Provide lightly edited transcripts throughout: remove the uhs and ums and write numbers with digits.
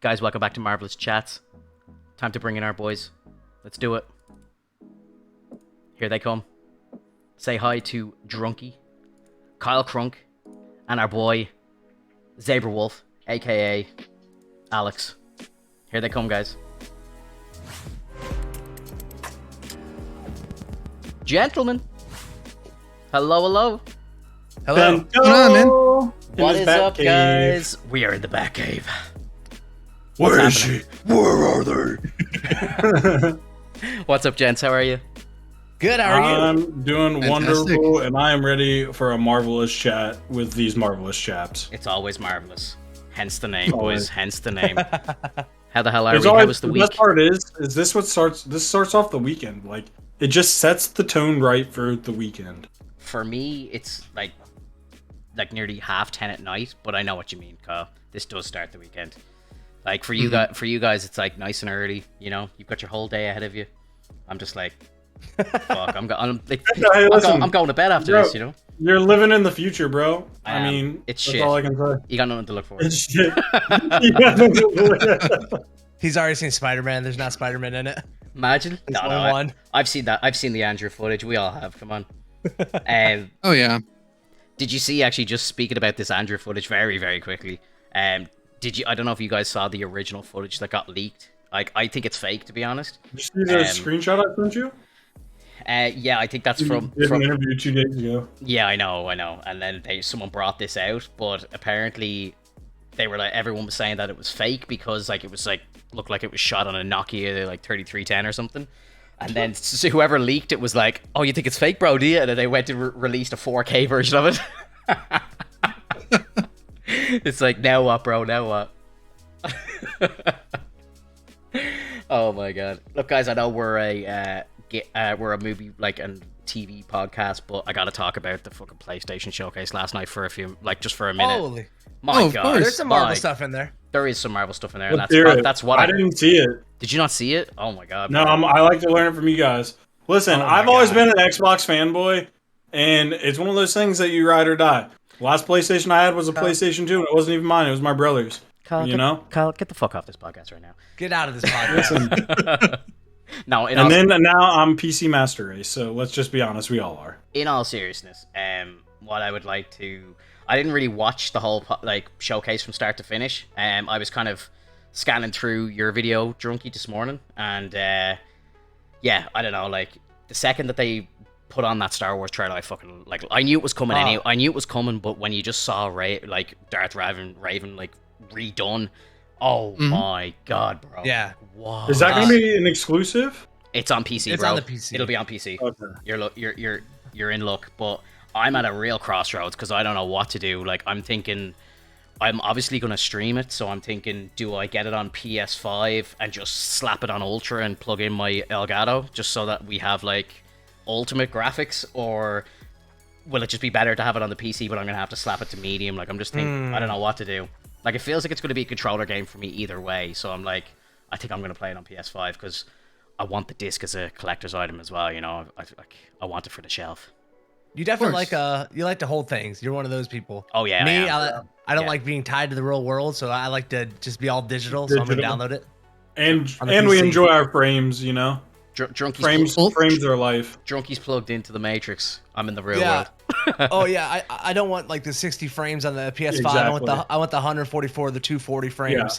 Guys, welcome back to Marvelous Chats. Time to bring in our boys. Let's do it. Here they come. Say hi to Drunky, Kyle Crunk, and our boy, Zebra Wolf, aka Alex. Here they come, guys. Gentlemen. Hello, hello. Hello. What's going on, man? What is up, guys? We are in the Batcave. Where is she? Where are they? What's up, gents? How are you? Good, how are you? I'm doing Fantastic. wonderful, and I am ready for a marvelous chat with these marvelous chaps. It's always marvelous. Hence the name, Always. boys. Hence the name. How the hell are It's we? How always, was the the week? best part is this what starts? This starts off the weekend. Like it just sets the tone right for the weekend. For me, it's like nearly 10:30 at night, but I know what you mean, Kyle. This does start the weekend. Like for you guys, it's like nice and early. You know, you've got your whole day ahead of you. I'm just like, fuck. I'm going to bed after bro, this. You know, You're living in the future, bro. I I am. mean, It's that's shit. all I can say. you got nothing to look forward It's to. shit. Yeah. He's already seen Spider-Man. There's not Spider-Man in it. Imagine. There's No, only one. I've seen that. I've seen the Andrew footage. We all have. Come on. Oh yeah. Did you see, actually, just speaking about this Andrew footage very, very quickly, did you, I don't know if you guys saw the original footage that got leaked. Like, I think it's fake, to be honest. Did you see the screenshot I sent you? Yeah, I think that's You from did an interview 2 days ago. yeah, I know. And then someone brought this out, but apparently they were like, everyone was saying that it was fake because like it was like looked like it was shot on a Nokia like 3310 or something. And then whoever leaked it was like, "Oh, you think it's fake, bro? Do you?" And then they went and released a 4K version of it. It's like, now what, bro? Now what? Oh my god! Look, guys, I know we're a movie and TV podcast, but I gotta talk about the fucking PlayStation Showcase last night for just for a minute. Holy. My of god, course. There's some Marvel stuff in there. There is some Marvel stuff in there, Let's and hear it. that's what I didn't see it. Did you not see it? Oh my god! No, bro. I like to learn it from you guys. Listen, Oh my I've always God. been an Xbox fanboy, and it's one of those things that you ride or die. Last PlayStation I had was a PlayStation 2, and it wasn't even mine. It was my brother's. Kyle, Kyle, get the fuck off this podcast right now. Get out of this podcast. No, And now I'm PC Master Race, so let's just be honest, we all are. in all seriousness, what I would like to, I didn't really watch the whole showcase from start to finish. I was kind of scanning through your video, Drunky, this morning, and yeah, I don't know, like the second that they put on that Star Wars trailer, I fucking I knew it was coming. Anyway. I knew it was coming, but when you just saw Darth Raven redone, oh my god, bro! Yeah. Wow. Is that going to be an exclusive? It's on PC, It's bro. on the PC. It'll be on PC. Okay. You're in luck, but I'm at a real crossroads because I don't know what to do. Like, I'm thinking, I'm obviously going to stream it, so I'm thinking, do I get it on PS5 and just slap it on Ultra and plug in my Elgato just so that we have ultimate graphics, or will it just be better to have it on the PC, but I'm going to have to slap it to medium? Like, I'm just thinking, I don't know what to do. Like, it feels like it's going to be a controller game for me either way, so I'm like, I think I'm going to play it on PS5 because I want the disc as a collector's item as well, you know? I want it for the shelf. You definitely course. you like to hold things. You're one of those people. Oh, yeah, Me, I am. I don't Yeah. like being tied to the real world, so I like to just be all digital. So I'm gonna Digital. download it. And On the we PC. enjoy our frames, you know? Drunky's Frames are life. Drunky's plugged into the Matrix. I'm in the real Yeah. world. Oh yeah, I don't want the 60 frames on the PS5. Exactly. I want the 144, the 240 frames. Yeah.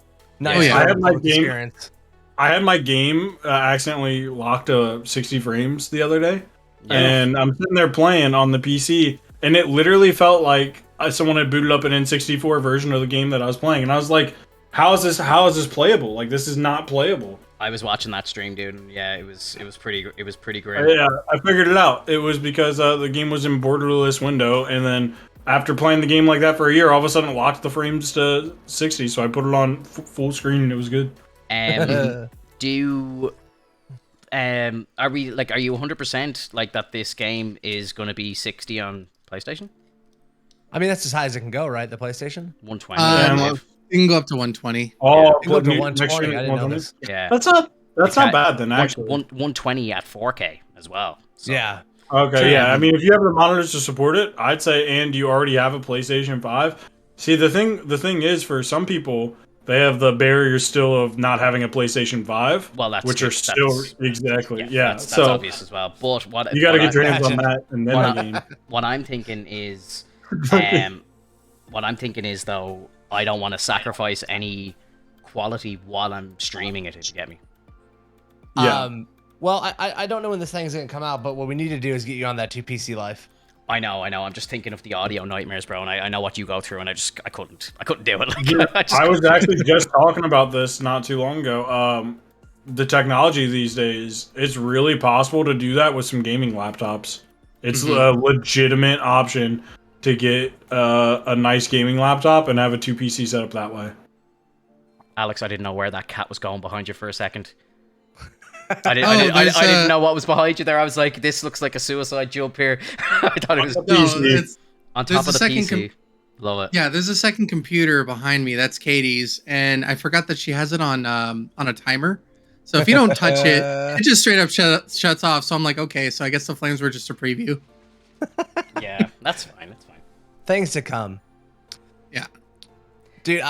Nice. Oh, yeah. I had my public game- experience. I had my game accidentally locked to 60 frames the other day, and I'm sitting there playing on the PC, and it literally felt like someone had booted up an N64 version of the game that I was playing, and I was like, how is this playable? Like, this is not playable. I was watching that stream, dude, and yeah, it was pretty great. Yeah, I figured it out. It was because the game was in borderless window, and then after playing the game like that for a year, all of a sudden it locked the frames to 60, so I put it on full screen, and it was good. Are you 100% that this game is going to be 60 on PlayStation? I mean, that's as high as it can go, right? The PlayStation. 120. Yeah, You can go up to 120. Oh, It can go up to next 120. gen I didn't know 120. this. Yeah. That's not bad then, actually. 120 at 4K as well. So, Yeah. Okay, yeah. I mean, if you have the monitors to support it, I'd say, and you already have a PlayStation 5. See, the thing is, for some people, They have the barrier still of not having a PlayStation 5, Well, that's which are still exactly That's so obvious as well. But you got to get your hands on Imagine. that and then the game. What I'm thinking is, what I'm thinking is though, I don't want to sacrifice any quality while I'm streaming it. If you get me. Yeah. Well, I don't know when this thing's gonna come out, but what we need to do is get you on that 2PC life. I know. I'm just thinking of the audio nightmares, bro, and I know what you go through, and I couldn't do it. Like, I was actually just talking about this not too long ago. The technology these days, it's really possible to do that with some gaming laptops. It's a legitimate option to get a nice gaming laptop and have a 2PC setup that way. Alex, I didn't know where that cat was going behind you for a second. I didn't know what was behind you there. I was like, this looks like a suicide jump here. I thought it was on top of the PC. Love it. Yeah, there's a second computer behind me. That's Katie's, and I forgot that she has it on a timer. So if you don't touch it, it just straight up shuts off. So I'm like, okay, so I guess the flames were just a preview. Yeah, that's fine. That's fine. Things to come. Yeah. Dude,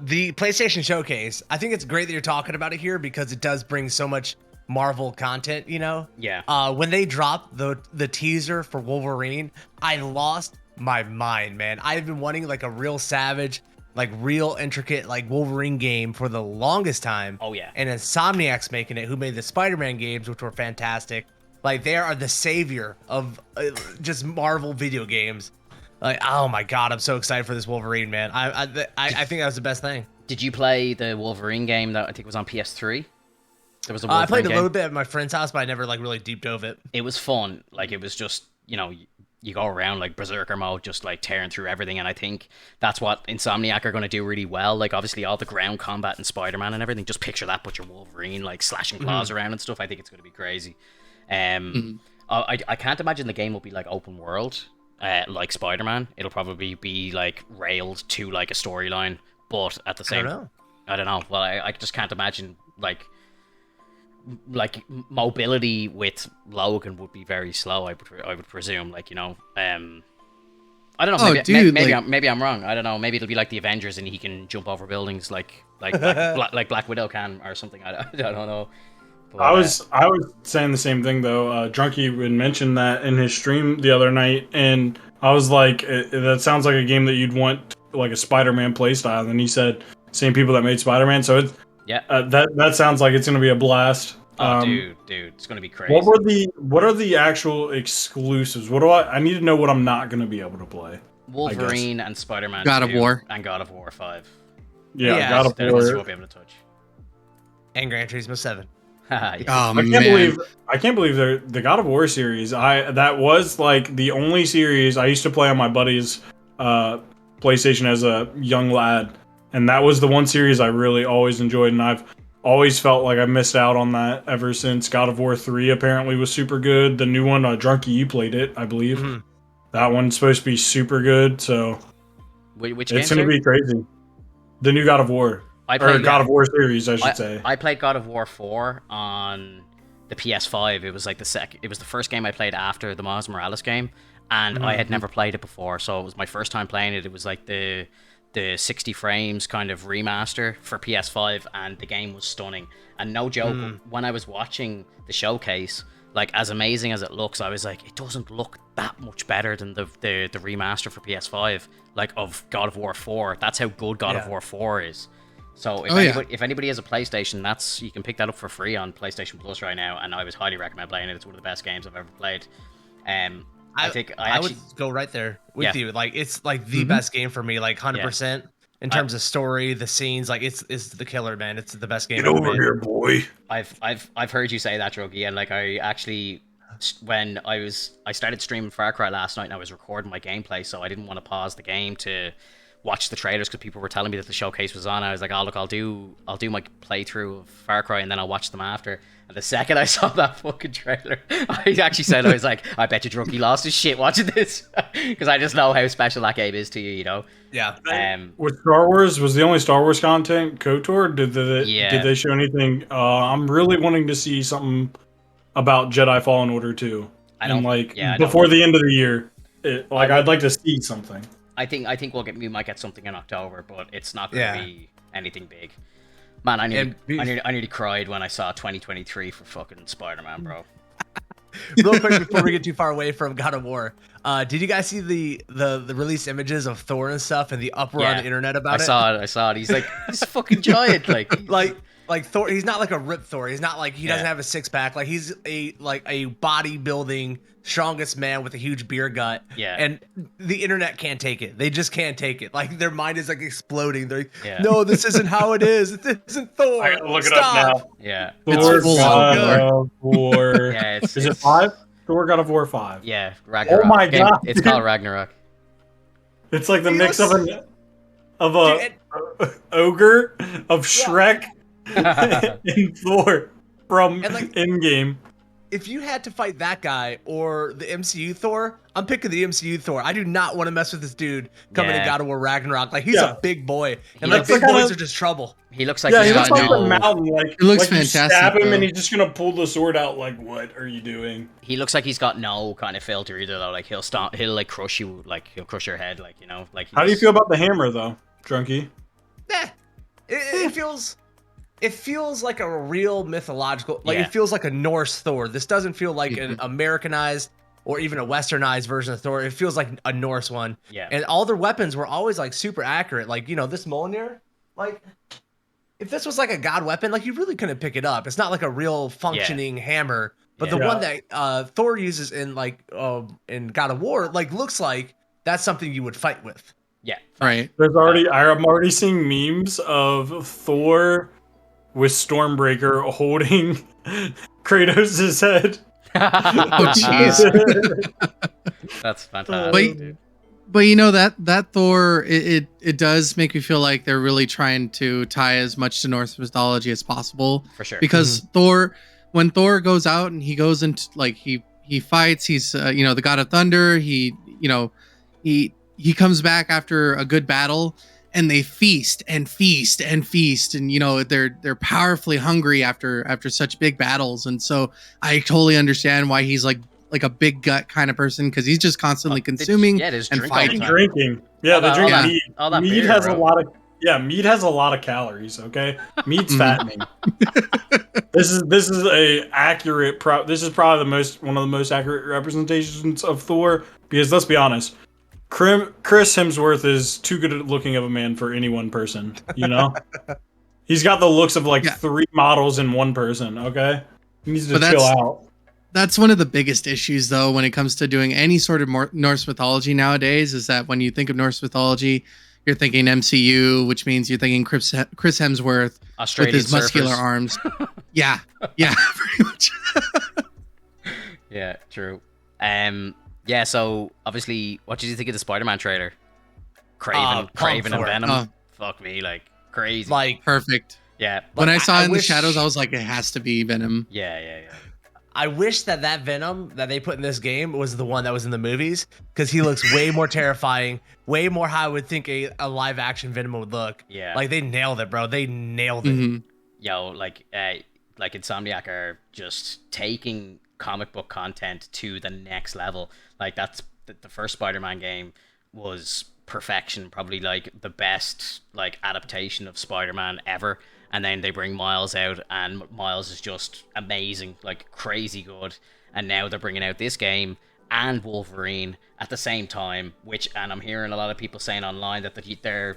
the PlayStation Showcase, I think it's great that you're talking about it here because it does bring so much Marvel content, you know? Yeah. When they dropped the teaser for Wolverine, I lost my mind, man. I've been wanting like a real savage, like real intricate, like Wolverine game for the longest time. Oh, yeah. And Insomniac's making it, who made the Spider-Man games, which were fantastic. Like, they are the savior of just Marvel video games. Like, oh my god, I'm so excited for this Wolverine, man. I think that was the best thing. Did you play the Wolverine game that I think was on PS3? There was a I played a game. little bit at my friend's house, but I never like really deep dove it. It was fun. Like, it was just, you know, you go around like berserker mode, just like tearing through everything. And I think that's what Insomniac are going to do really well. Like, obviously all the ground combat and Spider-Man and everything, just picture that, but your Wolverine like slashing claws around and stuff. I think it's going to be crazy. I can't imagine the game will be like open world, like Spider-Man. It'll probably be like railed to like a storyline, but at the same, I don't know. Well, I just can't imagine like mobility with Logan would be very slow. I would presume, like, you know, I don't know. Maybe I'm wrong. I don't know. Maybe it'll be like the Avengers and he can jump over buildings like Black Widow can or something. I don't know. But, I was saying the same thing though. Drunky would mention that in his stream the other night, and I was like, that sounds like a game that you'd want like a Spider-Man playstyle. And he said, same people that made Spider-Man. So it's that sounds like it's gonna be a blast. Oh, dude, it's gonna be crazy. What are the actual exclusives? I need to know what I'm not gonna be able to play. Wolverine and Spider-Man. God of War and God of War 5. Yeah, God of War. You won't be able to touch. And Gran Turismo 7. Yeah. I can't believe the God of War series. That was like the only series I used to play on my buddy's PlayStation as a young lad, and that was the one series I really always enjoyed, and I've always felt like I missed out on that ever since. God of War 3 apparently was super good. The new one, Drunky, you played it, I believe. That one's supposed to be super good, so which it's going to be crazy. The new God of War. God of War series, I should say. I played God of War 4 on the PS5. It was like it was the first game I played after the Miles Morales game, and I had never played it before, so it was my first time playing it. It was like the 60 frames kind of remaster for PS5, and the game was stunning. And no joke, when I was watching the showcase, like, as amazing as it looks, I was like, it doesn't look that much better than the remaster for PS5, like, of God of War 4. That's how good God of War 4 is. So if anybody has a PlayStation, you can pick that up for free on PlayStation Plus right now, and I would highly recommend playing it. It's one of the best games I've ever played. I would go right there with you. Like, it's like the best game for me, like 100% in terms of story, the scenes. Like, it's the killer, man. It's the best game. Get over here, boy. I've heard you say that, Druggy, and like, I actually, when I started streaming Far Cry last night, and I was recording my gameplay, so I didn't want to pause the game to watch the trailers because people were telling me that the showcase was on. I was like, oh look, I'll do my playthrough of Far Cry and then I'll watch them after. And the second I saw that fucking trailer, I actually said, I was like, I bet you Drunky lost his shit watching this, because I just know how special that game is to you, you know. Yeah. With Star Wars, was the only Star Wars content KOTOR? Did they show anything? I'm really wanting to see something about Jedi Fallen Order 2. Before the end of the year. I'd like to see something. I think we might get something in October, but it's not going to be anything big. Man, I And- nearly cried when I saw 2023 for fucking Spider-Man, bro. Real quick before we get too far away from God of War, did you guys see the release images of Thor and stuff and the uproar on the internet about it? I saw it. He's like, he's a fucking giant, like Thor. He's not like a ripped Thor. He's not like he doesn't have a six pack. Like he's a bodybuilding strongest man with a huge beer gut. Yeah. And the internet can't take it. They just can't take it. Like their mind is like exploding. They're like, Yeah. no, this isn't how it is. This isn't Thor. I gotta look Stop. it up now. Yeah. Thor full God on. of War. Yeah, Is it 5? Thor God of War 5. Yeah, Ragnarok. Oh my God. It's called Ragnarok. It's like the He mix looks- of a Dude, ogre, of Shrek, and Thor from And, like, Endgame. if you had to fight that guy or the MCU Thor, I'm picking the MCU Thor. I do not want to mess with this dude coming in Yeah. God of War Ragnarok. Like he's Yeah. a big boy, and He like looks big like boys kinda- are just trouble. He looks like Yeah, he's he looks got like no. the mountain. Like, He looks like fantastic, You stab him though. and he's just gonna pull the sword out. Like, what are you doing? He looks like he's got no kind of filter either, though. Like he'll like crush you, like he'll crush your head, like like. How do you feel about the hammer, though, Drunky? Eh, it feels. It feels like a real mythological, like Yeah. it feels like a Norse Thor. This doesn't feel like an Americanized or even a Westernized version of Thor. It feels like a Norse one. Yeah. And all their weapons were always like super accurate. Like, you know, this Mjolnir, like if this was like a god weapon, like you really couldn't pick it up. It's not like a real functioning hammer. But the Yeah. one that Thor uses in in God of War, like looks like that's something you would fight with. Yeah. Right. I'm already seeing memes of Thor with Stormbreaker holding Kratos' head. Oh, jeez. That's fantastic. But- dude. But you know that Thor, it does make me feel like they're really trying to tie as much to Norse mythology as possible. For sure. Because when Thor goes out and he goes into like he fights, he's the god of thunder. He comes back after a good battle, and they feast and feast and feast, and they're powerfully hungry after such big battles. And so I totally understand why he's like a big gut kind of person, because he's just constantly consuming there's and drink all the fighting. time. Drinking. Yeah, they drink that- meat. all that meat beer, has bro. a lot of meat has a lot of calories. Okay, meat's fattening. This is a accurate. This is probably one of the most accurate representations of Thor, because let's be honest, Chris Hemsworth is too good at looking of a man for any one person. You know, he's got the looks of like 3 models in one person. Okay, he needs to But chill out. That's one of the biggest issues, though, when it comes to doing any sort of Norse mythology nowadays, is that when you think of Norse mythology, you're thinking MCU, which means you're thinking Chris Hemsworth Australian with his muscular surfers. arms. Yeah, pretty much. Yeah, true. Yeah. So obviously, what did you think of the Spider-Man trailer? Craven pumped and for it. Venom. Oh. Fuck me, like crazy. Like Perfect. yeah. When I saw I in the wish- shadows, I was like, it has to be Venom. Yeah. I wish that Venom that they put in this game was the one that was in the movies, because he looks way more terrifying, way more how I would think a live action Venom would look. Yeah. Like they nailed it, bro. They nailed it. Mhm. Yo, like Insomniac are just taking comic book content to the next level. Like that's the first Spider-Man game was perfection, probably like the best like adaptation of Spider-Man ever. And then they bring Miles out, and Miles is just amazing, like crazy good. And now they're bringing out this game and Wolverine at the same time, and I'm hearing a lot of people saying online that their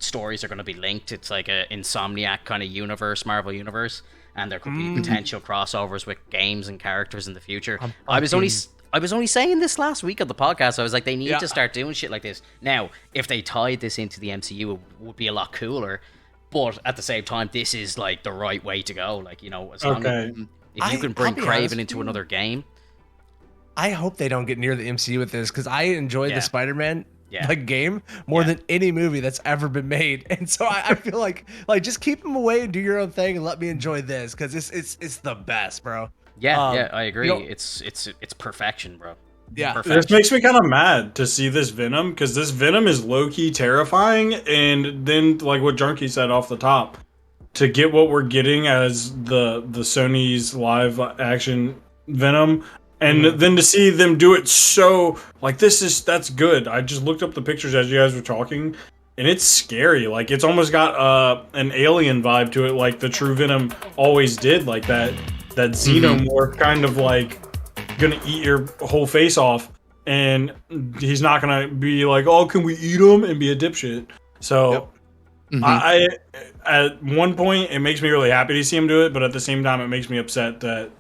stories are going to be linked. It's like a Insomniac kind of universe, Marvel universe, and there could be potential crossovers with games and characters in the future. I was only saying this last week on the podcast. I was like, they need to start doing shit like this. Now, if they tied this into the MCU, it would be a lot cooler. But at the same time, this is like the right way to go. Like, as long as if you can bring I'll be honest Craven with into you. another game. I hope they don't get near the MCU with this, because I enjoyed the Spider-Man game more than any movie that's ever been made. And so I feel like just keep them away and do your own thing and let me enjoy this, because it's the best, bro. Yeah, I agree. you know- It's perfection, bro. Yeah. Perfection. This makes me kind of mad to see this Venom, because this Venom is low-key terrifying, and then like what Junkie said off the top, to get what we're getting as the Sony's live action Venom, and then to see them do it so like that's good. I just looked up the pictures as you guys were talking, and it's scary. Like it's almost got an alien vibe to it, like the True Venom always did. Like that xenomorph kind of like gonna eat your whole face off, and he's not gonna be like, oh, can we eat him, and be a dipshit. So I at one point it makes me really happy to see him do it, but at the same time it makes me upset that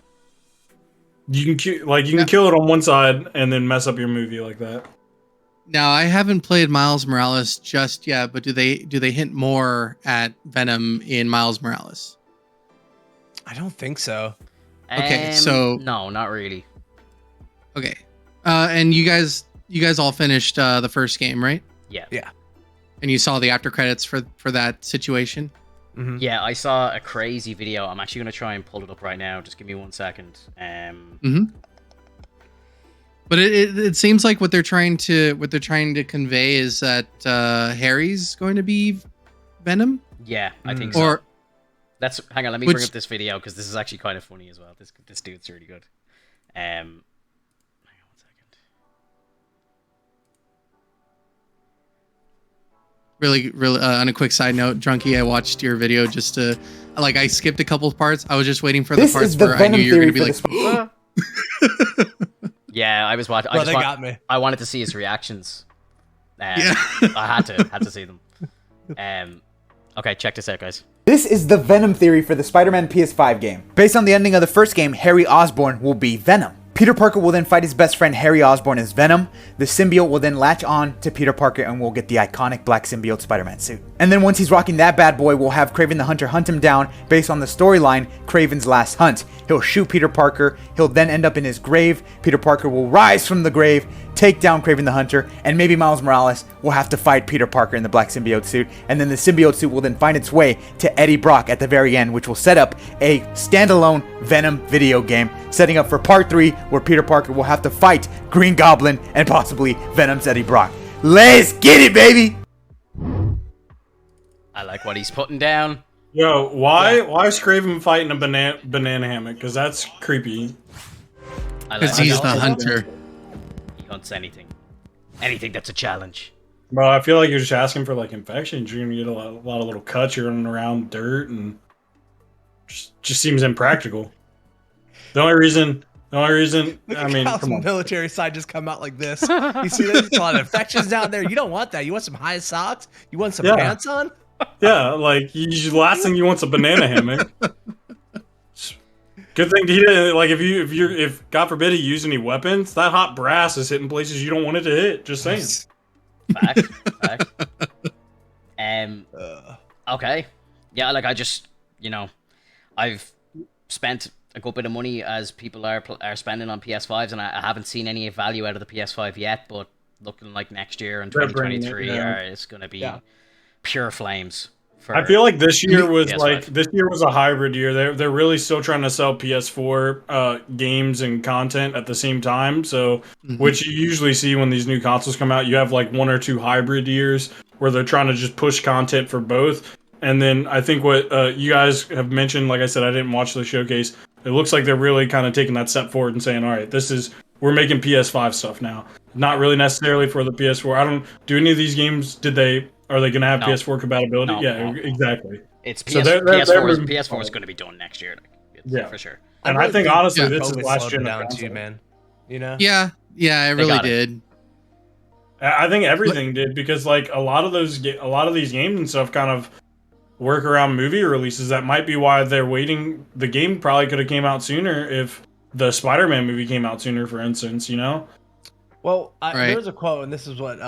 you can kill it on one side and then mess up your movie like that. Now, I haven't played Miles Morales just yet, but do they hint more at Venom in Miles Morales? I don't think so. Okay, so no, not really. Okay, and you guys all finished the first game, right? Yeah. Yeah. And you saw the after credits for that situation. Mm-hmm. Yeah, I saw a crazy video. I'm actually gonna try and pull it up right now. Just give me 1 second. But it seems like what they're trying to convey is that Harry's going to be Venom. Yeah, I think so. Or hang on. Let me bring up this video because this is actually kind of funny as well. This dude's really good. Hang on 1 second. really on a quick side note, Drunky, I watched your video just to I skipped a couple of parts. I was just waiting for the parts where I knew you were going to be like. Yeah, I was watching. Got me. I wanted to see his reactions. Yeah. I had to see them. Okay, check this out, guys. This is the Venom theory for the Spider-Man PS5 game. Based on the ending of the first game, Harry Osborn will be Venom. Peter Parker will then fight his best friend Harry Osborn as Venom. The symbiote will then latch on to Peter Parker and we'll get the iconic black symbiote Spider-Man suit. And then once he's rocking that bad boy, we'll have Kraven the Hunter hunt him down based on the storyline Kraven's Last Hunt. He'll shoot Peter Parker, he'll then end up in his grave, Peter Parker will rise from the grave, take down Kraven the Hunter, and maybe Miles Morales will have to fight Peter Parker in the black symbiote suit, and then the symbiote suit will then find its way to Eddie Brock at the very end, which will set up a standalone Venom video game, setting up for part 3 where Peter Parker will have to fight Green Goblin and possibly Venom's Eddie Brock. Let's get it, baby! I like what he's putting down. Yo, why is Kraven fighting a banana hammock? Because that's creepy. Because he's the hunter. He hunts anything that's a challenge. Bro, I feel like you're just asking for like infections. You're gonna get a lot of little cuts. You're running around dirt, and just seems impractical. The only reason. I mean, come on. Military side just come out like this. You see, there's a lot of infections down there. You don't want that. You want some high socks. You want some pants on. Yeah, like last thing you want's a banana hammock. Good thing he didn't. Like if God forbid he used any weapons, that hot brass is hitting places you don't want it to hit. Just saying. Fact. Okay. Yeah, like I just, I've spent a good bit of money as people are spending on PS5s, and I haven't seen any value out of the PS5 yet. But looking like next year and 2023 is going to be pure flames. I feel like this year was a hybrid year. They're really still trying to sell PS4 games and content at the same time. So, which you usually see when these new consoles come out, you have like 1 or 2 hybrid years where they're trying to just push content for both. And then I think what you guys have mentioned, like I said, I didn't watch the showcase. It looks like they're really kind of taking that step forward and saying, all right, we're making PS5 stuff now. Not really necessarily for the PS4. Do any of these games, are they going to have PS4 compatibility? No. Exactly. It's PS4 is going to be done next year. For sure. And I think honestly, this is last gen down to you, man. Yeah, it really did. I think everything did, because like a lot of these games and stuff kind of work around movie releases. That might be why they're waiting. The game probably could have came out sooner if the Spider-Man movie came out sooner, for instance. Well, there was a quote, and this is what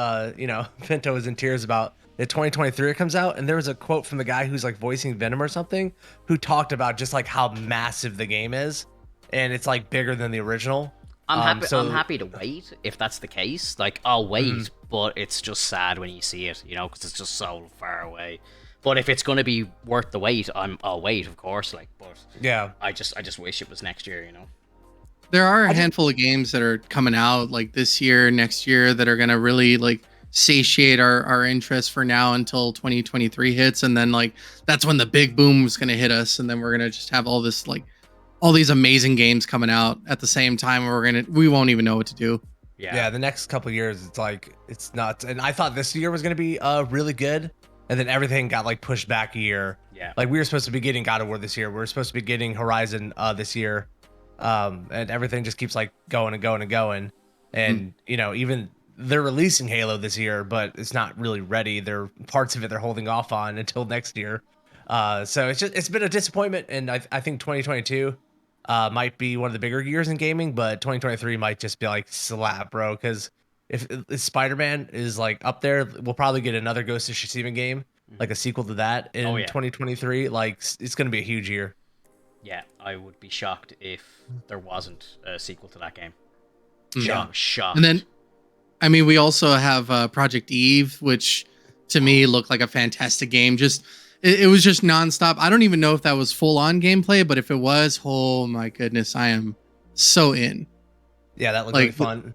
Pinto was in tears about. In 2023 it comes out, and there was a quote from the guy who's like voicing Venom or something, who talked about just like how massive the game is, and it's like bigger than the original. I'm happy to wait if that's the case. Like, I'll wait, but it's just sad when you see it, because it's just so far away. But if it's going to be worth the wait, I'll wait, of course. Like, but yeah, I just wish it was next year. There are a handful of games that are coming out like this year, next year, that are going to really like satiate our interest for now until 2023 hits, and then like that's when the big boom is going to hit us, and then we're going to just have all these amazing games coming out at the same time, and we won't even know what to do. Yeah, the next couple of years, it's like it's nuts. And I thought this year was gonna be really good, and then everything got like pushed back a year. Yeah. Like we were supposed to be getting God of War this year. We were supposed to be getting Horizon this year, and everything just keeps like going and going and going. And you know, even they're releasing Halo this year, but it's not really ready. There parts of it they're holding off on until next year. So it's been a disappointment, and I think 2022 might be one of the bigger years in gaming, but 2023 might just be like slap, bro. Because if Spider-Man is like up there, we'll probably get another Ghost of Tsushima game, like a sequel to that in 2023. Like it's gonna be a huge year. Yeah, I would be shocked if there wasn't a sequel to that game. Yeah. Shocked. And then, I mean, we also have Project Eve, which to me looked like a fantastic game. Just it was just nonstop. I don't even know if that was full on gameplay, but if it was, oh my goodness, I am so in. Yeah, that looked Like, really fun.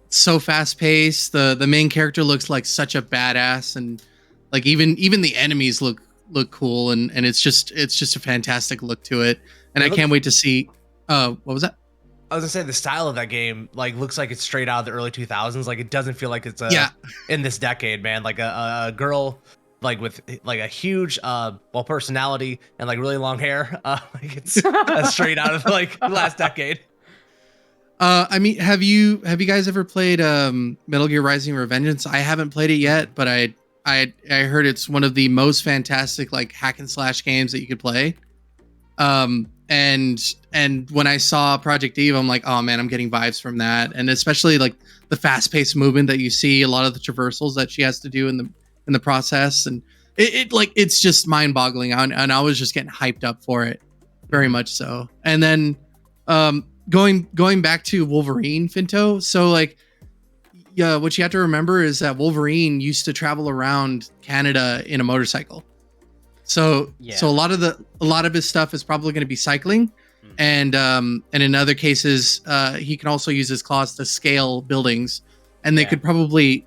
So fast paced. The main character looks like such a badass, and like even the enemies look cool, and it's just a fantastic look to it. And I can't wait to see. What was that? I was gonna say the style of that game like looks like it's straight out of the early 2000s. Like it doesn't feel like it's in this decade, man. Like a girl like with like a huge personality and like really long hair. Like it's straight out of like last decade. I mean, have you guys ever played Metal Gear Rising: Revengeance? I haven't played it yet, but I heard it's one of the most fantastic like hack and slash games that you could play. And when I saw Project Eve, I'm like, oh man, I'm getting vibes from that, and especially like the fast-paced movement that you see, a lot of the traversals that she has to do in the process, and it's just mind-boggling. And I was just getting hyped up for it, very much so. And then going back to Wolverine, Finto. So like, yeah, what you have to remember is that Wolverine used to travel around Canada in a motorcycle. So a lot of his stuff is probably going to be cycling, and in other cases, he can also use his claws to scale buildings, and they could probably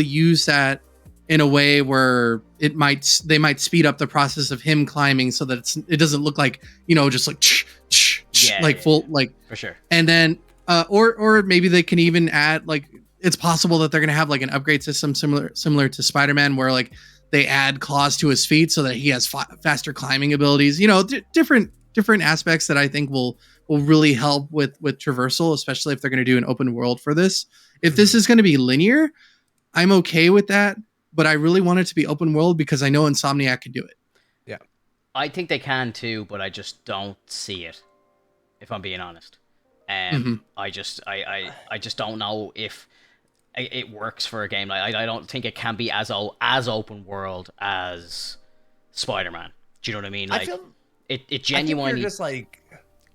use that in a way where they might speed up the process of him climbing so that it doesn't look like, you know, just like full like for sure. And then or maybe they can even add, like, it's possible that they're going to have like an upgrade system similar to Spider-Man, where like they add claws to his feet so that he has faster climbing abilities. You know, different aspects that I think will really help with traversal, especially if they're going to do an open world for this. If this is going to be linear, I'm okay with that, but I really want it to be open world because I know Insomniac can do it. Yeah, I think they can too, but I just don't see it, if I'm being honest. I just don't know if it works for a game. Like I don't think it can be as open world as Spider-Man. Do you know what I mean? Like, it genuinely. I think you're just like,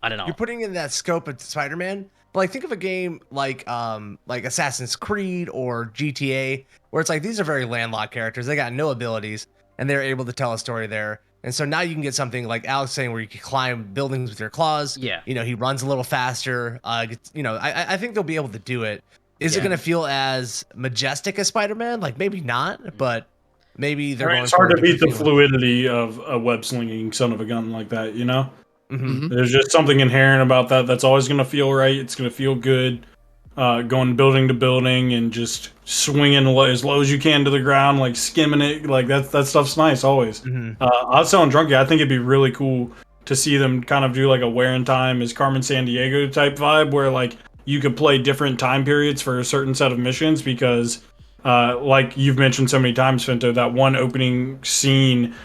I don't know. You're putting in that scope of Spider-Man, but like think of a game like Assassin's Creed or GTA, where it's like these are very landlocked characters. They got no abilities, and they're able to tell a story there. And so now you can get something like Alex saying, where you can climb buildings with your claws. Yeah. You know, he runs a little faster. You know, I think they'll be able to do it. Is it going to feel as majestic as Spider-Man? Like maybe not, but maybe they're going. It's hard to beat the fluidity of a web slinging son of a gun like that, you know? There's just something inherent about that that's always going to feel right. It's going to feel good. Going building to building and just swinging as low as you can to the ground, like skimming it, like that stuff's nice always. I was telling Drunky, I think it'd be really cool to see them kind of do like a Where in Time is Carmen Sandiego type vibe, where like you could play different time periods for a certain set of missions, because like you've mentioned so many times, Finto, that one opening scene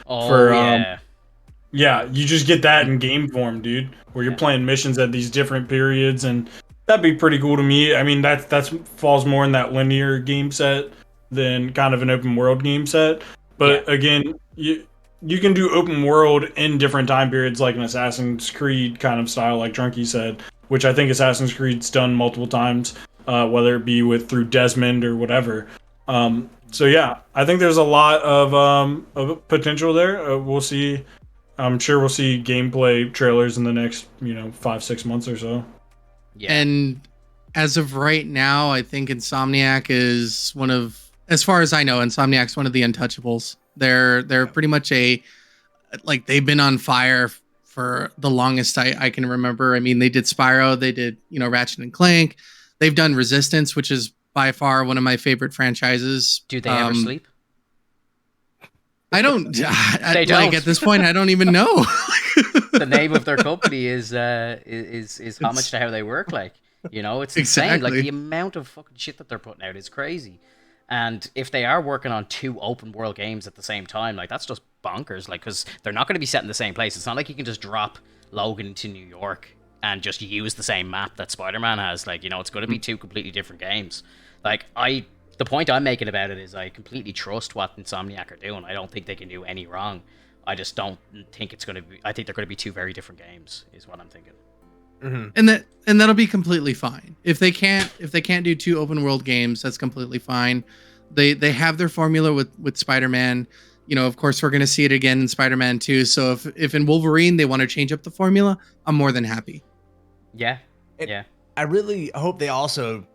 yeah, you just get that in game form, dude, where you're playing missions at these different periods, and that'd be pretty cool to me. I mean, that falls more in that linear game set than kind of an open world game set. But again, you can do open world in different time periods, like an Assassin's Creed kind of style, like Drunky said, which I think Assassin's Creed's done multiple times, whether it be through Desmond or whatever. So yeah, I think there's a lot of potential there. We'll see. I'm sure we'll see gameplay trailers in the next 5-6 months or so. Yeah. And as of right now, I think Insomniac is as far as I know, Insomniac's one of the untouchables. They're pretty much they've been on fire for the longest I can remember. I mean, they did Spyro, they did, Ratchet and Clank, They've done Resistance, which is by far one of my favorite franchises. Do they ever sleep? I don't. They don't. Like at this point, I don't even know. The name of their company is homage to how they work. Like, you know, it's insane. Like the amount of fucking shit that they're putting out is crazy. And if they are working on 2 open world games at the same time, like that's just bonkers. Like, because they're not going to be set in the same place. It's not like you can just drop Logan to New York and just use the same map that Spider-Man has. Like, you know, it's going to be 2 completely different games. Like, the point I'm making about it is I completely trust what Insomniac are doing. I don't think they can do any wrong. I just don't think it's going to be... I think they're going to be 2 very different games, is what I'm thinking. Mm-hmm. And that'll be completely fine. If they can't do 2 open world games, that's completely fine. They have their formula with Spider-Man. You know, of course, we're going to see it again in Spider-Man 2. So if in Wolverine they want to change up the formula, I'm more than happy. Yeah. Yeah. I really hope they also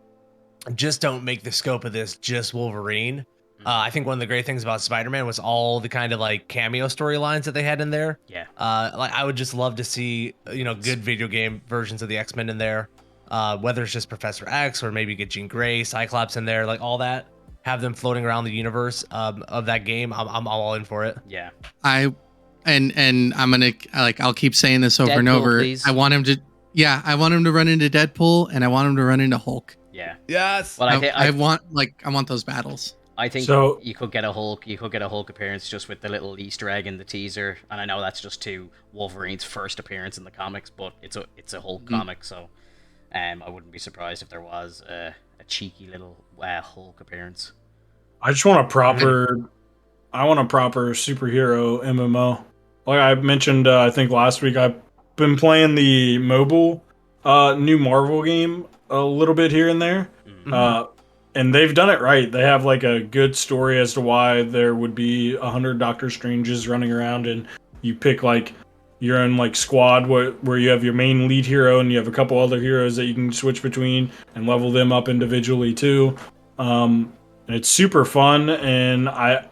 just don't make the scope of this just Wolverine. I think one of the great things about Spider-Man was all the kind of like cameo storylines that they had in there. Yeah. Like I would just love to see, you know, good video game versions of the X-Men in there. Whether it's just Professor X or maybe get Jean Grey, Cyclops in there, like all that. Have them floating around the universe of that game. I'm all in for it. Yeah. And I'm gonna I'll keep saying this over and Deadpool, over. please. I want him to run into Deadpool, and I want him to run into Hulk. Yeah. Yes. Well, I want those battles. I think So- you could get a Hulk. You could get a Hulk appearance just with the little Easter egg in the teaser, and I know that's just to Wolverine's first appearance in the comics, but it's a Hulk comic, so I wouldn't be surprised if there was a cheeky little Hulk appearance. I just want a proper superhero MMO. Like I mentioned, I think last week, I've been playing the mobile new Marvel game a little bit here and there. And they've done it right. They have like a good story as to why there would be 100 Doctor Stranges running around, and you pick like your own like squad where you have your main lead hero and you have a couple other heroes that you can switch between and level them up individually too. And it's super fun, and I've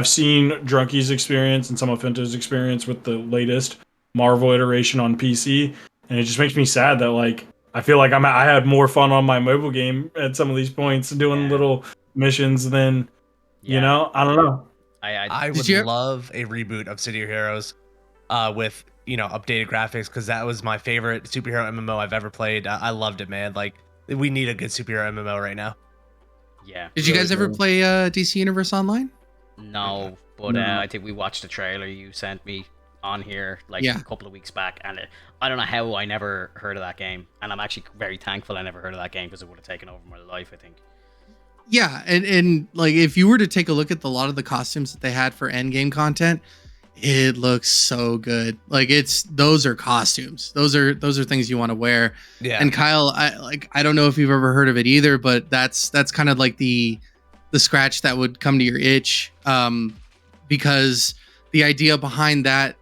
seen Drunkie's experience and some of Finto's experience with the latest Marvel iteration on PC, and it just makes me sad that like I feel like I had more fun on my mobile game at some of these points doing little missions than you know. I don't know. I would love a reboot of City of Heroes with, you know, updated graphics, because that was my favorite superhero MMO I've ever played. I loved it, man. Like, we need a good superhero MMO right now. Yeah. Did you guys ever play DC Universe Online? No, but I think we watched the trailer you sent me on here like a couple of weeks back, and I don't know how I never heard of that game, and I'm actually very thankful I never heard of that game, because it would have taken over my life, I think. Yeah, and like if you were to take a look at a lot of the costumes that they had for Endgame content, it looks so good. Like those are costumes. Those are things you want to wear. Yeah. And Kyle, I don't know if you've ever heard of it either, but that's kind of like the scratch that would come to your itch, because the idea behind that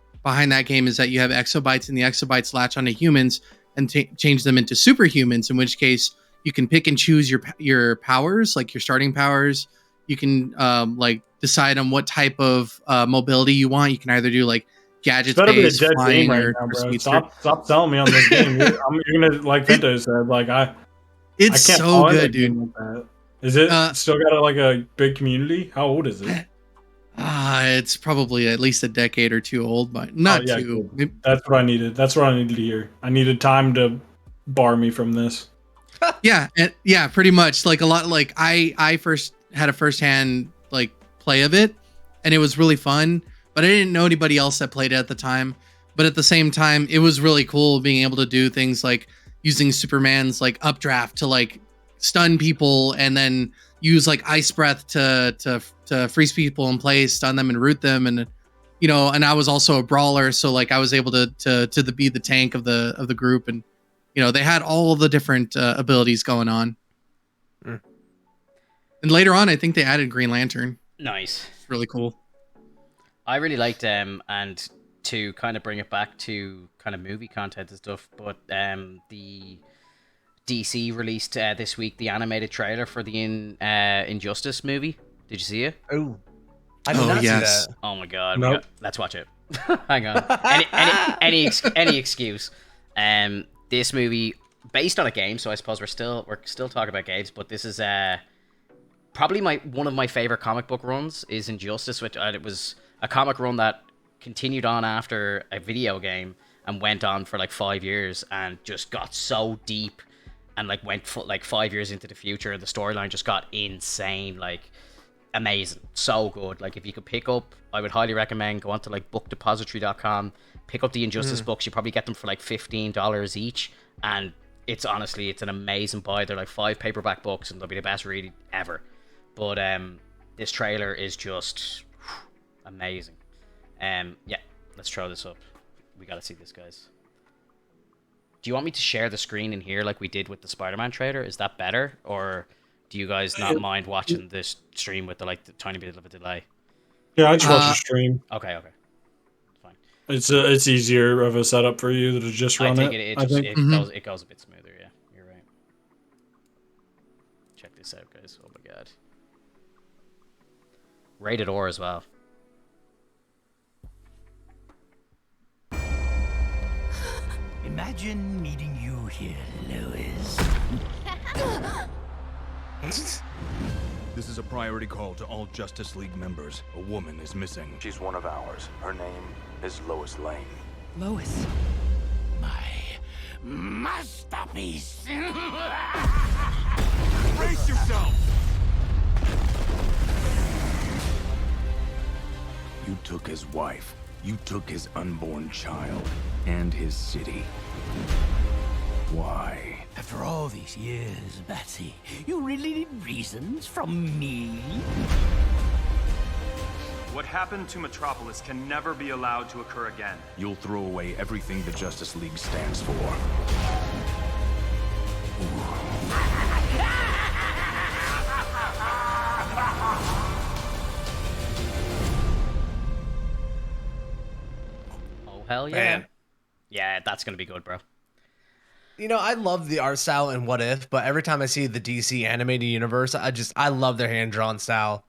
game is that you have exobites, and the exobites latch onto humans and change them into superhumans, in which case you can pick and choose your powers, like your starting powers. You can like decide on what type of mobility you want. You can either do like gadgets based flying right or now, bro. speedster. Stop selling me on this game. You're gonna, like Pinto said, like It's I can't so find good, a game dude. like that. Is it still got a big community? How old is it? It's probably at least a decade or 2 old, but not too. Cool. That's what I needed. That's what I needed to hear. I needed time to bar me from this. Yeah, pretty much. Like a lot. Like I first had a firsthand like play of it, and it was really fun. But I didn't know anybody else that played it at the time. But at the same time, it was really cool being able to do things like using Superman's like updraft to like stun people, and then use like ice breath to freeze people in place, stun them and root them, and you know. And I was also a brawler, so like I was able to be the tank of the group, and you know they had all of the different abilities going on. And later on, I think they added Green Lantern. Nice. It's really cool. I really liked them, and to kind of bring it back to kind of movie content and stuff, but the DC released this week the animated trailer for the Injustice movie. Did you see it? Oh, I did not see that. Oh my god! Nope. Let's watch it. Hang on. Any excuse. This movie, based on a game, so I suppose we're still talking about games, but this is probably one of my favorite comic book runs is Injustice, which it was a comic run that continued on after a video game and went on for like 5 years and just got so deep and like went like 5 years into the future. The storyline just got insane, like amazing, so good. Like if you could pick up, I would highly recommend go onto like bookdepository.com, pick up the Injustice books. You probably get them for like $15 each, and it's honestly, it's an amazing buy. They're like 5 paperback books and they'll be the best read ever. But this trailer is just amazing. Yeah, let's throw this up. We gotta see this, guys. Do you want me to share the screen in here like we did with the Spider-Man trailer? Is that better, or do you guys not mind watching this stream with the tiny bit of a delay? Yeah, I just watch the stream. Okay, fine. It's easier of a setup for you to just run it. It goes a bit smoother. Yeah, you're right. Check this out, guys. Oh my god. Rated R as well. Imagine meeting you here, Lois. This is a priority call to all Justice League members. A woman is missing. She's one of ours. Her name is Lois Lane. Lois. My masterpiece. Brace yourself! You took his wife. You took his unborn child. And his city. Why? After all these years, Batsy, you really need reasons from me? What happened to Metropolis can never be allowed to occur again. You'll throw away everything the Justice League stands for. Oh, hell yeah. Man. Yeah, that's gonna be good, bro. You know, I love the art style in What If, but every time I see the DC animated universe, I love their hand drawn style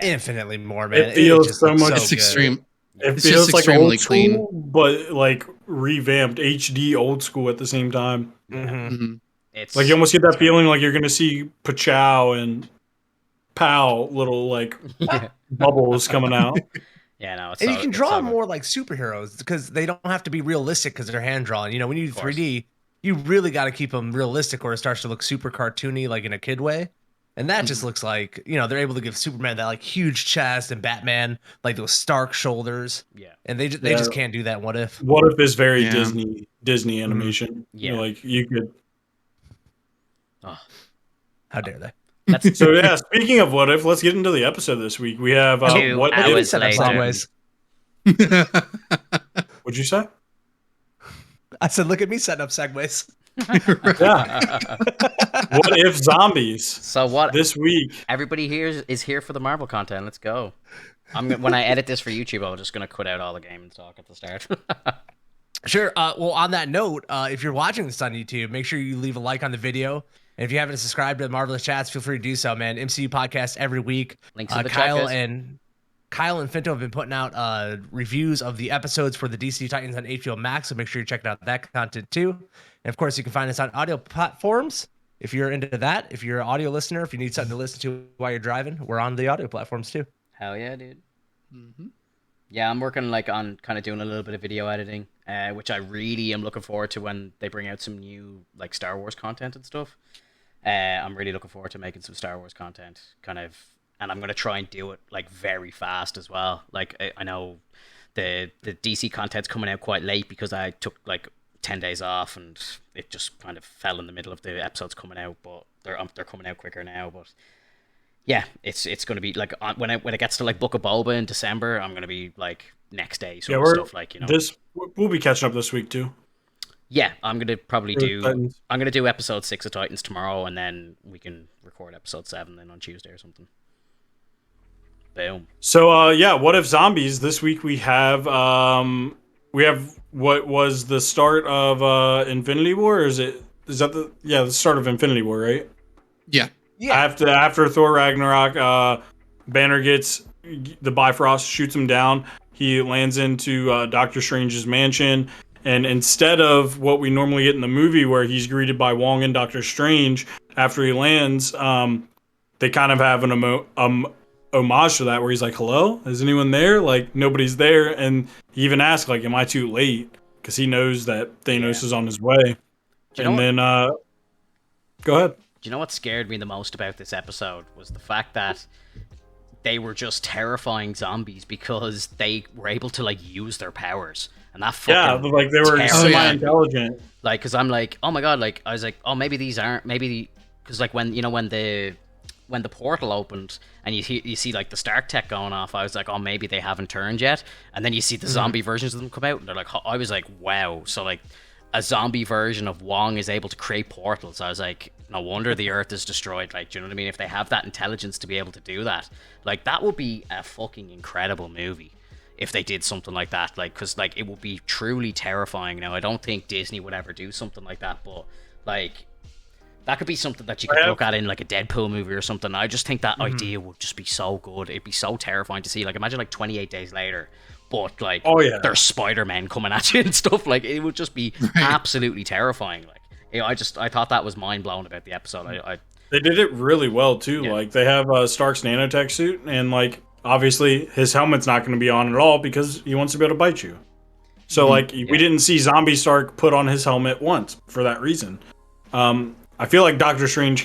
infinitely more, man. It feels just so looks much good. It's extreme. It It's feels just like extremely old school, but like revamped HD old school at the same time. Mhm. It's Like you almost get that feeling like you're gonna see Pachow and Pow little like bubbles coming out. Yeah, no, it's And so, you can it's draw so them good. more like superheroes because they don't have to be realistic because they're hand drawn. You know, when you do Of course. 3D, you really got to keep them realistic or it starts to look super cartoony, like in a kid way. And that just looks like, you know, they're able to give Superman that like huge chest and Batman like those stark shoulders. Yeah. And they just can't do that in What If. What if is very Yeah. Disney animation? Yeah. You know, like you could. Oh, How dare they? that's So yeah, speaking of What If, let's get into the episode this week. We have 2 What hours If. Set up later. sideways. What'd you say? I said, look at me setting up segues. Yeah. What If Zombies So what? this week? Everybody here is here for the Marvel content. Let's go. When I edit this for YouTube, I'm just gonna cut out all the game talk at the start. Sure. Well, on that note, if you're watching this on YouTube, make sure you leave a like on the video. And if you haven't subscribed to Marvelous Chats, feel free to do so, man. MCU podcast every week. Links in the Kyle chat, guys. and Finto have been putting out reviews of the episodes for the DC Titans on HBO Max, so make sure you're checking out that content too. And of course, you can find us on audio platforms. If you're into that, if you're an audio listener, if you need something to listen to while you're driving, we're on the audio platforms too. Hell yeah, dude. Yeah, I'm working like on kind of doing a little bit of video editing, which I really am looking forward to when they bring out some new like Star Wars content and stuff. I'm really looking forward to making some Star Wars content, kind of, and I'm gonna try and do it like very fast as well. Like I know the DC content's coming out quite late because I took like 10 days off and it just kind of fell in the middle of the episodes coming out, but they're coming out quicker now. But yeah, it's going to be like when it gets to like Book of Boba in December, I'm going to be like next day sort of stuff, like, you know. We'll be catching up this week too. Yeah, I'm going to probably Titans. I'm going to do episode 6 of Titans tomorrow, and then we can record episode 7 then on Tuesday or something. Boom. So yeah, What If Zombies this week we have what was the start of Infinity War, or is that the start of Infinity War, right? Yeah. Yeah. After Thor Ragnarok, Banner gets the Bifrost, shoots him down. He lands into Doctor Strange's mansion, And instead of what we normally get in the movie where he's greeted by Wong and Doctor Strange after he lands, they kind of have an homage to that where he's like, hello, is anyone there? Like, nobody's there. And he even asks, like, am I too late? Because he knows that Thanos is on his way. And then, go ahead. Do you know what scared me the most about this episode was the fact that they were just terrifying zombies because they were able to like use their powers, and that fucking like they were semi-intelligent. Like, because I'm like, oh my god, like I was like, oh maybe these aren't because like when the portal opened and you see like the Stark tech going off, I was like, oh maybe they haven't turned yet, and then you see the zombie versions of them come out, and they're like, I was like, wow, so like a zombie version of Wong is able to create portals. I was like, no wonder the Earth is destroyed. Like, do you know what I mean? If they have that intelligence to be able to do that, like, that would be a fucking incredible movie if they did something like that. Like, because, like, it would be truly terrifying. Now, I don't think Disney would ever do something like that, but, like, that could be something that you could look at in, like, a Deadpool movie or something. I just think that idea would just be so good. It'd be so terrifying to see. Like, imagine, like, 28 days later, but like, there's Spider-Man coming at you and stuff. Like, it would just be absolutely terrifying. Like, I thought that was mind blowing about the episode. They did it really well too. Yeah. Like, they have Stark's nanotech suit, and like, obviously his helmet's not going to be on at all because he wants to be able to bite you. So like, we didn't see Zombie Stark put on his helmet once for that reason. I feel like Doctor Strange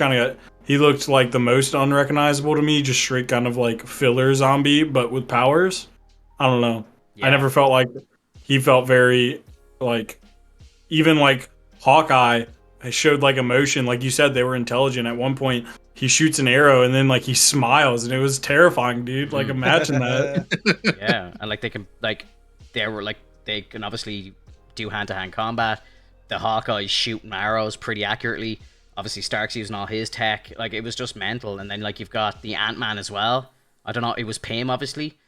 he looked like the most unrecognizable to me, just straight kind of like filler zombie, but with powers. I don't know. Yeah. I never felt like he felt very like, even like Hawkeye showed like emotion. Like you said, they were intelligent. At one point, he shoots an arrow and then like he smiles, and it was terrifying, dude. Like, imagine that. Yeah, and like they can obviously do hand-to-hand combat. The Hawkeye's shooting arrows pretty accurately. Obviously, Stark's using all his tech. Like, it was just mental. And then like you've got the Ant-Man as well. I don't know. It was Pym, obviously.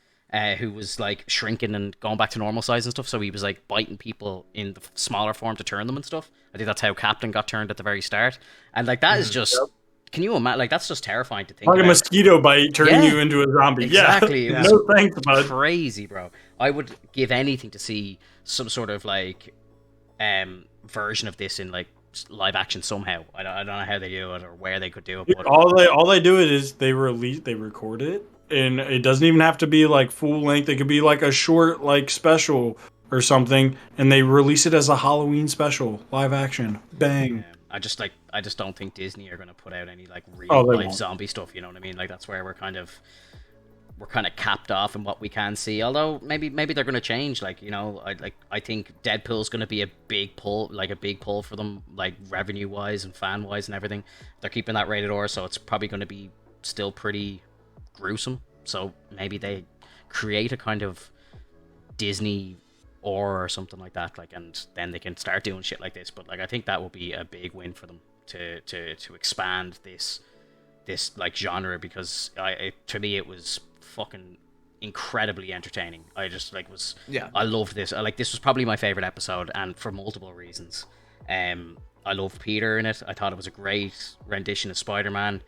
Who was like shrinking and going back to normal size and stuff, so he was like biting people in the smaller form to turn them and stuff. I think that's how Captain got turned at the very start, and like that is just, can you imagine? Like, that's just terrifying to think. Like a mosquito bite turning you into a zombie. Exactly. Yeah, no thanks, bud. Crazy, bro. I would give anything to see some sort of like version of this in like live action somehow. I don't know how they do it or where they could do it. But all they do it is they record it. And it doesn't even have to be like full length. It could be like a short like special or something, and they release it as a Halloween special, live action. Bang. Yeah. I just don't think Disney are going to put out any like real life zombie stuff. You know what I mean? Like, that's where we're kind of capped off in what we can see. Although maybe they're going to change. Like, you know, I think Deadpool's going to be a big pull for them, like revenue wise and fan wise and everything. They're keeping that rated R, so it's probably going to be still pretty gruesome. So maybe they create a kind of Disney or something like that, like, and then they can start doing shit like this. But like, I think that will be a big win for them to expand this like genre, because to me it was fucking incredibly entertaining. I just like I loved this. This was probably my favorite episode, and for multiple reasons. I loved Peter in it. I thought it was a great rendition of Spider-Man.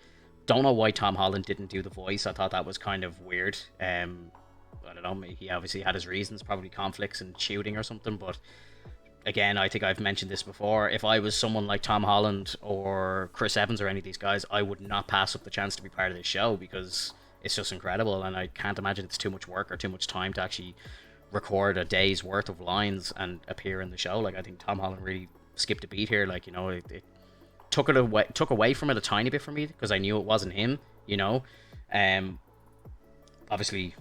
Don't know why Tom Holland didn't do the voice. I thought that was kind of weird. I don't know. He obviously had his reasons, probably conflicts and shooting or something. But again, I think I've mentioned this before. If I was someone like Tom Holland or Chris Evans or any of these guys, I would not pass up the chance to be part of this show, because it's just incredible. And I can't imagine it's too much work or too much time to actually record a day's worth of lines and appear in the show. Like, I think Tom Holland really skipped a beat here. Like, you know, it took away from it a tiny bit for me, because I knew it wasn't him, you know. Obviously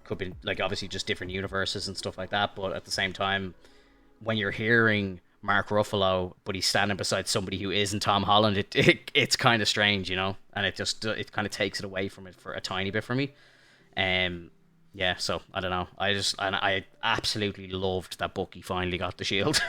could be like obviously just different universes and stuff like that, but at the same time, when you're hearing Mark Ruffalo but he's standing beside somebody who isn't Tom Holland, it's kind of strange, you know, and it kind of takes it away from it for a tiny bit for me. Yeah, so I don't know. I absolutely loved that Bucky finally got the shield.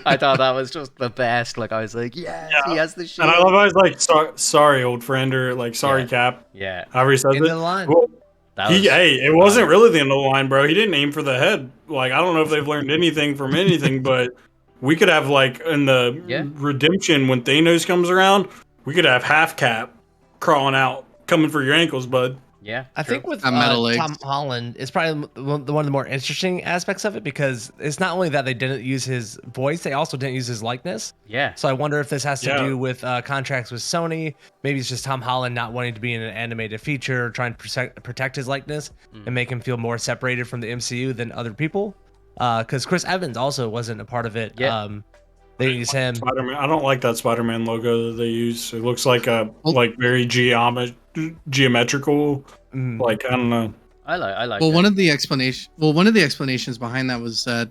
I thought that was just the best. Like, I was like, yes, he has the shield. And I love how he's like, sorry, old friend, or like, sorry, Cap. Yeah. However he says it. End of the line. Well, it wasn't really the end of the line, bro. He didn't aim for the head. Like, I don't know if they've learned anything from anything, but we could have, like, in the redemption, when Thanos comes around, we could have half Cap crawling out, coming for your ankles, bud. Yeah, I true. think with Metal legs. Tom Holland, it's probably one of the more interesting aspects of it because it's not only that they didn't use his voice, they also didn't use his likeness. Yeah. So I wonder if this has to Yeah. do with contracts with Sony. Maybe it's just Tom Holland not wanting to be in an animated feature, trying to protect his likeness and make him feel more separated from the MCU than other people. Because Chris Evans also wasn't a part of it. Yeah. They use him. Spider-Man. I don't like that Spider-Man logo that they use. It looks like a very geometrical. Like, I don't know. I like. Well, it. one of the explanations behind that was that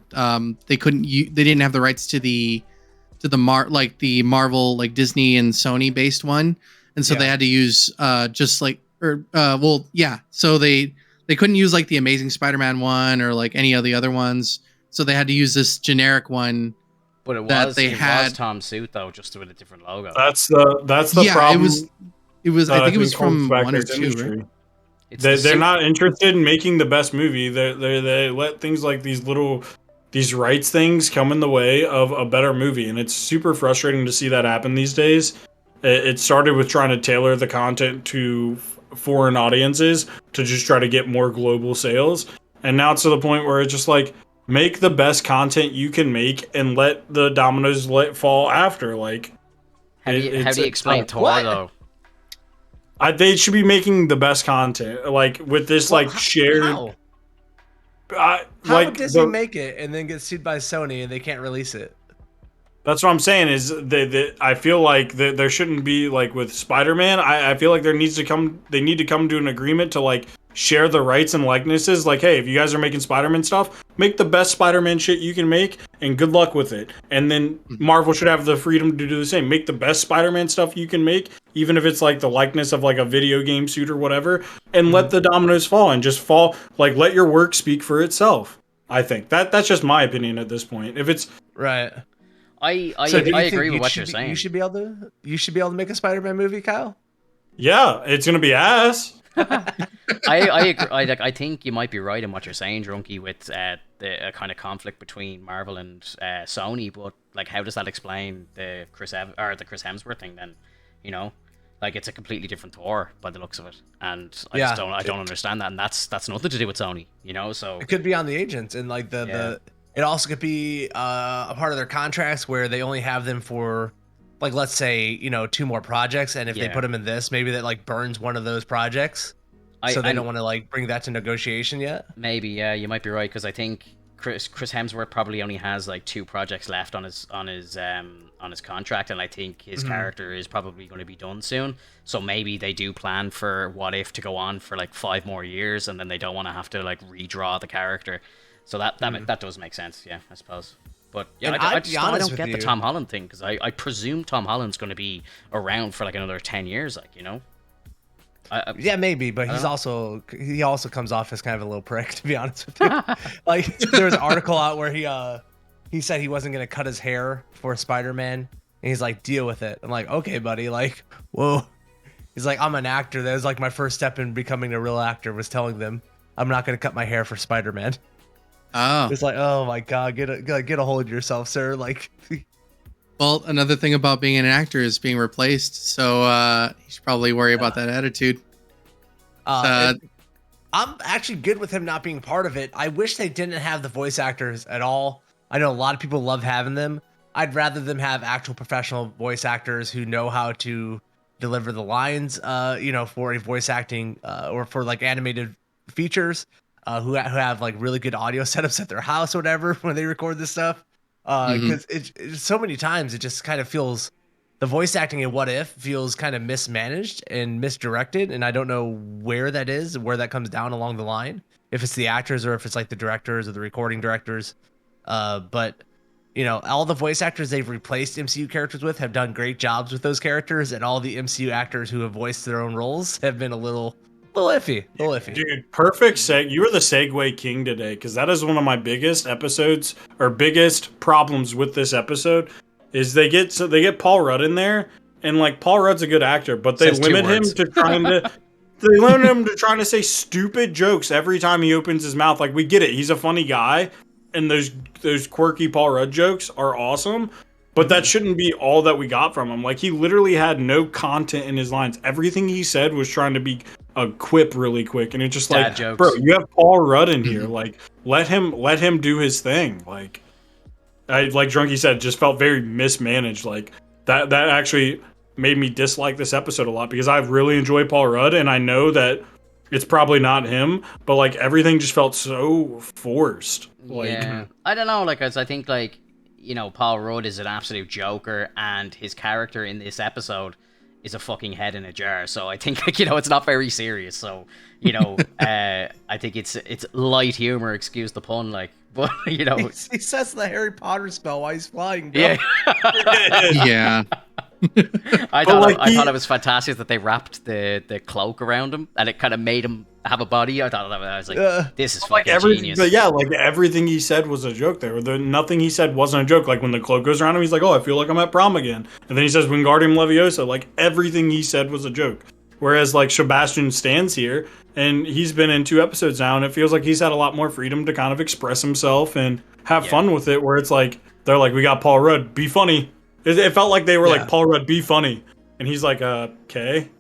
they didn't have the rights to the Marvel, like Disney and Sony based one, and so they had to use so they couldn't use like the Amazing Spider-Man one or like any of the other ones, so they had to use this generic one. But it that was they had Tom's suit though, just with a different logo. That's the problem. It was. I think it was holds from back one or this two. industry. Right? They're not interested in making the best movie. They let things like these rights things come in the way of a better movie, and it's super frustrating to see that happen these days. It started with trying to tailor the content to foreign audiences to just try to get more global sales, and now it's to the point where it's just like, make the best content you can make and let the dominoes fall after. Like, How do you explain Thor though? They should be making the best content, like with this shared. How would Disney make it and then get sued by Sony and they can't release it? That's what I'm saying. Is I feel like there shouldn't be, like with Spider-Man. I feel like they need to come to an agreement to like share the rights and likenesses. Like, hey, if you guys are making Spider-Man stuff, make the best Spider-Man shit you can make, and good luck with it. And then Marvel should have the freedom to do the same. Make the best Spider-Man stuff you can make, even if it's like the likeness of like a video game suit or whatever, and let the dominoes fall and just fall. Like, let your work speak for itself. I think that's just my opinion at this point. If it's right. I agree with what you're saying. You should be able to make a Spider-Man movie, Kyle. Yeah, it's gonna be ass. I agree. I think you might be right in what you're saying, Drunky, with the kind of conflict between Marvel and Sony. But like, how does that explain the Chris Hemsworth thing then? You know, like, it's a completely different Thor by the looks of it, and I don't understand that, and that's nothing to do with Sony. You know, so it could be on the agents and like the. It also could be a part of their contracts where they only have them for, like, let's say, 2 more projects, and if they put them in this, maybe that like burns one of those projects, so they don't want to like bring that to negotiation yet. Maybe, yeah, you might be right, because I think Chris Hemsworth probably only has like 2 projects left on his contract, and I think his character is probably going to be done soon. So maybe they do plan for What If to go on for like 5 more years, and then they don't want to have to like redraw the character. So that does make sense, yeah, I suppose. But yeah, I don't get the Tom Holland thing, because I presume Tom Holland's going to be around for like another 10 years, like, Yeah, maybe, but he also comes off as kind of a little prick, to be honest with you. Like, there was an article out where he said he wasn't going to cut his hair for Spider-Man, and he's like, deal with it. I'm like, okay, buddy, like, whoa. He's like, I'm an actor. That was like my first step in becoming a real actor, was telling them I'm not going to cut my hair for Spider-Man. Oh, it's like, oh my god, get a hold of yourself, sir. Like, well, another thing about being an actor is being replaced, so you should probably worry about that attitude. I'm actually good with him not being part of it. I wish they didn't have the voice actors at all. I know a lot of people love having them. I'd rather them have actual professional voice actors who know how to deliver the lines, for a voice acting or for like animated features. Who have like really good audio setups at their house or whatever when they record this stuff. Because it's so many times it just kind of feels, the voice acting in What If feels kind of mismanaged and misdirected, and I don't know where that is, where that comes down along the line, if it's the actors or if it's like the directors or the recording directors. But all the voice actors they've replaced MCU characters with have done great jobs with those characters, and all the MCU actors who have voiced their own roles have been a little iffy. Dude, perfect you were the segue king today, because that is one of my biggest episodes, or biggest problems with this episode, is they get Paul Rudd in there, and like, Paul Rudd's a good actor, but they limit him to trying to say stupid jokes every time he opens his mouth. Like, we get it, he's a funny guy, and those quirky Paul Rudd jokes are awesome, But that shouldn't be all that we got from him. Like, he literally had no content in his lines. Everything he said was trying to be a quip really quick, and it's just Dad like, jokes. bro, you have Paul Rudd in here. Like, let him do his thing. Like Drunky said, just felt very mismanaged. Like that actually made me dislike this episode a lot, because I really enjoy Paul Rudd, and I know that it's probably not him, but like everything just felt so forced. Like, yeah, I don't know. Like, as I think, like, you know, Paul Rudd is an absolute joker, and his character in this episode is a fucking head in a jar. So I think, like, you know, it's not very serious. So, you know, I think it's light humor, excuse the pun, like, but, you know, He says the Harry Potter spell while he's flying. Bro. yeah. Yeah. I thought it was fantastic that they wrapped the cloak around him, and it kind of made him have a body. I was like, this is fucking genius. But yeah, like everything he said was a joke there. Nothing he said wasn't a joke. Like when the cloak goes around him, he's like, "Oh, I feel like I'm at prom again." And then he says Wingardium Leviosa. Like everything he said was a joke. Whereas like Sebastian stands here, and he's been in 2 episodes now, and it feels like he's had a lot more freedom to kind of express himself and have fun with it. Where it's like they're like, "We got Paul Rudd, be funny." It felt like they were like, "Paul Rudd, be funny," and he's like, "Okay."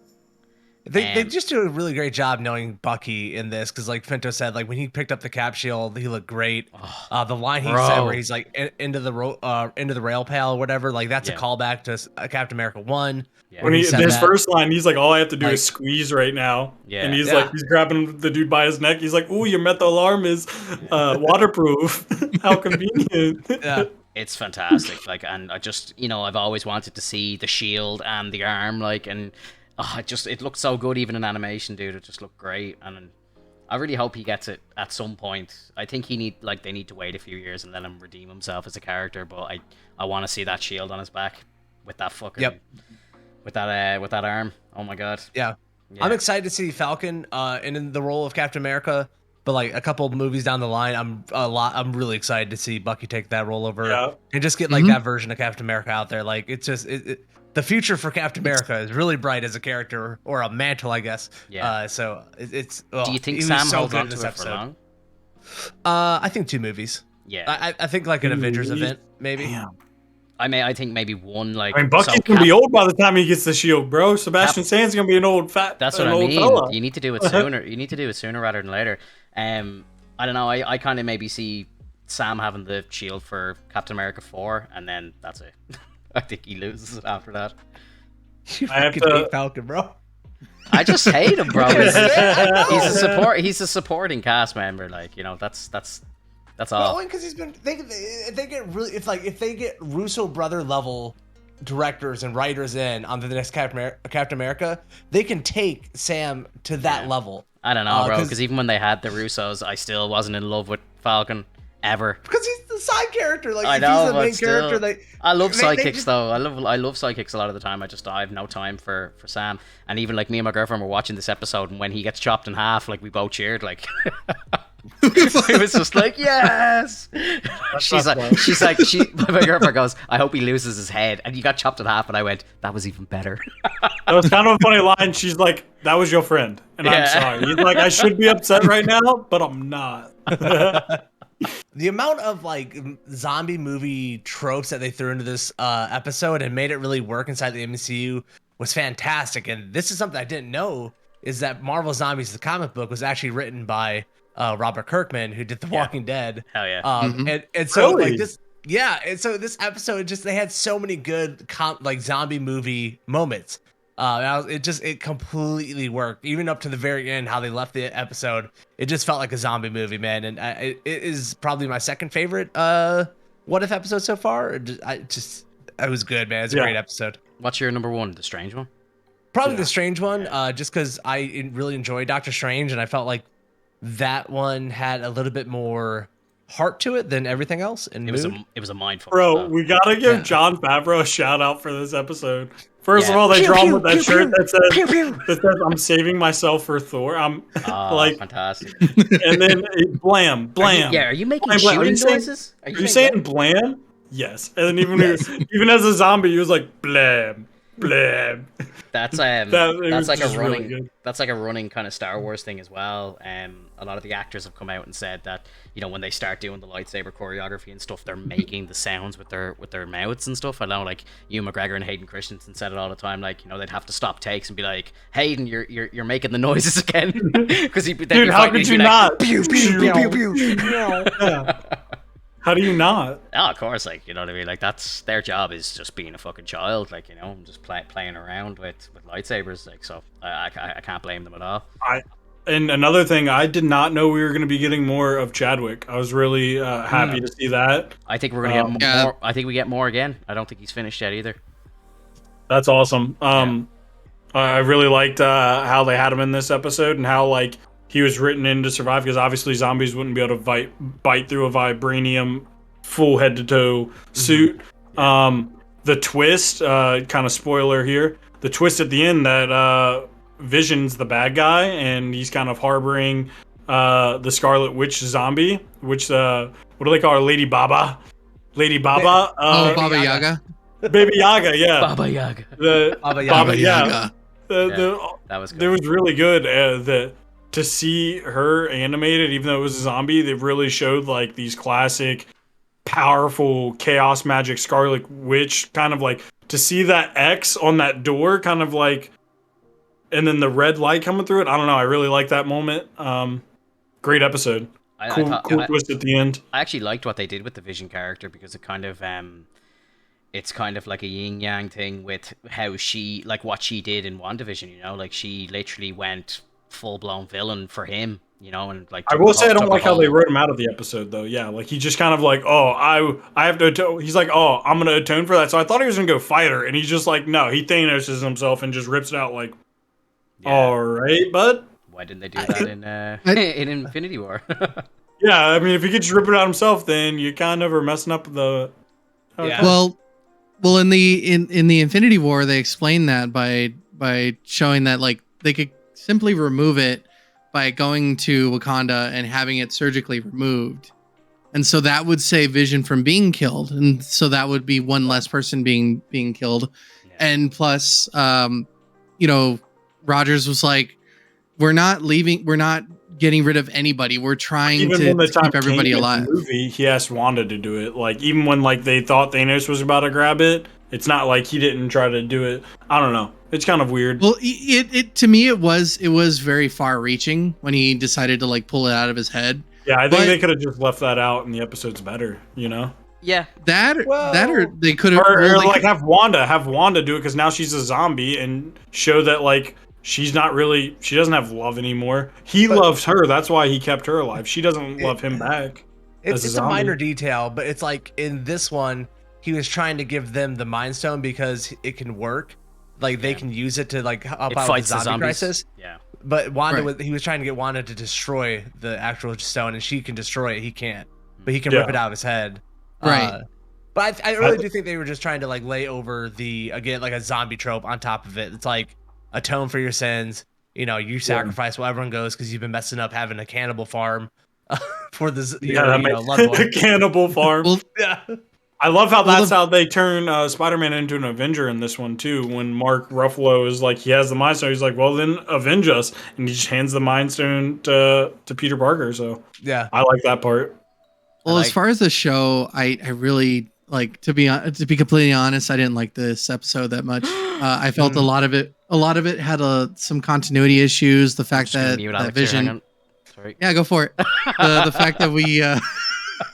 They just do a really great job knowing Bucky in this, because like Finto said, like when he picked up the cap shield, he looked great. The line he said where he's like into the rail pail or whatever, like that's a callback to Captain America 1. Yeah. When his first line, he's like, "All I have to do is squeeze right now," Yeah. and he's like, he's grabbing the dude by his neck. He's like, "Ooh, your metal alarm is waterproof. How convenient." Yeah. It's fantastic. Like, and I just, you know, I've always wanted to see the shield and the arm, like, and it looked so good even in animation, dude. It just looked great, and I really hope he gets it at some point. I think they need to wait a few years and let him redeem himself as a character, but I want to see that shield on his back with that fucking with that arm. Oh my god. Yeah. I'm excited to see Falcon in the role of Captain America. But like a couple of movies down the line, I'm really excited to see Bucky take that role over and just get like that version of Captain America out there. Like it's just the future for Captain America is really bright as a character, or a mantle, I guess. Yeah. So it's. Do you think Sam holds on to it for long? I think 2 movies. Yeah. I think like an Avengers event, maybe. Damn. I think maybe one, like. I mean, Bucky's gonna be old by the time he gets the shield, bro. Sebastian Stan's gonna be an old fat. That's what I mean. Fella. You need to do it sooner. You need to do it sooner rather than later. I don't know. I kind of maybe see Sam having the shield for Captain America 4, and then that's it. I think he loses it after that. You fucking hate Falcon, bro. I just hate him, bro. He's a supporting cast member. Like, you know, that's all. Well, because he's been. If they get Russo brother level directors and writers in on the next Captain America, they can take Sam to that level. I don't know, bro. Because even when they had the Russos, I still wasn't in love with Falcon ever. Because he's the side character. Like, I know, he's the but main still, character. I love sidekicks though. I love sidekicks a lot of the time. I have no time for Sam. And even like me and my girlfriend were watching this episode, and when he gets chopped in half, like we both cheered. Like it was just like, yes. My girlfriend goes, "I hope he loses his head," and he got chopped in half, and I went, "That was even better." That was kind of a funny line. She's like, "That was your friend," and I'm sorry. He's like, "I should be upset right now, but I'm not." The amount of like zombie movie tropes that they threw into this episode and made it really work inside the MCU was fantastic. And this is something I didn't know, is that Marvel Zombies, the comic book, was actually written by Robert Kirkman, who did The Walking Dead. Hell yeah. And so Really? like this, and so this episode they had so many good like zombie movie moments. It completely worked, even up to the very end. How they left the episode, it just felt like a zombie movie, man. And it is probably my second favorite What If episode so far. It was good, man. It's a great episode. What's your number one? The Strange one? Probably the Strange one, just because I really enjoyed Doctor Strange, and I felt like that one had a little bit more heart to it than evering else. And it was a mindful. Bro, we gotta give John Favreau a shout out for this episode. First of all, they draw him with that shirt that says "I'm saving myself for Thor." I'm like, fantastic. And then blam, blam. Are you making blam, shooting noises? Are you saying blam? Yes. And then even as a zombie, he was like blam. Bleh. That's It that's was like a just really running good. that's like a running kind of Star Wars thing as well. A lot of the actors have come out and said that, you know, when they start doing the lightsaber choreography and stuff, they're making the sounds with their mouths and stuff. I know, like Ewan McGregor and Hayden Christensen said it all the time. Like, you know, they'd have to stop takes and be like, Hayden, you're making the noises again, because Dude, how could you not? Pew, pew, pew, pew, pew. Yeah. How do you not? Oh, of course, like, you know what I mean. Like, that's their job, is just being a fucking child, like, you know, just playing around with lightsabers, like. So I can't blame them at all. And another thing, I did not know we were going to be getting more of Chadwick. I was really happy to see that. I think we're gonna get more. I think we get more again. I don't think he's finished yet either. That's awesome. I really liked how they had him in this episode, and how like he was written in to survive, because obviously zombies wouldn't be able to bite through a vibranium full head to toe suit. The twist, kind of spoiler here, the twist at the end that Vision's the bad guy, and he's kind of harboring the Scarlet Witch zombie, which what do they call her? Lady Baba. Baba Yaga. Baby Yaga, yeah. Baba Yaga. Baba Yaga. That was good. It was really good. To see her animated, even though it was a zombie, they really showed like these classic, powerful chaos magic Scarlet Witch, kind of like to see that X on that door, kind of like, and then the red light coming through it. I don't know. I really like that moment. Great episode. Cool twist at the end. I actually liked what they did with the Vision character, because it kind of it's kind of like a yin yang thing with how she, like what she did in WandaVision, you know, like she literally went full blown villain for him, you know, and like I will say I don't like how they wrote him out of the episode though. Yeah, like he just kind of like, oh, I have to atone. He's like, oh, I'm gonna atone for that. So I thought he was gonna go fight her, and he's just like, no, he Thanoses himself and just rips it out like, all right, bud. Why didn't they do that in Infinity War? Yeah, I mean, if he could just rip it out himself, then you kind of are messing up the. Yeah. Well, in the Infinity War, they explained that by showing that like they could simply remove it by going to Wakanda and having it surgically removed, and so that would save Vision from being killed, and so that would be one less person being killed, and plus, you know, Rogers was like, we're not getting rid of anybody. We're trying to keep everybody alive. Movie, he asked Wanda to do it. Like, even when like they thought Thanos was about to grab it, it's not like he didn't try to do it. I don't know. It's kind of weird. Well, it to me it was very far reaching when he decided to like pull it out of his head. Yeah, I think they could have just left that out, and the episode's better. You know. Yeah. That or they could have have Wanda do it, because now she's a zombie, and show that like. She doesn't have love anymore. He loves her. That's why he kept her alive. She doesn't love him back. It's a minor detail, but it's like in this one, he was trying to give them the Mind Stone because it can work. Like they can use it to like help out with the zombie crisis. Yeah. But he was trying to get Wanda to destroy the actual stone, and she can destroy it. He can't, but he can rip it out of his head. Right. But I really do think they were just trying to like lay over again like a zombie trope on top of it. It's like, atone for your sins, you know, you sacrifice while everyone goes because you've been messing up having a cannibal farm for this loved one. Cannibal farm. Well, yeah. I love how that's how they turn Spider-Man into an Avenger in this one too. When Mark Ruffalo is like, he has the Mind Stone, he's like, well then avenge us, and he just hands the Mind Stone to Peter Parker. So yeah, I like that part. Well, as far as the show, I really like to be completely honest, I didn't like this episode that much. I felt a lot of it had some continuity issues. The fact that Vision, sorry, yeah, go for it. The fact that we,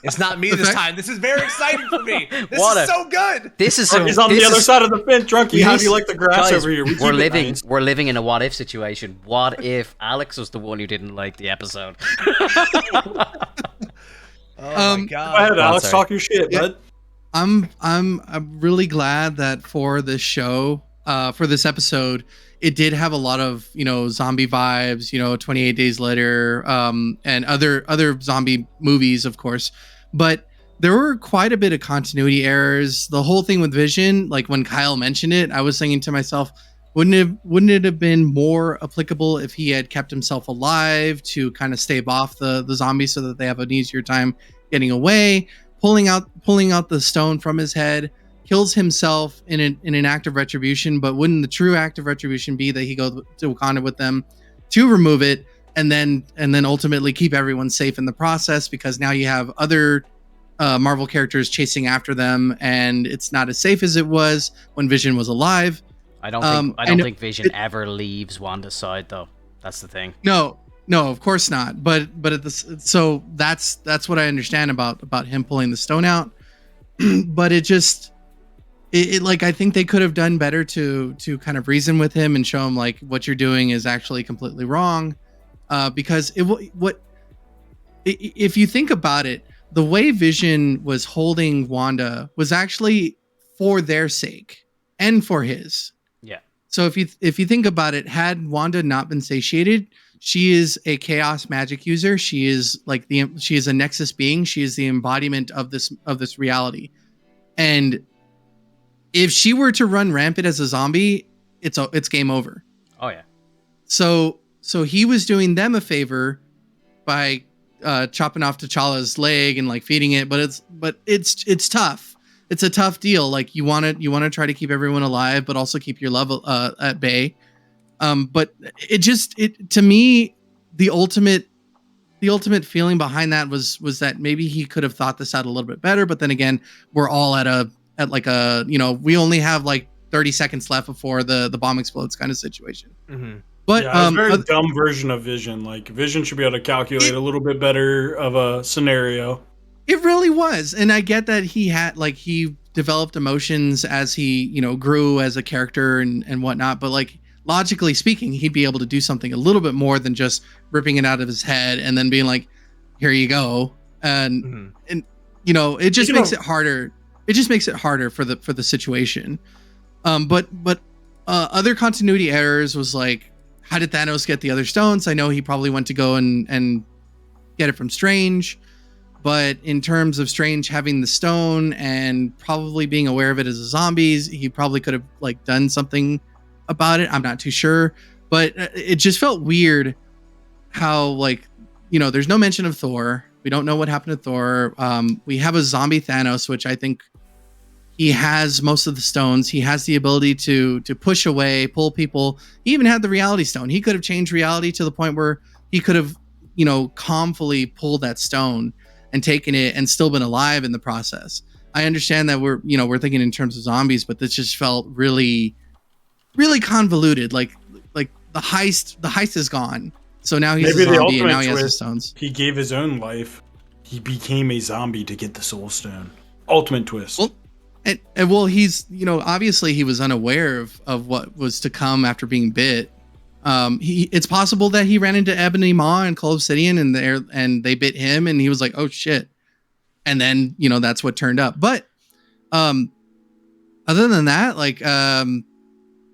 it's not me this time. This is very exciting for me. This is so good. This is he's on the other side of the fence, Drunky. How do you like the grass over here? We're living in a what if situation. What if Alex was the one who didn't like the episode? Oh my god! Go ahead, Alex. Talk your shit, bud. I'm really glad that for this show, for this episode, it did have a lot of, you know, zombie vibes, you know, 28 Days Later, and other zombie movies, of course. But there were quite a bit of continuity errors. The whole thing with Vision, like when Kyle mentioned it, I was thinking to myself, wouldn't it have been more applicable if he had kept himself alive to kind of stave off the zombies so that they have an easier time getting away? Pulling out the stone from his head, kills himself in an act of retribution, but wouldn't the true act of retribution be that he goes to Wakanda with them to remove it, and then ultimately keep everyone safe in the process, because now you have other Marvel characters chasing after them, and it's not as safe as it was when Vision was alive. I don't think Vision ever leaves Wanda's side, though. That's the thing. No, of course not. But at so that's what I understand about him pulling the stone out. But it like, I think they could have done better to kind of reason with him and show him like what you're doing is actually completely wrong. Because if you think about it, the way Vision was holding Wanda was actually for their sake and for his. Yeah. So if you think about it, had Wanda not been satiated, she is a chaos magic user. She is she is a Nexus being. She is the embodiment of this reality. And if she were to run rampant as a zombie, it's game over. Oh yeah. So he was doing them a favor by chopping off T'Challa's leg and like feeding it, but it's tough. It's a tough deal. Like you want to try to keep everyone alive, but also keep your level at bay. But it to me, the ultimate feeling behind that was that maybe he could have thought this out a little bit better. But then again, we're all at we only have like 30 seconds left before the bomb explodes kind of situation. Mm-hmm. But yeah, it's a very dumb version of Vision. Like Vision should be able to calculate a little bit better of a scenario. It really was. And I get that he developed emotions as he, grew as a character and whatnot. But like logically speaking, he'd be able to do something a little bit more than just ripping it out of his head and then being like, here you go. And it just makes it harder. It just makes it harder for the situation. But other continuity errors was like, how did Thanos get the other stones? I know he probably went to go and get it from Strange, but in terms of Strange having the stone and probably being aware of it as a zombie, he probably could have like done something about it. I'm not too sure, but it just felt weird how there's no mention of Thor. We don't know what happened to Thor. We have a zombie Thanos, which I think he has most of the stones. He has the ability to push away, pull people. He even had the reality stone. He could have changed reality to the point where he could have, calmly pulled that stone and taken it and still been alive in the process. I understand that we're thinking in terms of zombies, but this just felt really, really convoluted. Like the heist is gone. So now he's a zombie and now he has the stones. He gave his own life. He became a zombie to get the soul stone. Ultimate twist. Well, and he's, obviously he was unaware of what was to come after being bit. It's possible that he ran into Ebony Maw and Cull Obsidian and they bit him and he was like, oh shit. And then, that's what turned up. But, other than that,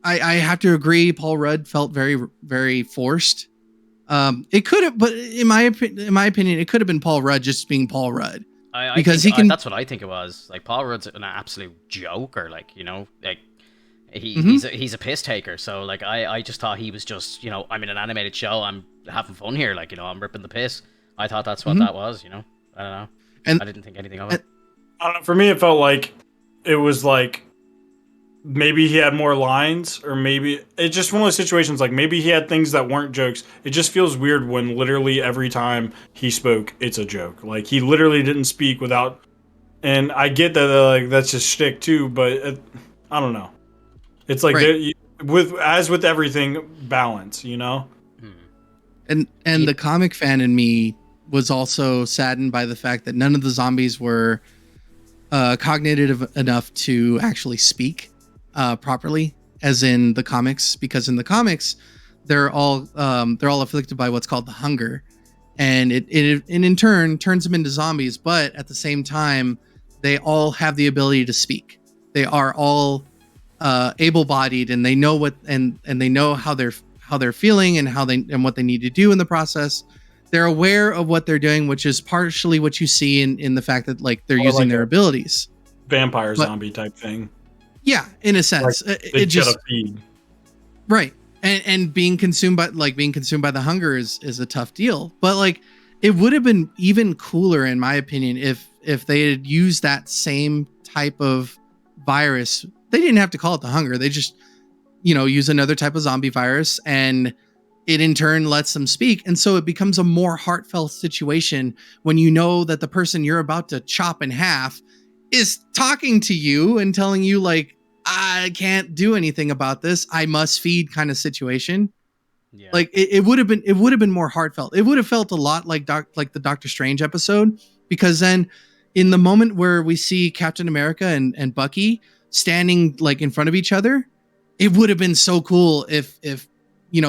I have to agree. Paul Rudd felt very, very forced. It could have, but in my opinion, it could have been Paul Rudd just being Paul Rudd. Because he can. That's what I think it was. Like Paul Rudd's an absolute joker. He's a piss taker. So I just thought he was just I'm in an animated show. I'm having fun here. I'm ripping the piss. I thought that's what that was. I don't know. And I didn't think anything of it. I don't know. For me, it felt like it was like maybe he had more lines, or maybe it's just one of those situations. Like maybe he had things that weren't jokes. It just feels weird when literally every time he spoke, it's a joke. Like he literally didn't speak without. And I get that that's just shtick too, but I don't know. It's like right. with everything, balance, And the comic fan in me was also saddened by the fact that none of the zombies were cognitive enough to actually speak properly, as in the comics, because in the comics they're all afflicted by what's called the hunger, and it in turn turns them into zombies. But at the same time, they all have the ability to speak. They are all able-bodied, and they know what and they know how they're feeling and what they need to do in the process. They're aware of what they're doing, which is partially what you see in the fact that they're using their abilities. Vampire zombie type thing. Yeah, in a sense, it just feed. Right, and being consumed by the hunger is a tough deal. But it would have been even cooler, in my opinion, if they had used that same type of virus. They didn't have to call it the hunger. They just, use another type of zombie virus, and it in turn lets them speak. And so it becomes a more heartfelt situation when you know that the person you're about to chop in half is talking to you and telling you like, I can't do anything about this. I must feed kind of situation. Yeah. Like it would have been more heartfelt. It would have felt a lot like the Doctor Strange episode, because then in the moment where we see Captain America and Bucky standing like in front of each other, it would have been so cool if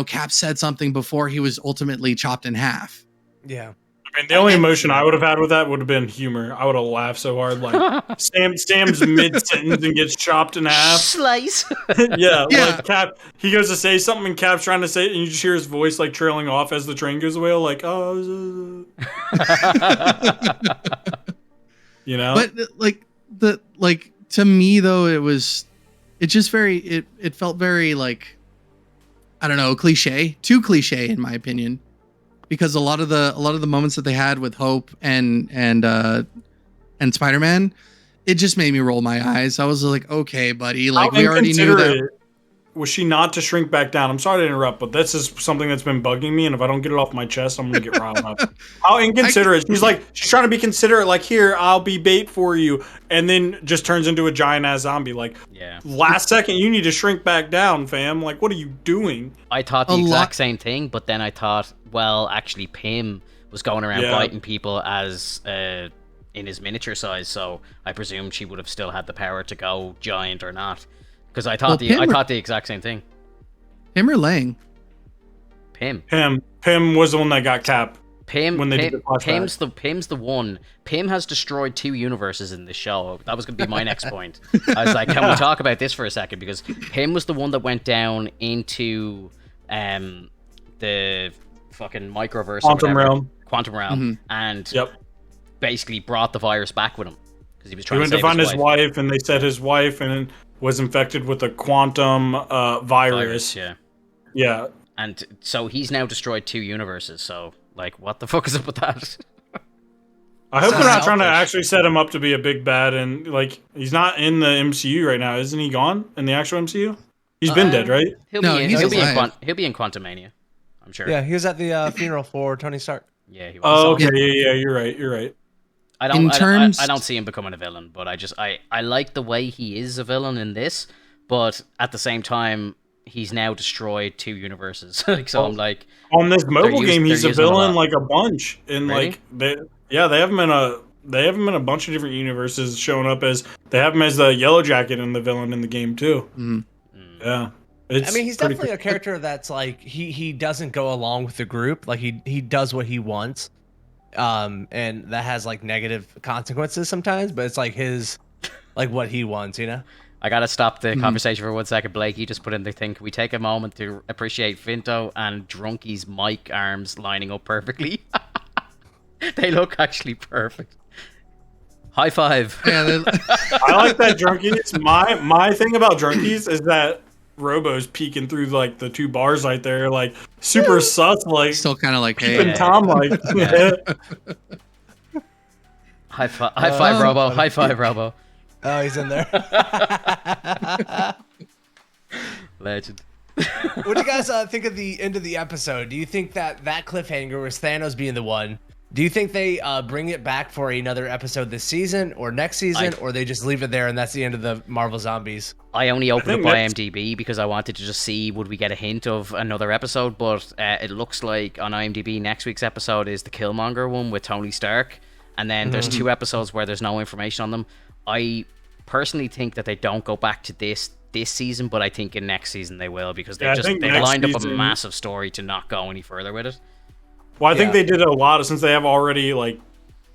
Cap said something before he was ultimately chopped in half. Yeah. I mean, the only emotion I would have had with that would have been humor. I would have laughed so hard, like Sam's mid sentence and gets chopped in half. Slice. Yeah, like Cap, he goes to say something, and Cap's trying to say it, and you just hear his voice like trailing off as the train goes away, like oh, But to me though, it felt very like, I don't know, too cliche in my opinion. Because a lot of the moments that they had with Hope and Spider-Man, it just made me roll my eyes. I was like, okay, buddy, like we already knew that. Was she not to shrink back down? I'm sorry to interrupt, but this is something that's been bugging me, and if I don't get it off my chest, I'm gonna get riled up. How inconsiderate! She's trying to be considerate, like, here, I'll be bait for you, and then just turns into a giant ass zombie. Like, last second, you need to shrink back down, fam. Like, what are you doing? I thought the exact same thing, but then I thought, well, actually, Pym was going around biting people as in his miniature size, so I presumed she would have still had the power to go giant or not. Because I thought the exact same thing. Pym or Lang? Pym. Pym was the one that got Cap. Pym's the one. Pym has destroyed 2 universes in this show. That was going to be my next point. I was like, can we talk about this for a second? Because Pym was the one that went down into the fucking microverse. Quantum realm. Mm-hmm. And basically brought the virus back with him. Because he was trying to save find his wife, and they said his wife and was infected with a quantum virus. Yeah. And so he's now destroyed 2 universes. So, like, what the fuck is up with that? I hope they're not trying to actually set him up to be a big bad, and like he's not in the MCU right now, isn't he? Gone in the actual MCU? He's been dead, right? He'll be in Quantumania, I'm sure. Yeah, he was at the funeral for Tony Stark. Yeah, he was. Oh, okay, yeah, you're right. I don't see him becoming a villain, but I like the way he is a villain in this, but at the same time, he's now destroyed 2 universes. I'm like, on this mobile game, he's a villain like a bunch, and really? like they have him in a bunch of different universes, showing up as they have him as the Yellow Jacket and the villain in the game too. Mm. Yeah. I mean, he's definitely a character that's like he doesn't go along with the group. Like he does what he wants. And that has like negative consequences sometimes, but it's like what he wants, I gotta stop the conversation for 1 second. Blake, you just put in the thing. Can we take a moment to appreciate Finto and Drunky's mic arms lining up perfectly? They look actually perfect. High five. Yeah, I like that Drunkies. My thing about Drunkies is that Robo's peeking through like the 2 bars right there, like super sus, like still kind of like, hey, Tom, like high five, Robo. High five, Robo. Oh, he's in there. Legend. What do you guys think of the end of the episode? Do you think that cliffhanger was Thanos being the one? Do you think they bring it back for another episode this season or next season, or they just leave it there and that's the end of the Marvel Zombies? I only opened up IMDb because I wanted to just see would we get a hint of another episode, but it looks like on IMDb next week's episode is the Killmonger one with Tony Stark, and then there's 2 episodes where there's no information on them. I personally think that they don't go back to this season, but I think in next season they will, because they've lined up a massive story to not go any further with it. Well, I think they did a lot since they have already, like,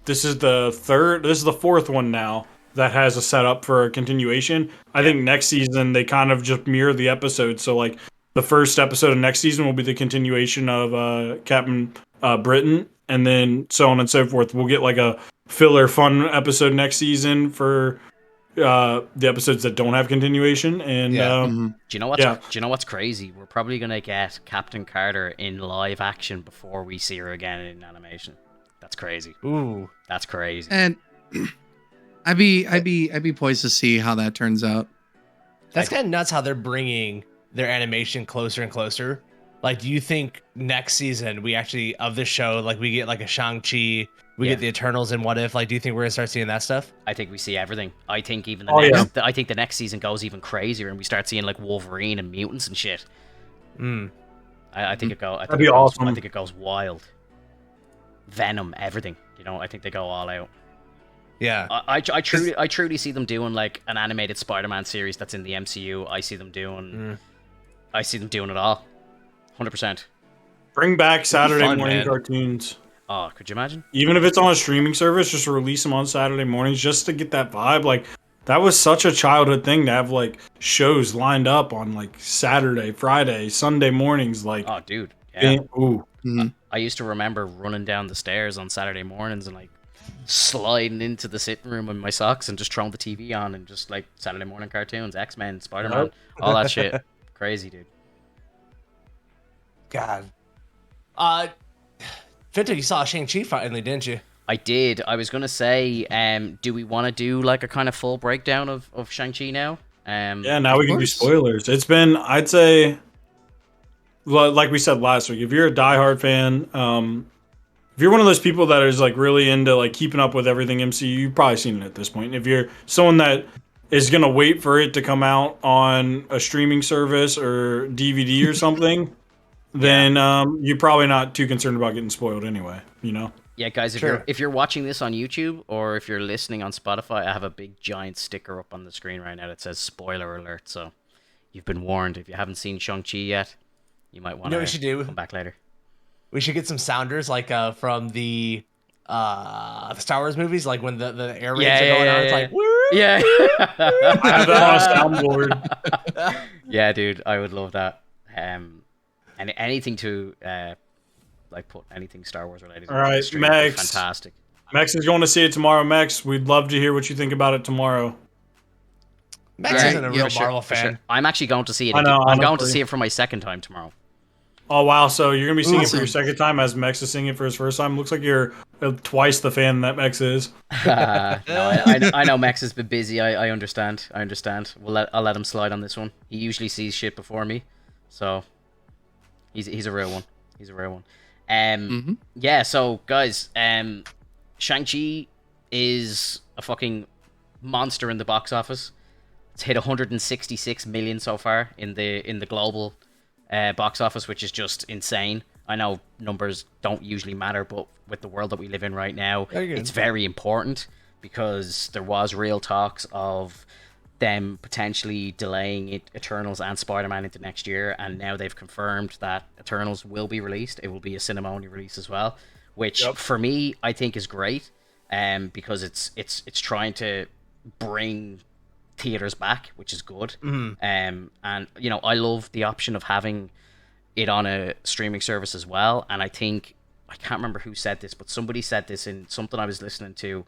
this is the 4th one now that has a setup for a continuation. I think next season they kind of just mirror the episode. So, like, the first episode of next season will be the continuation of Captain Britain, and then so on and so forth. We'll get, like, a filler fun episode next season for the episodes that don't have continuation. And do you know what's crazy? We're probably gonna get Captain Carter in live action before we see her again in animation. That's crazy. Ooh, that's crazy. And I'd be poised to see how that turns out. That's kind of nuts how they're bringing their animation closer and closer. Like, do you think next season we actually of this show, like we get like a Shang-Chi, we get the Eternals and What If? Like, do you think we're gonna start seeing that stuff? I think we see everything. I think even I think the next season goes even crazier, and we start seeing like Wolverine and mutants and shit. I think it go. I think it goes, awesome. I think it goes wild. Venom, everything. You know, I think they go all out. Yeah. I truly see them doing like an animated Spider-Man series that's in the MCU. I see them doing it all. 100%. Bring back Saturday morning man. cartoons. Oh, could you imagine? Even if it's on a streaming service, just release them on Saturday mornings just to get that vibe. Like, that was such a childhood thing to have like shows lined up on like Saturday, Friday, Sunday mornings. Like, oh, dude, yeah. Ooh. I used to remember running down the stairs on Saturday mornings and like sliding into the sitting room in my socks and just throwing the TV on and just like Saturday morning cartoons, X-Men, Spider-Man, all that shit. Crazy, dude. God. Finto, you saw Shang-Chi finally, didn't you? I did. I was gonna say, do we want to do like a kind of full breakdown of Shang-Chi now? Yeah, now we can do spoilers. It's been, I'd say, like we said last week, if you're a diehard fan, if you're one of those people that is like really into like keeping up with everything MCU, you've probably seen it at this point. If you're someone that is gonna wait for it to come out on a streaming service or DVD or something, then you're probably not too concerned about getting spoiled anyway, you know? Yeah, guys, if you're watching this on YouTube or if you're listening on Spotify, I have a big giant sticker up on the screen right now that says spoiler alert, so you've been warned. If you haven't seen Shang-Chi yet, you might want to come back later. We should get some sounders like from the Star Wars movies, like when the air raids are going on. It's like, woo! Yeah. I have that on a soundboard. Yeah, dude, I would love that. And anything to like put anything Star Wars related. All right, Max. Fantastic. Max is going to see it tomorrow. Max, we'd love to hear what you think about it tomorrow. Max isn't a real Marvel fan. Sure. I'm actually going to see it. I'm going to see it for my second time tomorrow. Oh, wow. So you're going to be singing it for your second time as Max is singing it for his first time? Looks like you're twice the fan that Max is. No, I know Max has been busy. I understand. I'll let him slide on this one. He usually sees shit before me. So he's a real one. He's a real one. Yeah, so guys, Shang-Chi is a fucking monster in the box office. It's hit 166 million so far in the global box office, which is just insane. I know numbers don't usually matter, but with the world that we live in right now, it's very important because there was real talks of them potentially delaying Eternals and Spider-Man into next year, and now they've confirmed that Eternals will be released. It will be a cinema-only release as well, which for me I think is great, because it's trying to bring theaters back, which is good. And you know, I love the option of having it on a streaming service as well. And I think, I can't remember who said this, but somebody said this in something I was listening to.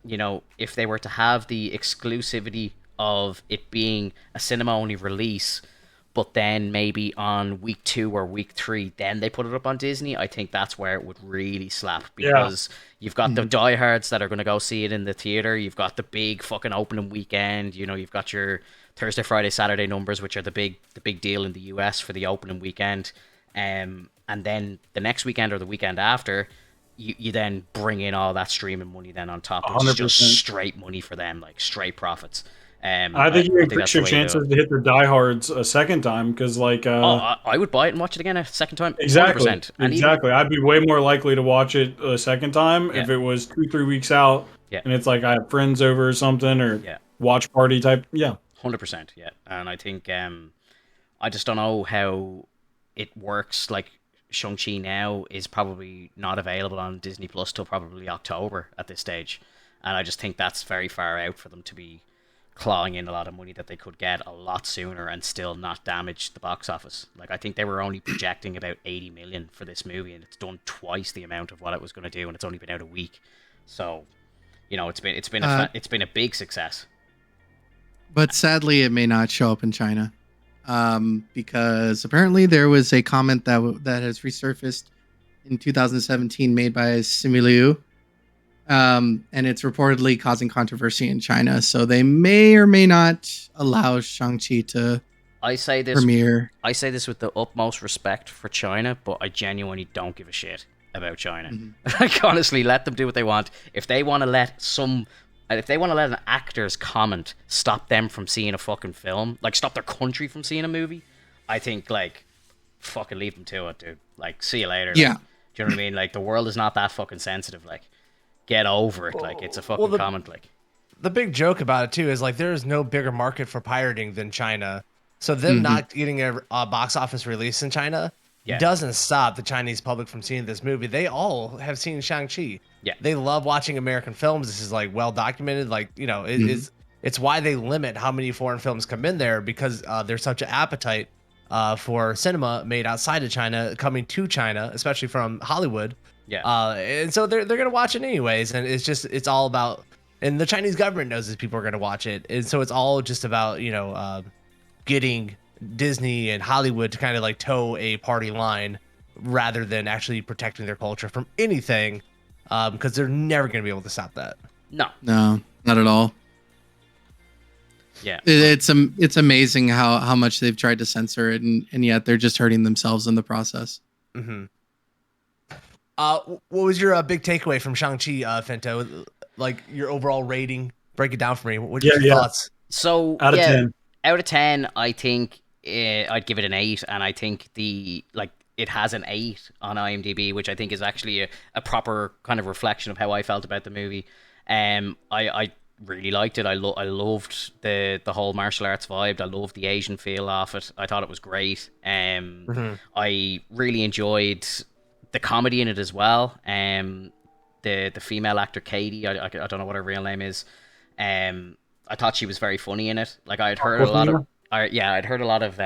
You know, if they were to have the exclusivity of it being a cinema only release, but then maybe on week 2 or week 3, then they put it up on Disney, I think that's where it would really slap, because you've got the diehards that are going to go see it in the theater. You've got the big fucking opening weekend. You know, you've got your Thursday, Friday, Saturday numbers, which are the big deal in the US for the opening weekend. And then the next weekend or the weekend after, you then bring in all that streaming money then on top, which 100%. Is just straight money for them, like straight profits. I think you increase your chances to hit the diehards a second time, because like I would buy it and watch it again a second time. Exactly, 100%. And exactly. I'd be way more likely to watch it a second time if it was 2-3 weeks out, and it's like I have friends over or something, or watch party type. 100%. Yeah, and I think I just don't know how it works. Like, Shang-Chi now is probably not available on Disney Plus till probably October at this stage, and I just think that's very far out for them to be clawing in a lot of money that they could get a lot sooner and still not damage the box office. Like, I think they were only projecting about 80 million for this movie, and it's done twice the amount of what it was going to do, and it's only been out a week. So, you know, it's been a big success. But sadly, it may not show up in China, because apparently there was a comment that has resurfaced in 2017 made by Simu Liu, and it's reportedly causing controversy in China. So they may or may not allow Shang-Chi to I say this premiere. I say this with the utmost respect for China, but I genuinely don't give a shit about China. Like, honestly, let them do what they want. If they want to let an actor's comment stop them from seeing a fucking film, like stop their country from seeing a movie, I think, like, fucking leave them to it, dude. Like, see you later. Like, Yeah. do you know what I mean? Like, the world is not that fucking sensitive. Like, get over it. Like, it's a fucking comment. Like, the big joke about it too is like there is no bigger market for pirating than China. So them not getting a box office release in China doesn't stop the Chinese public from seeing this movie. They all have seen Shang-Chi. Yeah. They love watching American films. This is like well documented. Like, you know, it's why they limit how many foreign films come in there, because there's such an appetite for cinema made outside of China coming to China, especially from Hollywood. yeah. And so they're gonna watch it anyways. And it's all about, and the Chinese government knows that people are gonna watch it. And so it's all just about, you know, getting Disney and Hollywood to kind of like toe a party line rather than actually protecting their culture from anything, because they're never going to be able to stop that. No. No, not at all. Yeah. It's amazing how much they've tried to censor it, and yet they're just hurting themselves in the process. What was your big takeaway from Shang-Chi, Fento? Like your overall rating? Break it down for me. What are your thoughts? So, Out of 10. Out of 10, I think I'd give it an 8, and I think it has an 8 on IMDb, which I think is actually a proper kind of reflection of how I felt about the movie. I really liked it. I loved the whole martial arts vibe. I loved the Asian feel of it. I thought it was great. I really enjoyed the comedy in it as well. The female actor Katie, I don't know what her real name is. I thought she was very funny in it. Like, I'd heard a lot of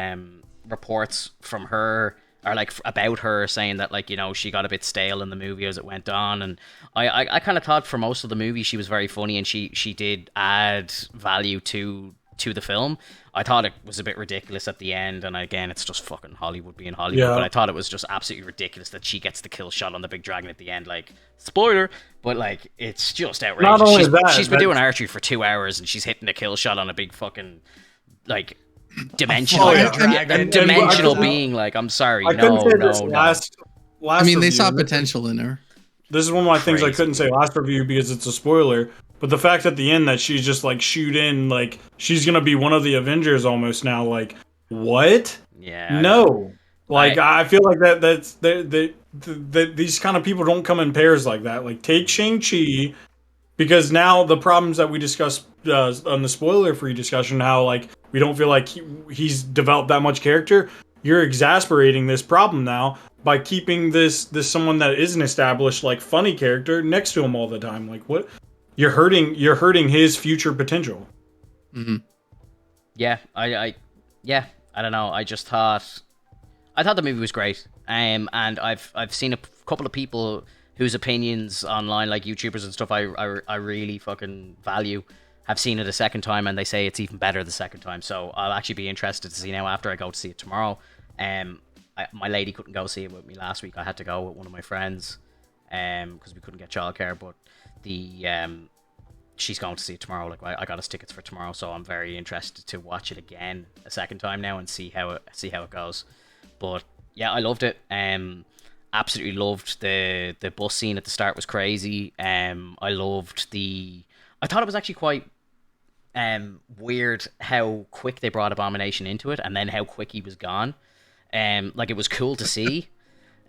reports from her, or like about her, saying that, like, you know, she got a bit stale in the movie as it went on, and I kind of thought for most of the movie she was very funny, and she did add value to the film. I thought it was a bit ridiculous at the end, and again, it's just fucking Hollywood being Hollywood, but I thought it was just absolutely ridiculous that she gets the kill shot on the big dragon at the end. Like, spoiler, but like, it's just outrageous. Not only she's been doing archery for 2 hours, and she's hitting a kill shot on a big fucking, like, dimensional dimensional being. Like, I'm sorry, no. I mean, they review. saw potential in her. This is one of my things I couldn't say last review because it's a spoiler. But the fact at the end that she's just like shoot in, like she's gonna be one of the Avengers almost now. Like, what? Yeah. No. Like, I feel like that's these kind of people don't come in pairs like that. Like, take Shang-Chi, because now the problems that we discussed on the spoiler-free discussion, how like we don't feel like he's developed that much character. You're exasperating this problem now by keeping this someone that is an established, like, funny character next to him all the time. Like, what? You're hurting his future potential. Yeah, I don't know. I thought the movie was great. And I've seen a couple of people whose opinions online, like YouTubers and stuff, I really fucking value, have seen it a second time, and they say it's even better the second time. So I'll actually be interested to see now after I go to see it tomorrow. My lady couldn't go see it with me last week. I had to go with one of my friends because we couldn't get childcare, but she's going to see it tomorrow. Like, I got us tickets for tomorrow, so I'm very interested to watch it again a second time now and see how it goes. But yeah, I loved it. Absolutely loved the bus scene at the start. Was crazy. I thought it was actually quite weird how quick they brought Abomination into it, and then how quick he was gone. Like, it was cool to see.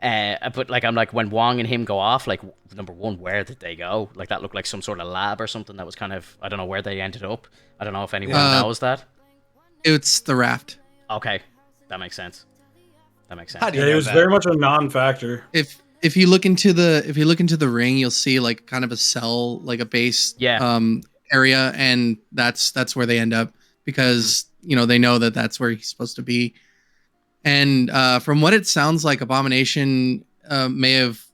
But like, I'm like, when Wong and him go off, like, number one, where did they go? Like, that looked like some sort of lab or something. That was kind of, I don't know where they ended up. I don't know if anyone knows that. It's the raft. Okay, that makes sense. Yeah, it was very much a non-factor. If you look into the ring, you'll see like kind of a cell, like a base area, and that's where they end up, because you know they know that that's where he's supposed to be. And from what it sounds like, Abomination may have,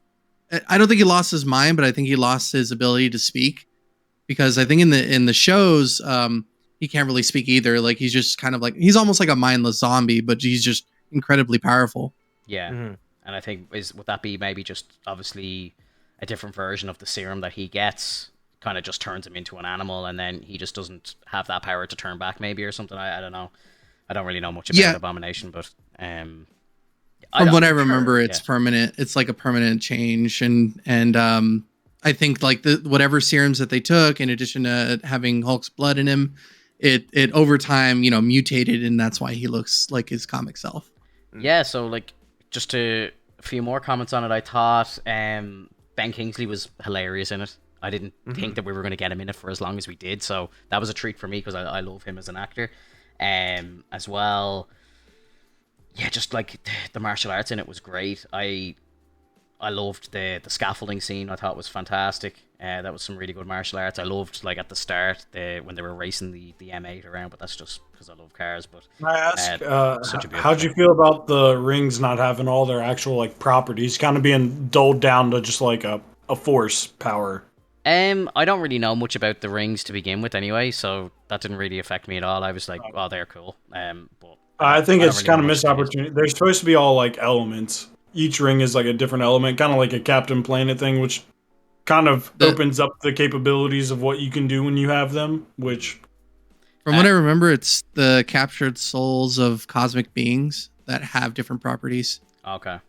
I don't think he lost his mind, but I think he lost his ability to speak, because I think in the shows he can't really speak either. Like, he's just kind of like, he's almost like a mindless zombie, but he's just incredibly powerful. Yeah. And I think would that be maybe just obviously a different version of the serum that he gets kind of just turns him into an animal, and then he just doesn't have that power to turn back, maybe, or something. I don't know. I don't really know much about Abomination, but from what I remember, it's permanent. It's like a permanent change, and I think like whatever serums that they took, in addition to having Hulk's blood in him, it over time, you know, mutated, and that's why he looks like his comic self. Yeah, so like just a few more comments on it. I thought Ben Kingsley was hilarious in it. I didn't think that we were going to get him in it for as long as we did, so that was a treat for me because I love him as an actor. As well, yeah, just like the martial arts in it was great. I loved the scaffolding scene. I thought was fantastic. That was some really good martial arts. I loved like at the start when they were racing the M8 around, but that's just because I love cars. But can I ask, how'd you feel about the rings not having all their actual like properties, kind of being dulled down to just like a force power? I don't really know much about the rings to begin with, anyway, so that didn't really affect me at all. I was like, "Oh, they're cool." But I think it's kind of missed opportunity. They're supposed to be all like elements. Each ring is like a different element, kind of like a Captain Planet thing, which kind of opens up the capabilities of what you can do when you have them. Which, from what I remember, it's the captured souls of cosmic beings that have different properties. Okay,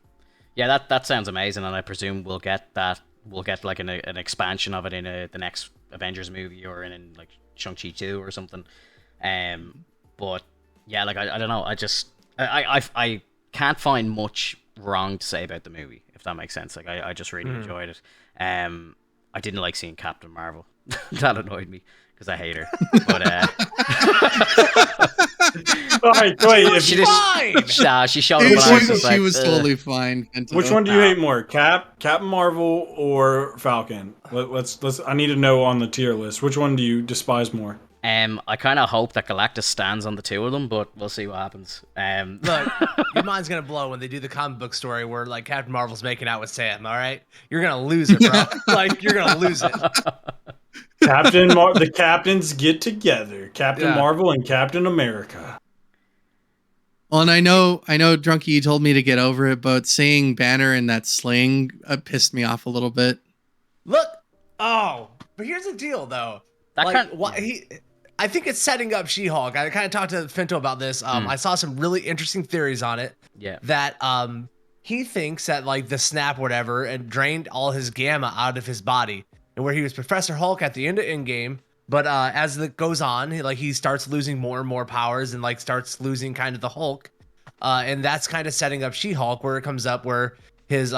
yeah, that sounds amazing, and I presume we'll get that. We'll get like an expansion of it in the next Avengers movie or in like Shang-Chi 2 or something. But yeah, like I don't know. I can't find much wrong to say about the movie, if that makes sense. Like I just really enjoyed it. I didn't like seeing Captain Marvel. That annoyed me because I hate her. But she showed up. She was totally fine. Which one do you hate more, Captain Marvel or Falcon? Let's. I need to know on the tier list. Which one do you despise more? I kind of hope that Galactus stands on the two of them, but we'll see what happens. Look, your mind's gonna blow when they do the comic book story where like Captain Marvel's making out with Sam. All right, you're gonna lose it, bro. Like you're gonna lose it. The captains get together. Captain Marvel and Captain America. Well, and I know, Drunky, you told me to get over it, but seeing Banner in that sling pissed me off a little bit. Look, but here's the deal, though. I think it's setting up She-Hulk. I kind of talked to Finto about this. I saw some really interesting theories on it. Yeah. That he thinks that like the snap, whatever, and drained all his gamma out of his body, and where he was Professor Hulk at the end of Endgame. But as it goes on, he starts losing more and more powers and like starts losing kind of the Hulk. And that's kind of setting up She-Hulk, where it comes up where his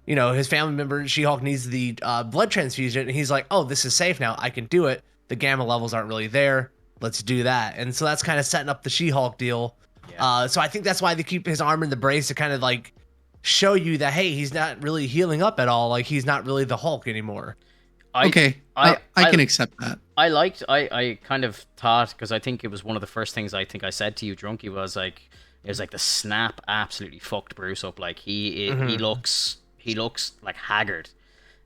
his family member She-Hulk needs the blood transfusion, and he's like, "Oh, this is safe now. I can do it. The gamma levels aren't really there. Let's do that." And so that's kind of setting up the She-Hulk deal. Yeah. So I think that's why they keep his arm in the brace to kind of like show you that, hey, he's not really healing up at all. Like he's not really the Hulk anymore. I can accept that. I kind of thought, because I think it was one of the first things I think I said to you, Drunky, was like, it was like the snap absolutely fucked Bruce up. Like he looks like haggard.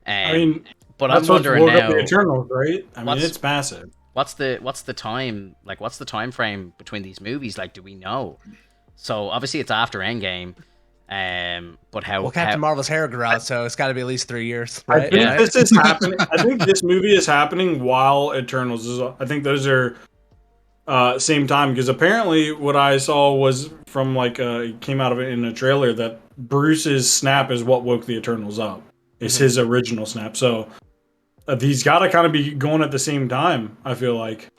I mean, but I'm wondering now. The Eternals, right? I mean, it's massive. What's the time? Like, what's the time frame between these movies? Like, do we know? So obviously it's after Endgame. But how? Well, Captain Marvel's hair grew out, so it's got to be at least 3 years. Right? I think this is happening. I think this movie is happening while Eternals is. I think those are same time, because apparently what I saw was from like it came out of it in a trailer that Bruce's snap is what woke the Eternals up. It's his original snap. So these got to kind of be going at the same time, I feel like,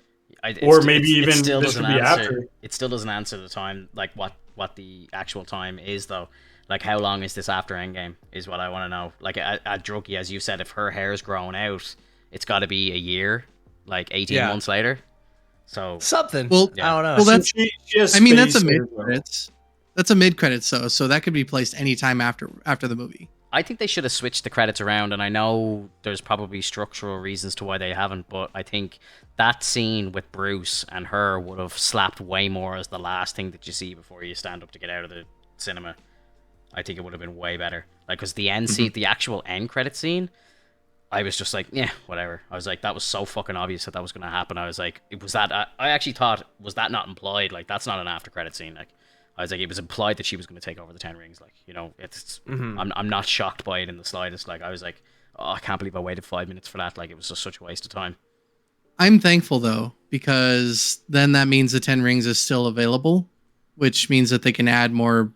or maybe even this could be after. It still doesn't answer the time, like what the actual time is, though. Like, how long is this after Endgame is what I want to know. Like, at Druggy, as you said, if her hair's growing out, it's got to be a year, like 18 months later. So something. Well, I don't know. Well, that's a mid credits. That's a mid credits, though, so that could be placed anytime after the movie. I think they should have switched the credits around, and I know there's probably structural reasons to why they haven't, but I think that scene with Bruce and her would have slapped way more as the last thing that you see before you stand up to get out of the cinema. I think it would have been way better. Like, because the end scene, the actual end credit scene, I was just like, yeah, whatever. I was like, that was so fucking obvious that was going to happen. I was like, I actually thought, was that not implied? Like, that's not an after credit scene. Like, I was like, it was implied that she was going to take over the Ten Rings. Like, you know, it's Mhm. I'm not shocked by it in the slightest. Like, I was like, oh, I can't believe I waited 5 minutes for that. Like, it was just such a waste of time. I'm thankful though, because then that means the Ten Rings is still available, which means that they can add more,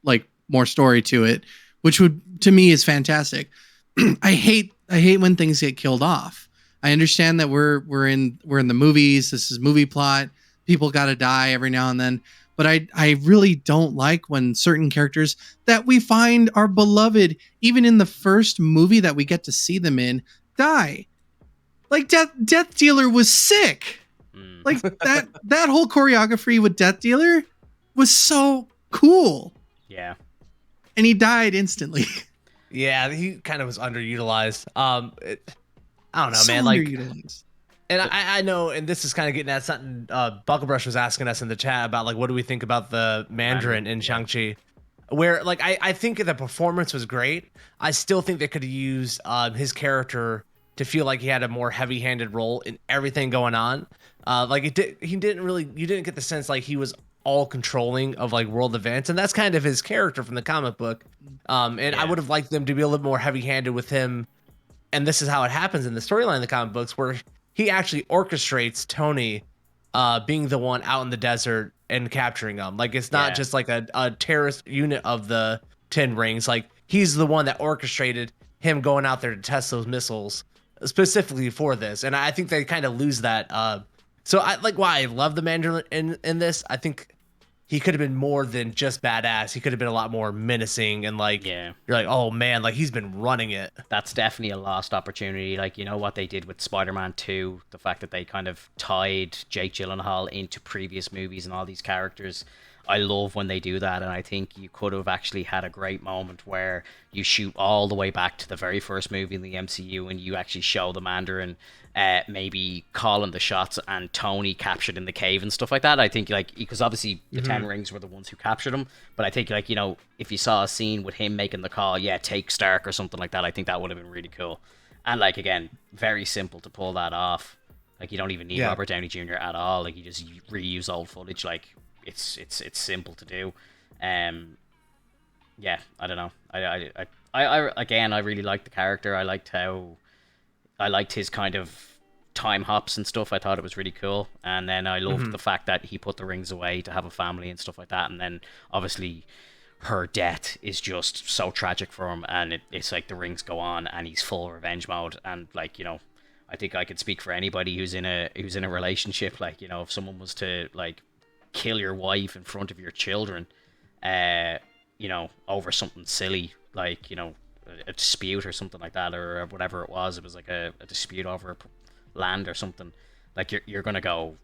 like more story to it, which would to me is fantastic. I hate when things get killed off. I understand that we're in the movies. This is movie plot. People got to die every now and then, but I really don't like when certain characters that we find are beloved, even in the first movie that we get to see them in, die. Like Death Dealer was sick. Like that whole choreography with Death Dealer was so cool. Yeah. And he died instantly. Yeah, he kind of was underutilized. I don't know, So man. Like, underutilized. and I know, and this is kind of getting at something Bucklebush was asking us in the chat about, like, what do we think about the Mandarin in Shang-Chi? Where, like, I think the performance was great. I still think they could have used his character to feel like he had a more heavy-handed role in everything going on. Like, you didn't get the sense like he was all controlling of like world events, and that's kind of his character from the comic book. And I would have liked them to be a little more heavy-handed with him. And this is how it happens in the storyline of the comic books, where he actually orchestrates Tony being the one out in the desert and capturing them. Like, it's not just like a terrorist unit of the Ten Rings. Like, he's the one that orchestrated him going out there to test those missiles specifically for this. And I think they kind of lose that. So I like why I love the Mandarin in this. I think he could have been more than just badass. He could have been a lot more menacing and like, you're like, oh man, like he's been running it. That's definitely a lost opportunity. Like, you know what they did with Spider-Man 2, the fact that they kind of tied Jake Gyllenhaal into previous movies and all these characters. I love when they do that, and I think you could have actually had a great moment where you shoot all the way back to the very first movie in the MCU and you actually show the Mandarin maybe calling the shots and Tony captured in the cave and stuff like that. I think, like, because obviously the Ten Rings were the ones who captured him, but I think, like, you know, if you saw a scene with him making the call, take Stark or something like that, I think that would have been really cool. And, like, again, very simple to pull that off. Like, you don't even need Robert Downey Jr. at all. Like, you just reuse old footage. Like, it's simple to do. I don't know. I really liked the character. I liked his kind of time hops and stuff. I thought it was really cool. And then I loved the fact that he put the rings away to have a family and stuff like that. And then obviously her death is just so tragic for him. And it's like the rings go on and he's full revenge mode. And, like, you know, I think I could speak for anybody who's in a relationship. Like, you know, if someone was to, like, kill your wife in front of your children, you know, over something silly, like, you know, a dispute or something like that, or whatever it was like a dispute over land or something, like you're gonna go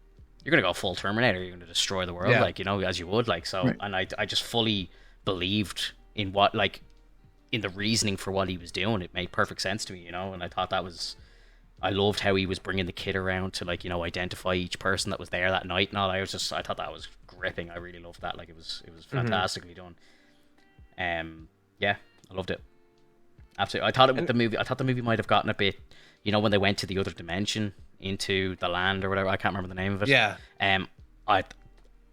full Terminator. You're gonna destroy the world, like, you know, as you would, like, so right. And I just fully believed in what, like, in the reasoning for what he was doing. It made perfect sense to me, you know. And I thought I loved how he was bringing the kid around to, like, you know, identify each person that was there that night and all. I thought that was gripping. I really loved that. Like, it was fantastically done. I loved it. Absolutely. I thought the movie might have gotten a bit, you know, when they went to the other dimension, into the land or whatever. I can't remember the name of it. Yeah. I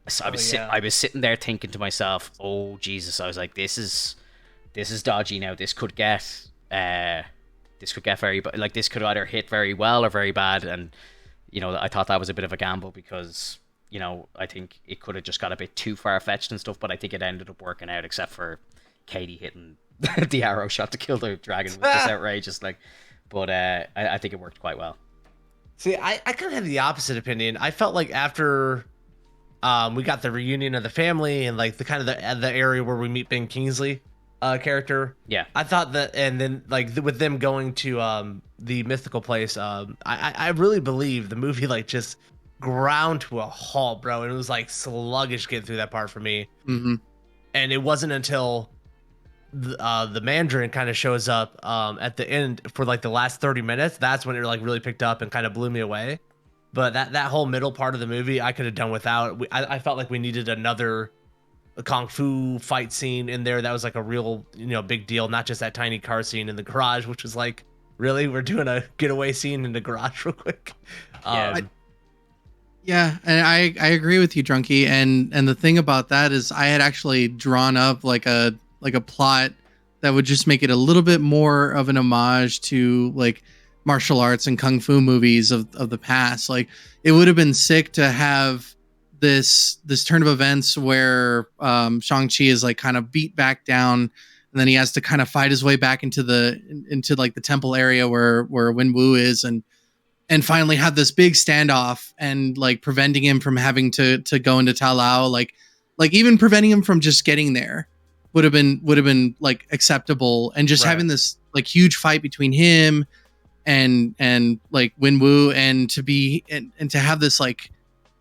was sitting there thinking to myself, oh Jesus, I was like, this is dodgy now. This could get very, like, this could either hit very well or very bad. And, you know, I thought that was a bit of a gamble because, you know, I think it could have just got a bit too far-fetched and stuff, but I think it ended up working out, except for Katie hitting the arrow shot to kill the dragon was just outrageous. Like, but I think it worked quite well. See, I kind of had the opposite opinion. I felt like after we got the reunion of the family and, like, the kind of the area where we meet Ben Kingsley character. Yeah. I thought that, and then, like, with them going to the mythical place, I really believe the movie, like, just ground to a halt, bro. And it was, like, sluggish getting through that part for me. Mm-hmm. And it wasn't until the Mandarin kind of shows up at the end for, like, the last 30 minutes. That's when it, like, really picked up and kind of blew me away. But that whole middle part of the movie, I could have done without. I felt like we needed another kung fu fight scene in there that was, like, a real, you know, big deal, not just that tiny car scene in the garage, which was like, really, we're doing a getaway scene in the garage real quick. Yeah, and I agree with you, Drunky. And the thing about that is, I had actually drawn up like a plot that would just make it a little bit more of an homage to like martial arts and kung fu movies of the past. Like, it would have been sick to have this turn of events where Shang-Chi is like kind of beat back down, and then he has to kind of fight his way back into like the temple area where Wenwu is, and finally have this big standoff, and like preventing him from having to go into Ta Lao, like even preventing him from just getting there would have been like acceptable, and just having this like huge fight between him and like Wenwu, and to have this like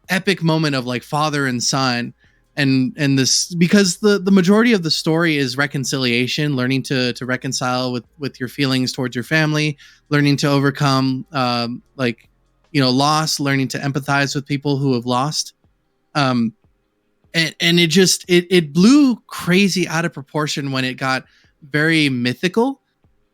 epic moment of like father and son, and this, because the majority of the story is reconciliation, learning to reconcile with your feelings towards your family, learning to overcome like, you know, loss, learning to empathize with people who have lost, and it just it blew crazy out of proportion when it got very mythical,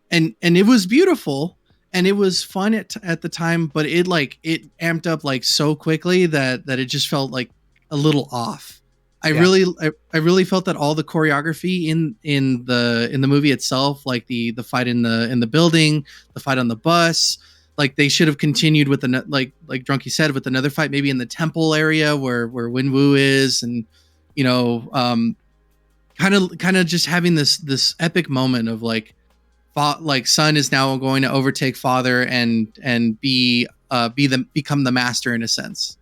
and it was beautiful and it was fun at the time, but it amped up like so quickly that it just felt like a little off. I really felt that all the choreography in the movie itself, like the fight in the building, the fight on the bus, like they should have continued with like Drunky said, with another fight maybe in the temple area where Wenwu is, and you know, kind of just having this epic moment of like son is now going to overtake father and become the master in a sense,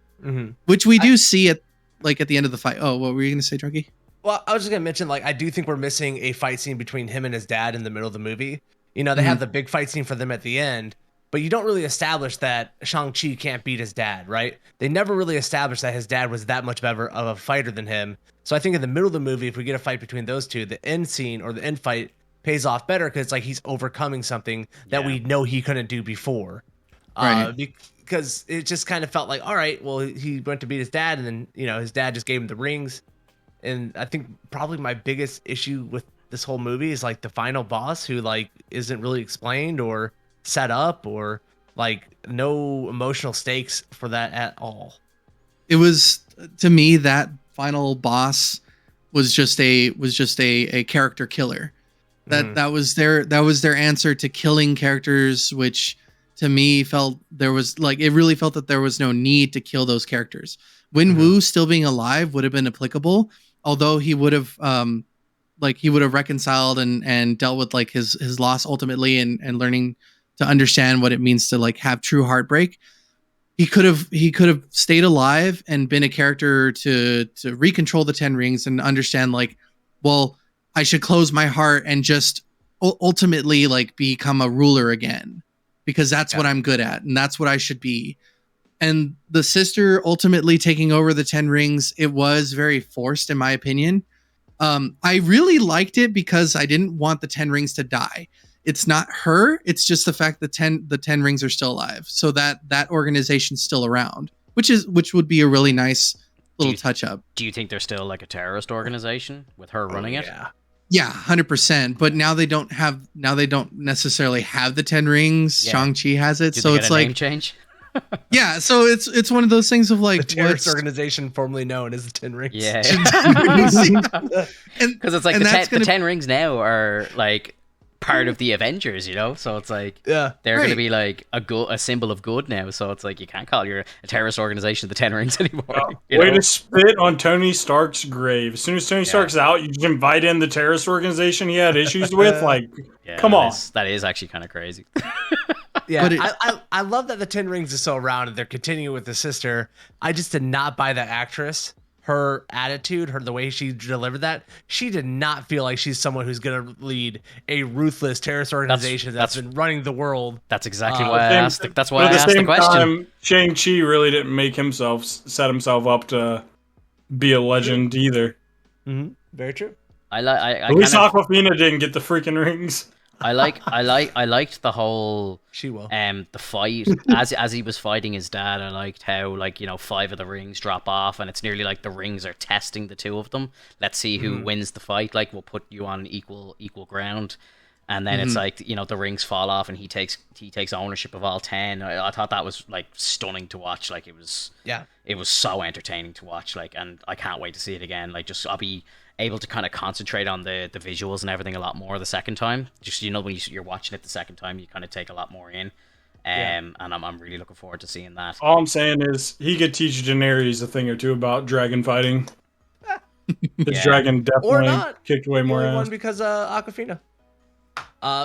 which we do see at the end of the fight. Oh, what were you going to say, Drunky? Well, I was just going to mention, like, I do think we're missing a fight scene between him and his dad in the middle of the movie. You know, they have the big fight scene for them at the end, but you don't really establish that Shang-Chi can't beat his dad, right? They never really established that his dad was that much better of a fighter than him. So I think in the middle of the movie, if we get a fight between those two, the end scene or the end fight pays off better, because it's like he's overcoming something that we know he couldn't do before. Right. Because it just kind of felt like, all right, well, he went to beat his dad, and then, you know, his dad just gave him the rings. And I think probably my biggest issue with this whole movie is like the final boss, who like isn't really explained or set up, or like no emotional stakes for that at all. It was, to me, that final boss was just a character killer. That was their answer to killing characters, which to me felt it really felt that there was no need to kill those characters. Wenwu still being alive would have been applicable, although he would have reconciled and dealt with like his loss ultimately, and learning to understand what it means to like have true heartbreak. He could have stayed alive and been a character to recontrol the 10 rings and understand like, well, I should close my heart and just ultimately like become a ruler again, because that's what I'm good at and that's what I should be. And the sister ultimately taking over the 10 rings, it was very forced in my opinion. I really liked it because I didn't want the 10 rings to die. It's not her, it's just the fact that the 10 rings are still alive, so that organization's still around, which would be a really nice little touch up. Do you think they're still like a terrorist organization with her running it? Yeah, 100%. But now they don't necessarily have the 10 rings. Yeah. Shang-Chi has it. So it's like name change. Yeah, so it's one of those things of like the terrorist organization formerly known as the 10 Rings. Yeah. Because it's like the 10 Rings now are like part of the Avengers, you know? So it's like they're going to be like a symbol of good now. So it's like you can't call a terrorist organization the 10 Rings anymore. Way to spit on Tony Stark's grave. As soon as Tony Stark's out, you just invite in the terrorist organization he had issues with. Like, come on. That is actually kind of crazy. Yeah, I love that the 10 Rings is still around and they're continuing with the sister. I just did not buy the actress. Her attitude, the way she delivered that, she did not feel like she's someone who's going to lead a ruthless terrorist organization that's been running the world. That's exactly why I asked. That's why I asked the question. Time, Shang-Chi really didn't make set himself up to be a legend either. Mm-hmm. Very true. At least Aquafina didn't get the freaking rings. I liked the whole the fight as he was fighting his dad. I liked how 5 of the rings drop off and it's nearly like the rings are testing the two of them. Let's see who wins the fight. Like, we'll put you on equal ground. and then it's like, you know, the rings fall off and he takes ownership of all 10. I thought that was like stunning to watch. Like it was so entertaining to watch, like, and I can't wait to see it again. Like, just I'll be able to kind of concentrate on the visuals and everything a lot more the second time. Just, you know, when you're watching it the second time, you kind of take a lot more in. And I'm really looking forward to seeing that. All I'm saying is he could teach Daenerys a thing or two about dragon fighting. This dragon definitely kicked way more ass. One because Aquafina.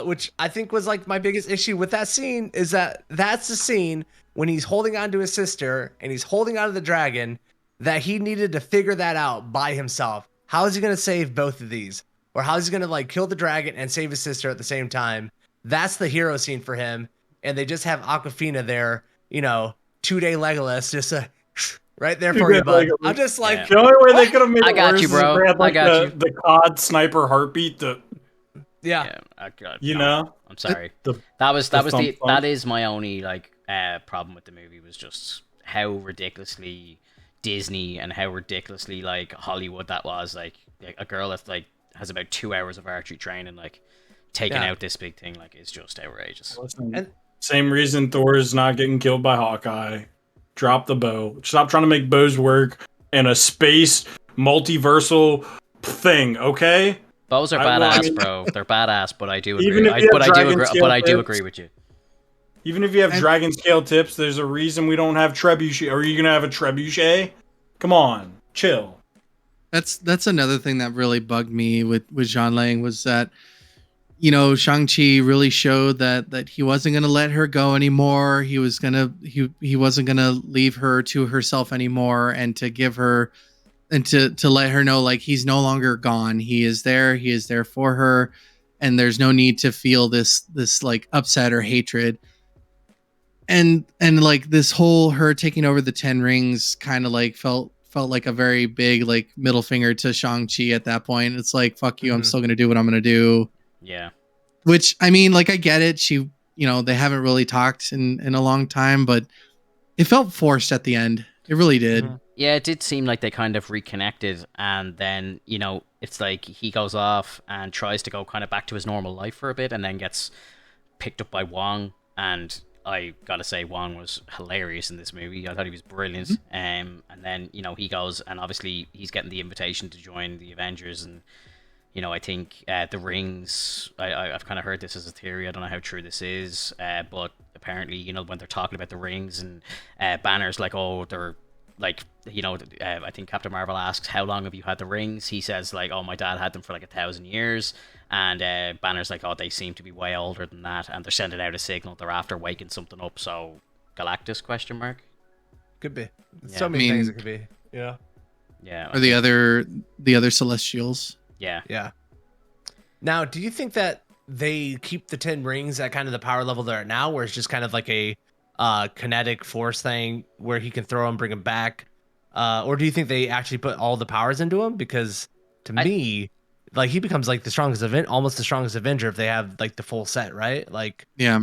Which I think was like my biggest issue with that scene, is that's the scene when he's holding on to his sister and he's holding on to the dragon, that he needed to figure that out by himself. How is he going to save both of these? Or how is he going to like kill the dragon and save his sister at the same time? That's the hero scene for him. And they just have Aquafina there, you know, 2-day Legolas, just right there for you, bud. I'm just like, the only way they could have made it worse you, bro. is they had, like, I got you. The COD sniper heartbeat. You know, I'm sorry. That is my only like problem with the movie, was just how ridiculously Disney and how ridiculously like Hollywood that was. Like a girl that like has about 2 hours of archery training, like taking out this big thing, like, it's just outrageous. And same reason Thor's not getting killed by Hawkeye. Drop the bow. Stop trying to make bows work in a space multiversal thing, okay? Bows are badass, bro. They're badass, but I do agree. Even if you have I do agree with you. Even if you have dragon scale tips, there's a reason we don't have trebuchet. Are you gonna have a trebuchet? Come on, chill. That's another thing that really bugged me with Jean Lang, was that, you know, Shang-Chi really showed that he wasn't going to let her go anymore. He wasn't going to leave her to herself anymore, and to give her and to let her know, like, he's no longer gone. He is there for her, and there's no need to feel this like upset or hatred. And like this whole her taking over the 10 rings kind of like felt like a very big like middle finger to Shang-Chi at that point. It's like, fuck you, I'm still going to do what I'm going to do. Yeah. Which, I mean, like, I get it. She, you know, they haven't really talked in a long time, but it felt forced at the end. It really did. Yeah, it did seem like they kind of reconnected, and then, you know, it's like he goes off and tries to go kind of back to his normal life for a bit, and then gets picked up by Wong, and I gotta say, Wong was hilarious in this movie. I thought he was brilliant. And then, you know, he goes, and obviously he's getting the invitation to join the Avengers, and, you know, I think the rings, I've kind of heard this as a theory. I don't know how true this is, but apparently, you know, when they're talking about the rings, and Banner's like, oh, they're like, you know, I think Captain Marvel asks, how long have you had the rings? He says, like, oh, my dad had them for like 1,000 years. And Banner's like, oh, they seem to be way older than that. And they're sending out a signal. They're after waking something up. So, Galactus, question mark? Could be. So many things it could be. Yeah. Yeah. Or the other Celestials. Yeah. Now, do you think that they keep the 10 rings at kind of the power level they're at now, where it's just kind of like a kinetic force thing where he can throw them, bring them back? Or do you think they actually put all the powers into him? Because to me, like, he becomes like the strongest almost the strongest Avenger if they have like the full set, right? Like, yeah.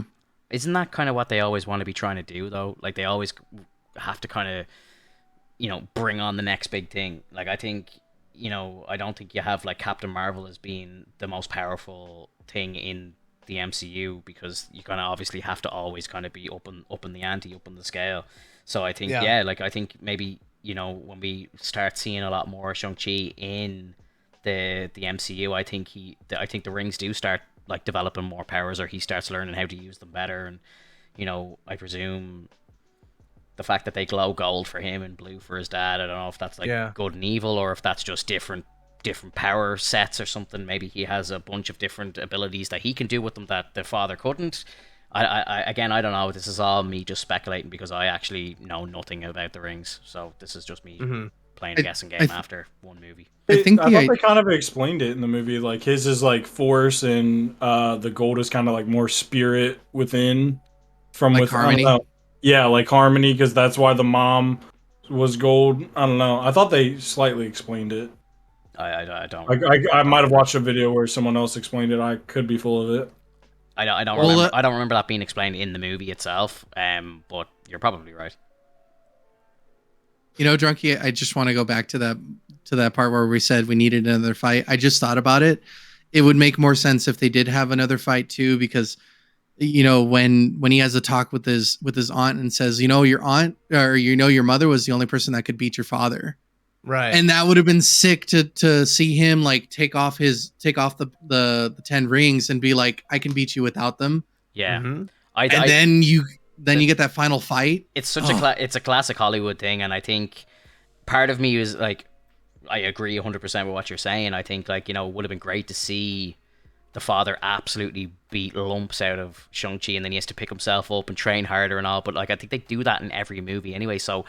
Isn't that kind of what they always want to be trying to do, though? Like, they always have to kind of, you know, bring on the next big thing. Like, I think, you know, I don't think you have like Captain Marvel as being the most powerful thing in the MCU, because you kind of obviously have to always kind of be up in the ante, up in the scale. So I think, like, I think maybe, you know, when we start seeing a lot more Shang-Chi in the MCU, I think the rings do start like developing more powers, or he starts learning how to use them better. And, you know, I presume the fact that they glow gold for him and blue for his dad, I don't know if that's like good and evil, or if that's just different power sets or something. Maybe he has a bunch of different abilities that he can do with them that the father couldn't. I don't know. This is all me just speculating, because I actually know nothing about the rings. So this is just me playing a guessing game after one movie. I thought they kind of explained it in the movie. Like, his is like force, and the gold is kind of like more spirit within, from like with harmony. Yeah, like harmony, because that's why the mom was gold. I don't know. I thought they slightly explained it. I don't. I might have watched a video where someone else explained it. I could be full of it. I don't remember that being explained in the movie itself. But you're probably right. You know, Drunky, I just want to go back to that part where we said we needed another fight. I just thought about it. it would make more sense if they did have another fight too, because when he has a talk with his aunt and says, your aunt or your mother was the only person that could beat your father. Right. And that would have been sick to see him like take off the 10 rings and be like, I can beat you without them. Yeah. Mm-hmm. Then you get that final fight. It's such it's a classic Hollywood thing, and I think part of me is like, I agree 100% with what you're saying. I think it would have been great to see the father absolutely beat lumps out of Shang-Chi, and then he has to pick himself up and train harder and all. But I think they do that in every movie anyway. So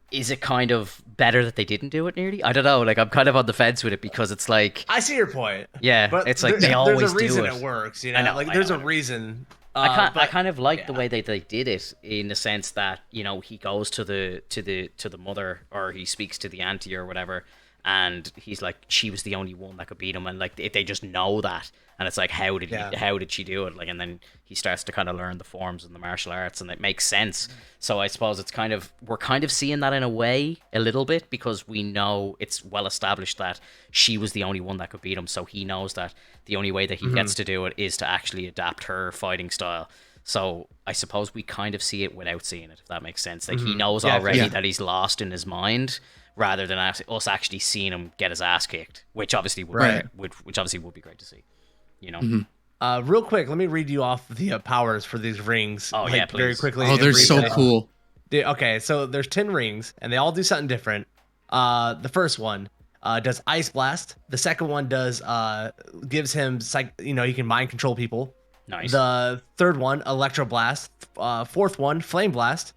is it kind of better that they didn't do it nearly? I don't know. I'm kind of on the fence with it because it's like, I see your point. Yeah, but it's like they always do it. There's a reason it works. I know, there's a reason. I kind of like the way they did it, in the sense that he goes to the mother, or he speaks to the auntie or whatever, and he's like, she was the only one that could beat him, and like if they just know that, and it's like, how did she do it? And then he starts to kind of learn the forms and the martial arts, and it makes sense. So I suppose we're kind of seeing that in a way a little bit, because we know it's well established that she was the only one that could beat him. So he knows that the only way that he gets to do it is to actually adapt her fighting style. So I suppose we kind of see it without seeing it, if that makes sense. Like he knows already that he's lost in his mind, rather than us actually seeing him get his ass kicked, which obviously would be great to see. Real quick, let me read you off the powers for these rings. Oh yeah, please. Very quickly. Oh, they're so cool. Okay, so there's 10 rings, and they all do something different. The first one does Ice Blast. The second one does gives him he can mind control people. Nice. The third one, Electro Blast. Fourth one, Flame Blast.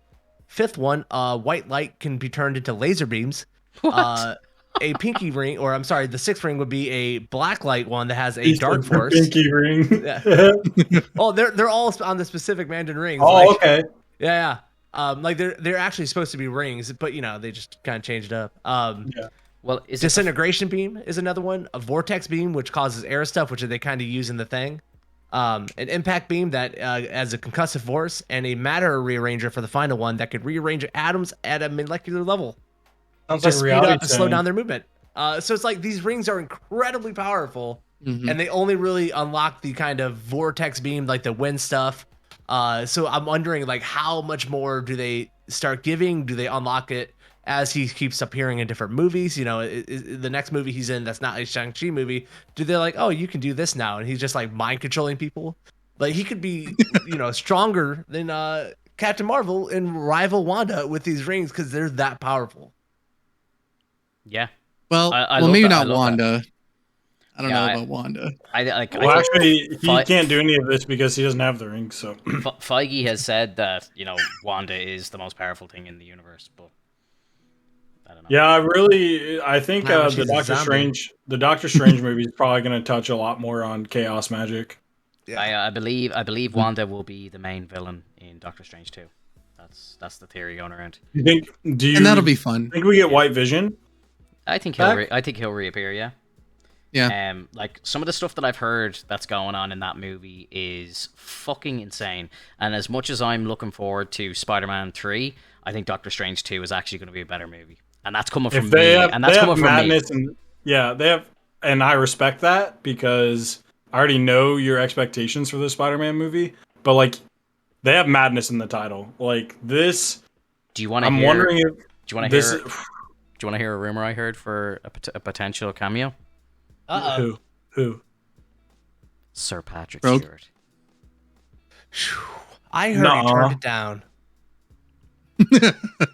Fifth one, White Light can be turned into laser beams. What? A pinky ring, or I'm sorry, the sixth ring would be a black light one that has a dark force. Pinky ring. Yeah. Oh, they're all on the specific Mandarin rings. Oh, okay. Yeah. They're actually supposed to be rings, but they just kind of changed it up. Yeah. Well, is Disintegration beam is another one. A vortex beam, which causes air stuff, which they kind of use in the thing. An impact beam that as a concussive force, and a matter rearranger for the final one that could rearrange atoms at a molecular level. Sounds Just like speed reality up and slow down their movement. So it's like these rings are incredibly powerful, and they only really unlock the kind of vortex beam, like the wind stuff. So I'm wondering, like, how much more do they start giving? Do they unlock it as he keeps appearing in different movies? The next movie he's in that's not a Shang-Chi movie, do they like, oh, you can do this now, and he's just like mind controlling people? Like he could be, stronger than Captain Marvel and rival Wanda with these rings because they're that powerful. Yeah. Well, maybe not Wanda. I don't know about Wanda. Actually, he can't do any of this because he doesn't have the ring. So Feige has said that Wanda is the most powerful thing in the universe, but I don't know. Yeah, I think the Doctor Strange movie is probably going to touch a lot more on chaos magic. Yeah. I believe Wanda will be the main villain in Doctor Strange 2. That's the theory going around. And that'll be fun. Think we get White Vision? I think he'll reappear. Yeah. Yeah. Like some of the stuff that I've heard that's going on in that movie is fucking insane. And as much as I'm looking forward to Spider-Man 3, I think Doctor Strange 2 is actually going to be a better movie. And that's coming from me. And that's coming from me. They have, and I respect that because I already know your expectations for the Spider-Man movie. But like, they have madness in the title. Like this. Do you want to? I'm wondering if. Do you want to hear? Do you want to hear a rumor I heard for a potential cameo? Who? Sir Patrick Stewart. I heard he turned it down.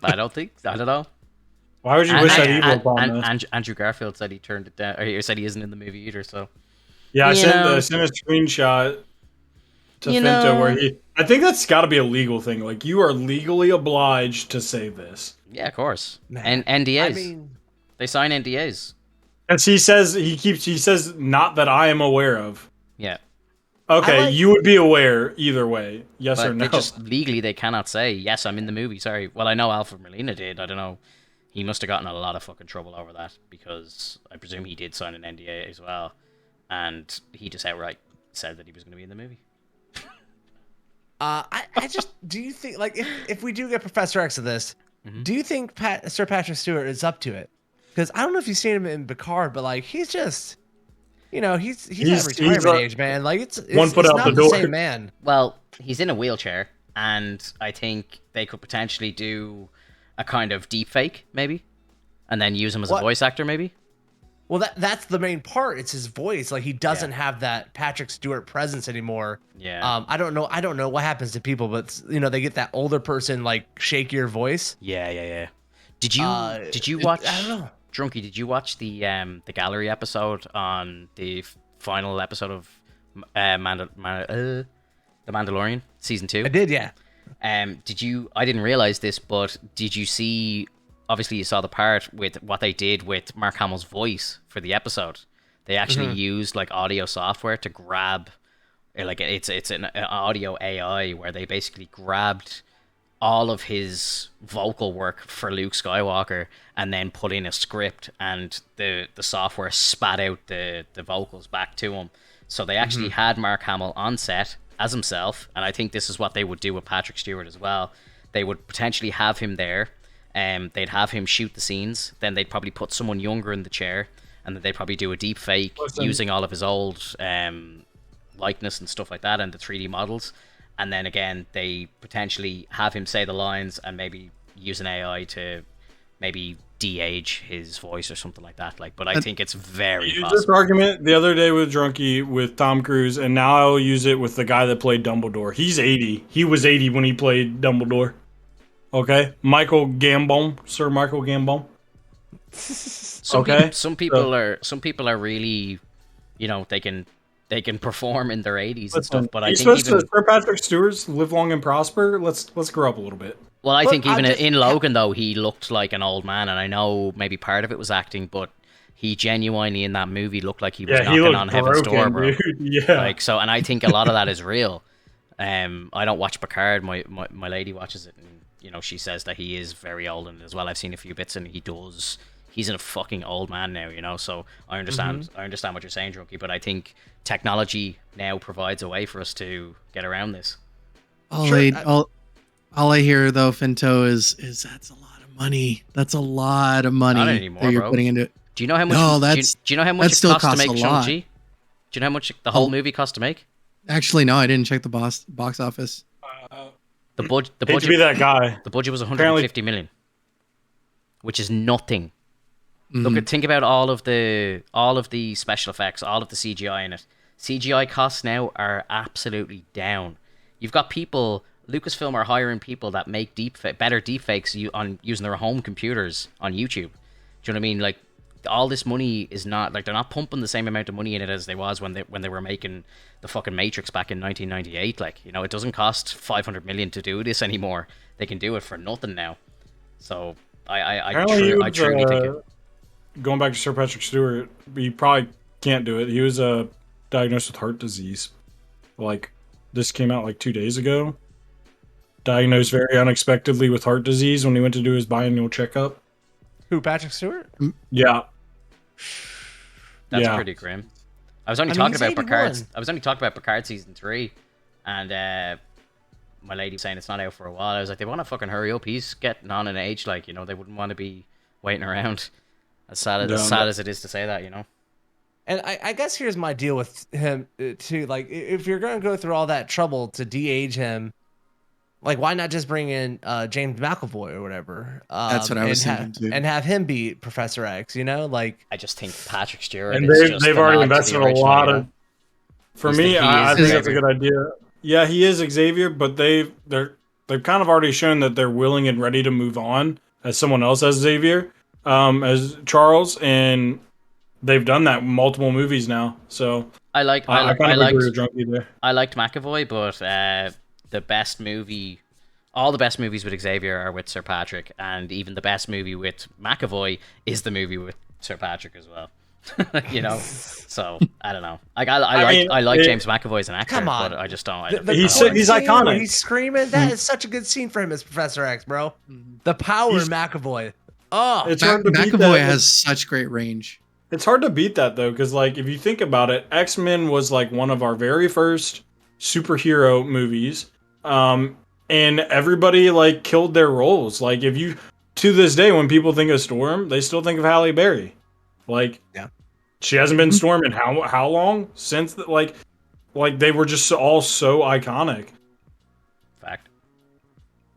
I don't know. Why would you wish that evil upon this? Andrew Garfield said he turned it down, or he said he isn't in the movie either. So yeah, I sent a screenshot to Finto where I think that's got to be a legal thing. Like you are legally obliged to say this. Yeah, of course. And NDAs. They sign NDAs. And he says not that I am aware of. Yeah. Okay, you would be aware either way, yes or no. Legally they cannot say yes, I'm in the movie. Sorry. Well, I know Alfred Molina did. I don't know. He must have gotten a lot of fucking trouble over that because I presume he did sign an NDA as well, and he just outright said that he was going to be in the movie. I just do you think like if we do get Professor X of this, do you think Sir Patrick Stewart is up to it? Because I don't know if you've seen him in Picard, but like he's just he's at retirement age, man. Like it's one foot out not the the door. same man. Well, he's in a wheelchair, and I think they could potentially do a kind of deep fake, maybe, and then use him as a voice actor, maybe. Well, that's the main part. It's his voice. Like he doesn't have that Patrick Stewart presence anymore. Yeah. I don't know what happens to people, but they get that older person like shakier voice. Yeah. Did you watch? I don't know. Drunky, did you watch the gallery episode on the final episode of The Mandalorian season 2? I did, yeah. Did you? I didn't realize this, but did you see? Obviously, you saw the part with what they did with Mark Hamill's voice for the episode. They actually used like audio software to grab, like it's an audio AI where they basically grabbed all of his vocal work for Luke Skywalker and then put in a script, and the software spat out the vocals back to him. So they actually had Mark Hamill on set as himself, and I think this is what they would do with Patrick Stewart as well. They would potentially have him there. They'd have him shoot the scenes, then they'd probably put someone younger in the chair, and then they'd probably do a deep fake using all of his old likeness and stuff like that and the 3D models. And then again, they potentially have him say the lines and maybe use an AI to maybe de-age his voice or something like that. But I think it's very I used possible. this argument the other day with Drunky with Tom Cruise, and now I will use it with the guy that played Dumbledore. He's 80. He was 80 when he played Dumbledore. Okay, Michael Gambon, Sir Michael Gambon. Some people are really, they can perform in their 80s and stuff. But I think even Sir Patrick Stewart's live long and prosper. Let's grow up a little bit. Well, I think even in Logan though, he looked like an old man, and I know maybe part of it was acting, but he genuinely in that movie looked like he was knocking on heaven's door, bro. Dude. Yeah. And I think a lot of that is real. I don't watch Picard. My lady watches it, and she says that he is very old, and as well I've seen a few bits, and he's a fucking old man now, so I understand I understand what you're saying, Drunky, but I think technology now provides a way for us to get around this. All I hear though, Finto, is that's a lot of money. That's a lot of money Not anymore, that you're bro. putting into it. Do you know how much? No, do you know how much it still cost to costs make a lot. Shang-Chi? Do you know how much the whole movie cost to make? Actually, no, I didn't check the box office. The budget Hate to be that guy. The budget was 150 million, which is nothing. Think about all of the special effects, all of the CGI in it. CGI costs now are absolutely down. You've got people. Lucasfilm are hiring people that make better deepfakes using their home computers on YouTube. Do you know what I mean? Like, all this money is not like they're not pumping the same amount of money in it as they was when they were making the fucking Matrix back in 1998. Like, it doesn't cost 500 million to do this anymore. They can do it for nothing now. So I truly think it. Going back to Sir Patrick Stewart, he probably can't do it. He was diagnosed with heart disease. Like, this came out like 2 days ago. Diagnosed very unexpectedly with heart disease when he went to do his biannual checkup. Who, Patrick Stewart? Yeah. That's pretty grim. I was only talking about Picard season 3, and my lady was saying it's not out for a while. I was like, they want to fucking hurry up. He's getting on in age, they wouldn't want to be waiting around. As sad as it is to say that, And I guess here's my deal with him too. Like, if you're going to go through all that trouble to de-age him, like, why not just bring in James McAvoy or whatever? That's what I was thinking too. And have him be Professor X, Like, I just think Patrick Stewart. And is they've already invested a lot of. For me, I think that's a good idea. Yeah, he is Xavier, but they've kind of already shown that they're willing and ready to move on as someone else as Xavier, as Charles, and they've done that in multiple movies now. So I liked McAvoy, but all the best movies with Xavier are with Sir Patrick, and even the best movie with McAvoy is the movie with Sir Patrick as well. So I don't know. Like, I like James McAvoy as an actor, come on. but I just don't. He's iconic. He's screaming. That is such a good scene for him as Professor X, bro. The power of McAvoy. Oh, it's hard to beat McAvoy that. has such great range. It's hard to beat that though, because like if you think about it, X-Men was like one of our very first superhero movies. And everybody like killed their roles. Like, if you, to this day, when people think of Storm, they still think of Halle Berry. Like, yeah. She hasn't been Storm in how long since like they were just all so iconic. Fact.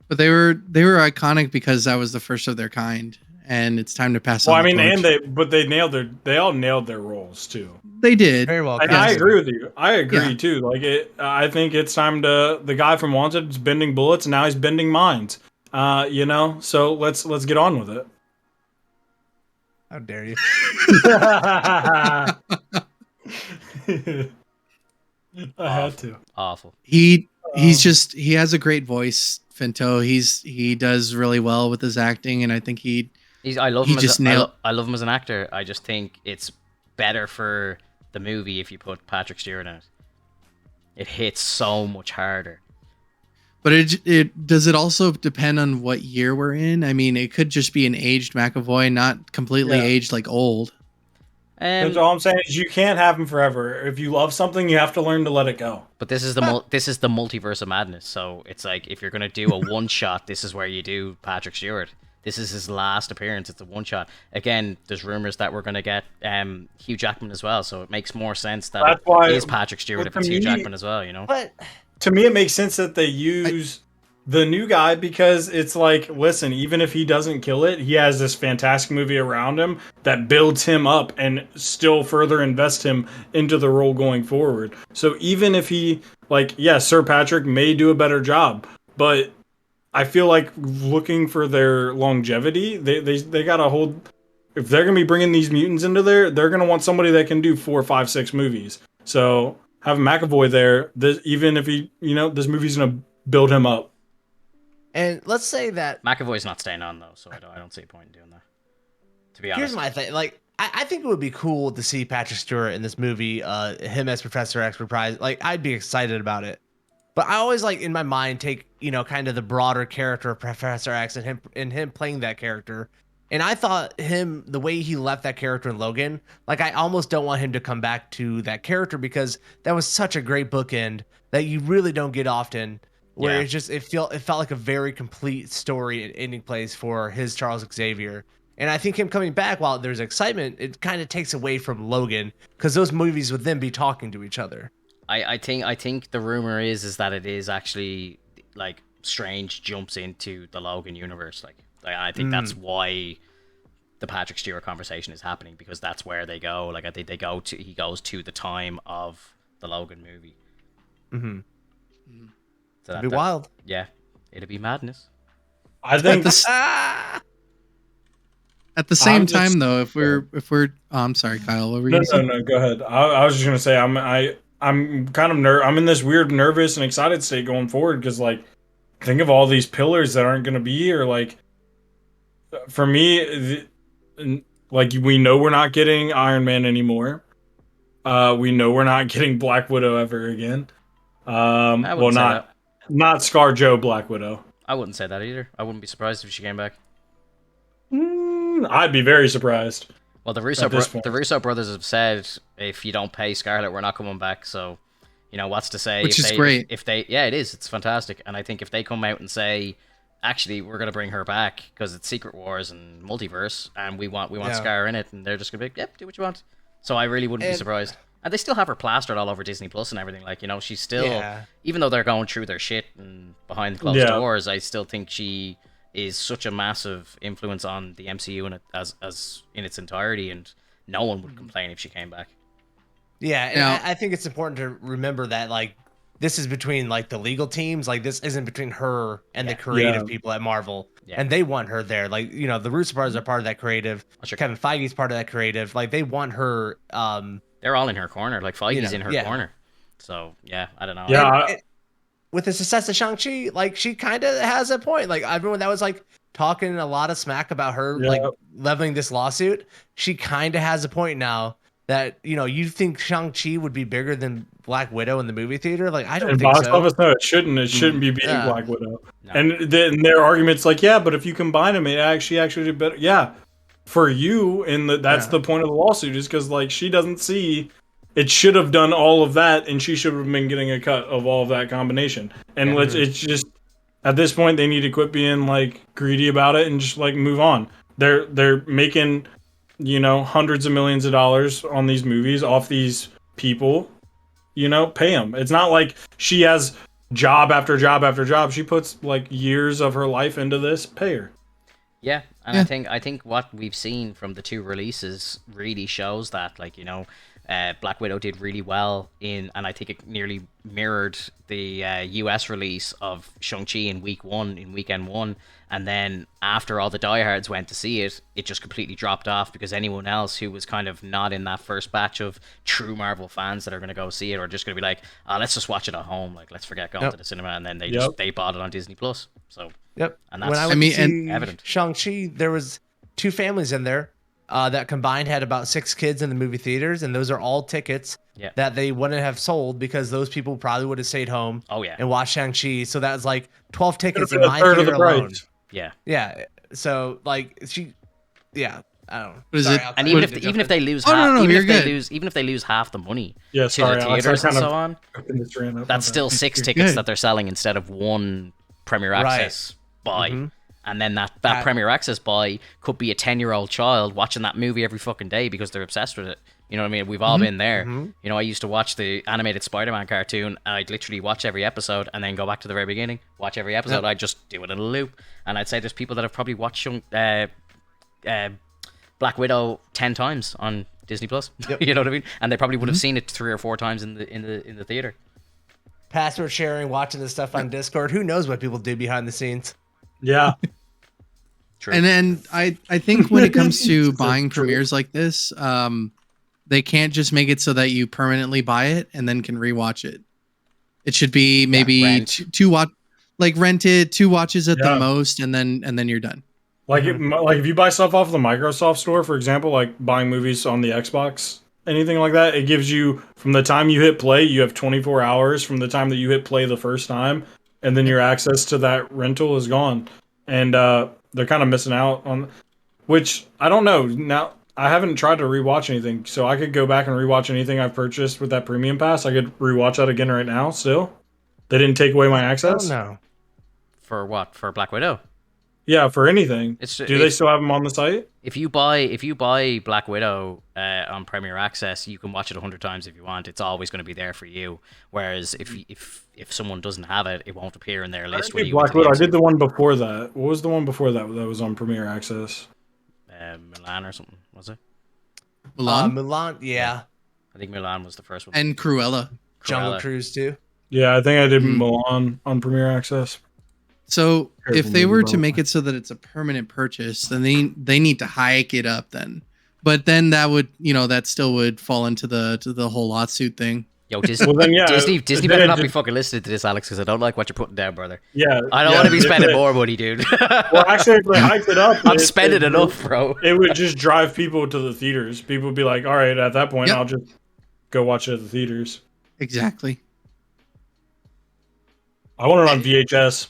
But they were iconic because that was the first of their kind, and it's time to pass Well, on. I mean, the torch. they all nailed their roles too. They did. Very well. And Yes. I agree with you. I agree Yeah. too. Like I think it's time to the guy from Wanted is bending bullets, and now he's bending minds. You know, so let's get on with it. How dare you? I had to. Awful. He's he has a great voice, Finto. He does really well with his acting, and I think I love He him just as nailed- I love him as an actor. I just think it's better for the movie if you put Patrick Stewart in it. It hits so much harder. But it does it also depend on what year we're in? I mean, it could just be an aged McAvoy, not completely Yeah. aged like old. That's all I'm saying is you can't have him forever. If you love something, you have to learn to let it go. But this is the multiverse of madness. So it's like if you're gonna do a one shot, this is where you do Patrick Stewart. This is his last appearance. It's a one shot. Again, there's rumors that we're gonna get Hugh Jackman as well. So it makes more sense that That's why- it is Patrick Stewart if it's Hugh Jackman as well. You know. But To me, it makes sense that they use the new guy because it's like, listen, even if he doesn't kill it, he has this fantastic movie around him that builds him up and still further invest him into the role going forward. So even if he, like, yes, Sir Patrick may do a better job, but I feel like looking for their longevity, they gotta hold. If they're gonna be bringing these mutants into there, they're gonna want somebody that can do 4, 5, 6 movies. So having McAvoy there, even if he, this movie's gonna build him up. and let's say that McAvoy's not staying on though, so I don't see a point in doing that. To be honest. here's my thing. Like, I think it would be cool to see Patrick Stewart in this movie, him as Professor X reprise. Like, I'd be excited about it. But I always like in my mind take, kind of the broader character of Professor X and him playing that character. And I thought the way he left that character in Logan, like I almost don't want him to come back to that character because that was such a great bookend that you really don't get often. Where Yeah. it felt like a very complete story and ending place for his Charles Xavier. And I think him coming back, while there's excitement, it kind of takes away from Logan because those movies would then be talking to each other. I think the rumor is that it is actually like Strange jumps into the Logan universe. Like I think that's why the Patrick Stewart conversation is happening because that's where they go. Like I think he goes to the time of the Logan movie. Mm-hmm. So It'd be wild. Yeah, it'd be madness. I think At the same I'm just- time, though, if we're oh, I'm sorry, Kyle. What were you No, gonna say? no, go ahead. I was just gonna say I'm kind of I'm in this weird nervous and excited state going forward because like think of all these pillars that aren't gonna be here. Like for me, like we know we're not getting Iron Man anymore. We know we're not getting Black Widow ever again. I Well, wouldn't say not ScarJo Black Widow. I wouldn't say that either. I wouldn't be surprised if she came back. I'd be very surprised. Well, the At this point. Russo brothers have said if you don't pay Scarlet, we're not coming back. So, what's to say? Which if is they, great. If they, yeah, it is. It's fantastic. And I think if they come out and say, actually, we're gonna bring her back because it's Secret Wars and multiverse, and we want Yeah. Scar in it, and they're just gonna be, like, yep, do what you want. So I really wouldn't be And- surprised. And they still have her plastered all over Disney Plus and everything. Like, she's still, Yeah. even though they're going through their shit and behind the closed Yeah. doors, I still think she is such a massive influence on the MCU and as in its entirety, and no one would complain if she came back. Yeah, and Now- I think it's important to remember that like this is between like the legal teams. Like this isn't between her and the creative Yeah. people at Marvel, Yeah. and they want her there. Like the Russo brothers are part of that creative. Sure. Kevin Feige's part of that creative. Like they want her. They're all in her corner. Like Feige's in her yeah. corner. So yeah, I don't know. Yeah. and with the success of Shang-Chi, like she kind of has a point. Like everyone that was like talking a lot of smack about her Yeah. like leveling this lawsuit, she kind of has a point now that you think Shang-Chi would be bigger than Black Widow in the movie theater. Like I don't And think box so. office, no, it shouldn't. It shouldn't be beating Yeah. Black Widow. No. And then their arguments like, yeah, but if you combine them, it actually did better. Yeah, for you, and that's Yeah. the point of the lawsuit is because like she doesn't see it should have done all of that, and she should have been getting a cut of all of that combination. And it's just at this point they need to quit being like greedy about it and just like move on. They're making hundreds of millions of dollars on these movies off these people, pay them. It's not like she has job after job after job. She puts like years of her life into this. Pay her. Yeah, and I think what we've seen from the two releases really shows that, like, Black Widow did really well and I think it nearly mirrored the US release of Shang-Chi in weekend one, and then after all the diehards went to see it, it just completely dropped off because anyone else who was kind of not in that first batch of true Marvel fans that are going to go see it are just going to be like, let's just watch it at home, like let's forget going to the cinema, and then they bought it on Disney Plus. So and that's when I went to see evident. Shang-Chi, there was 2 families in there that combined had about 6 kids in the movie theaters, and those are all tickets that they wouldn't have sold because those people probably would have stayed home and watched Shang-Chi. So that was like 12 tickets in my theater alone. Yeah. So like I don't know. Sorry, and even if they lose even if they lose half the money to the theaters and so on, that's still 6 tickets that they're selling instead of 1 Premier Access buy. And then that Premier Access buy could be a 10-year-old child watching that movie every fucking day because they're obsessed with it. You know what I mean? We've all been there. I used to watch the animated Spider-Man cartoon, and I'd literally watch every episode and then go back to the very beginning, watch every episode. I'd just do it in a loop. And I'd say there's people that have probably watched Black Widow 10 times on Disney Plus. You know what I mean? And they probably would have seen it 3 or 4 times in the theater. Password sharing, watching this stuff on Discord. Who knows what people do behind the scenes? Yeah. True. And then I think when it comes to buying premieres like this, they can't just make it so that you permanently buy it and then can rewatch it. It should be maybe two rented 2 watches at the most, and then you're done. Like if you buy stuff off the Microsoft store, for example, like buying movies on the Xbox, anything like that, it gives you, from the time you hit play, you have 24 hours from the time that you hit play the first time, and then your access to that rental is gone. And they're kind of missing out on, which I don't know. Now, I haven't tried to rewatch anything, so I could go back and rewatch anything I've purchased with that premium pass. I could rewatch that again right now still. They didn't take away my access? Oh, no. For what? For Black Widow? Yeah, for anything. Do they still have them on the site? If you buy Black Widow on Premier Access, you can watch it 100 times if you want. It's always going to be there for you. Whereas if someone doesn't have it, it won't appear in their list. Black Widow. I did the one before that. What was the one before that was on Premier Access? Milan or something, was it? Milan, yeah. I think Milan was the first one. And Cruella. Jungle Cruise too. Yeah, I think I did Milan on Premier Access. So if they were to make it so that it's a permanent purchase, then they need to hike it up then. But then that would, that still would fall into the whole lawsuit thing. Yo, Disney, well, then, Disney better not be fucking listening to this, Alex, because I don't like what you're putting down, brother. Yeah, I don't want to be spending more money, dude. Well, actually, if they hiked it up, I'm spending enough, bro. It would just drive people to the theaters. People would be like, all right, at that point, I'll just go watch it at the theaters. Exactly. I want it on VHS.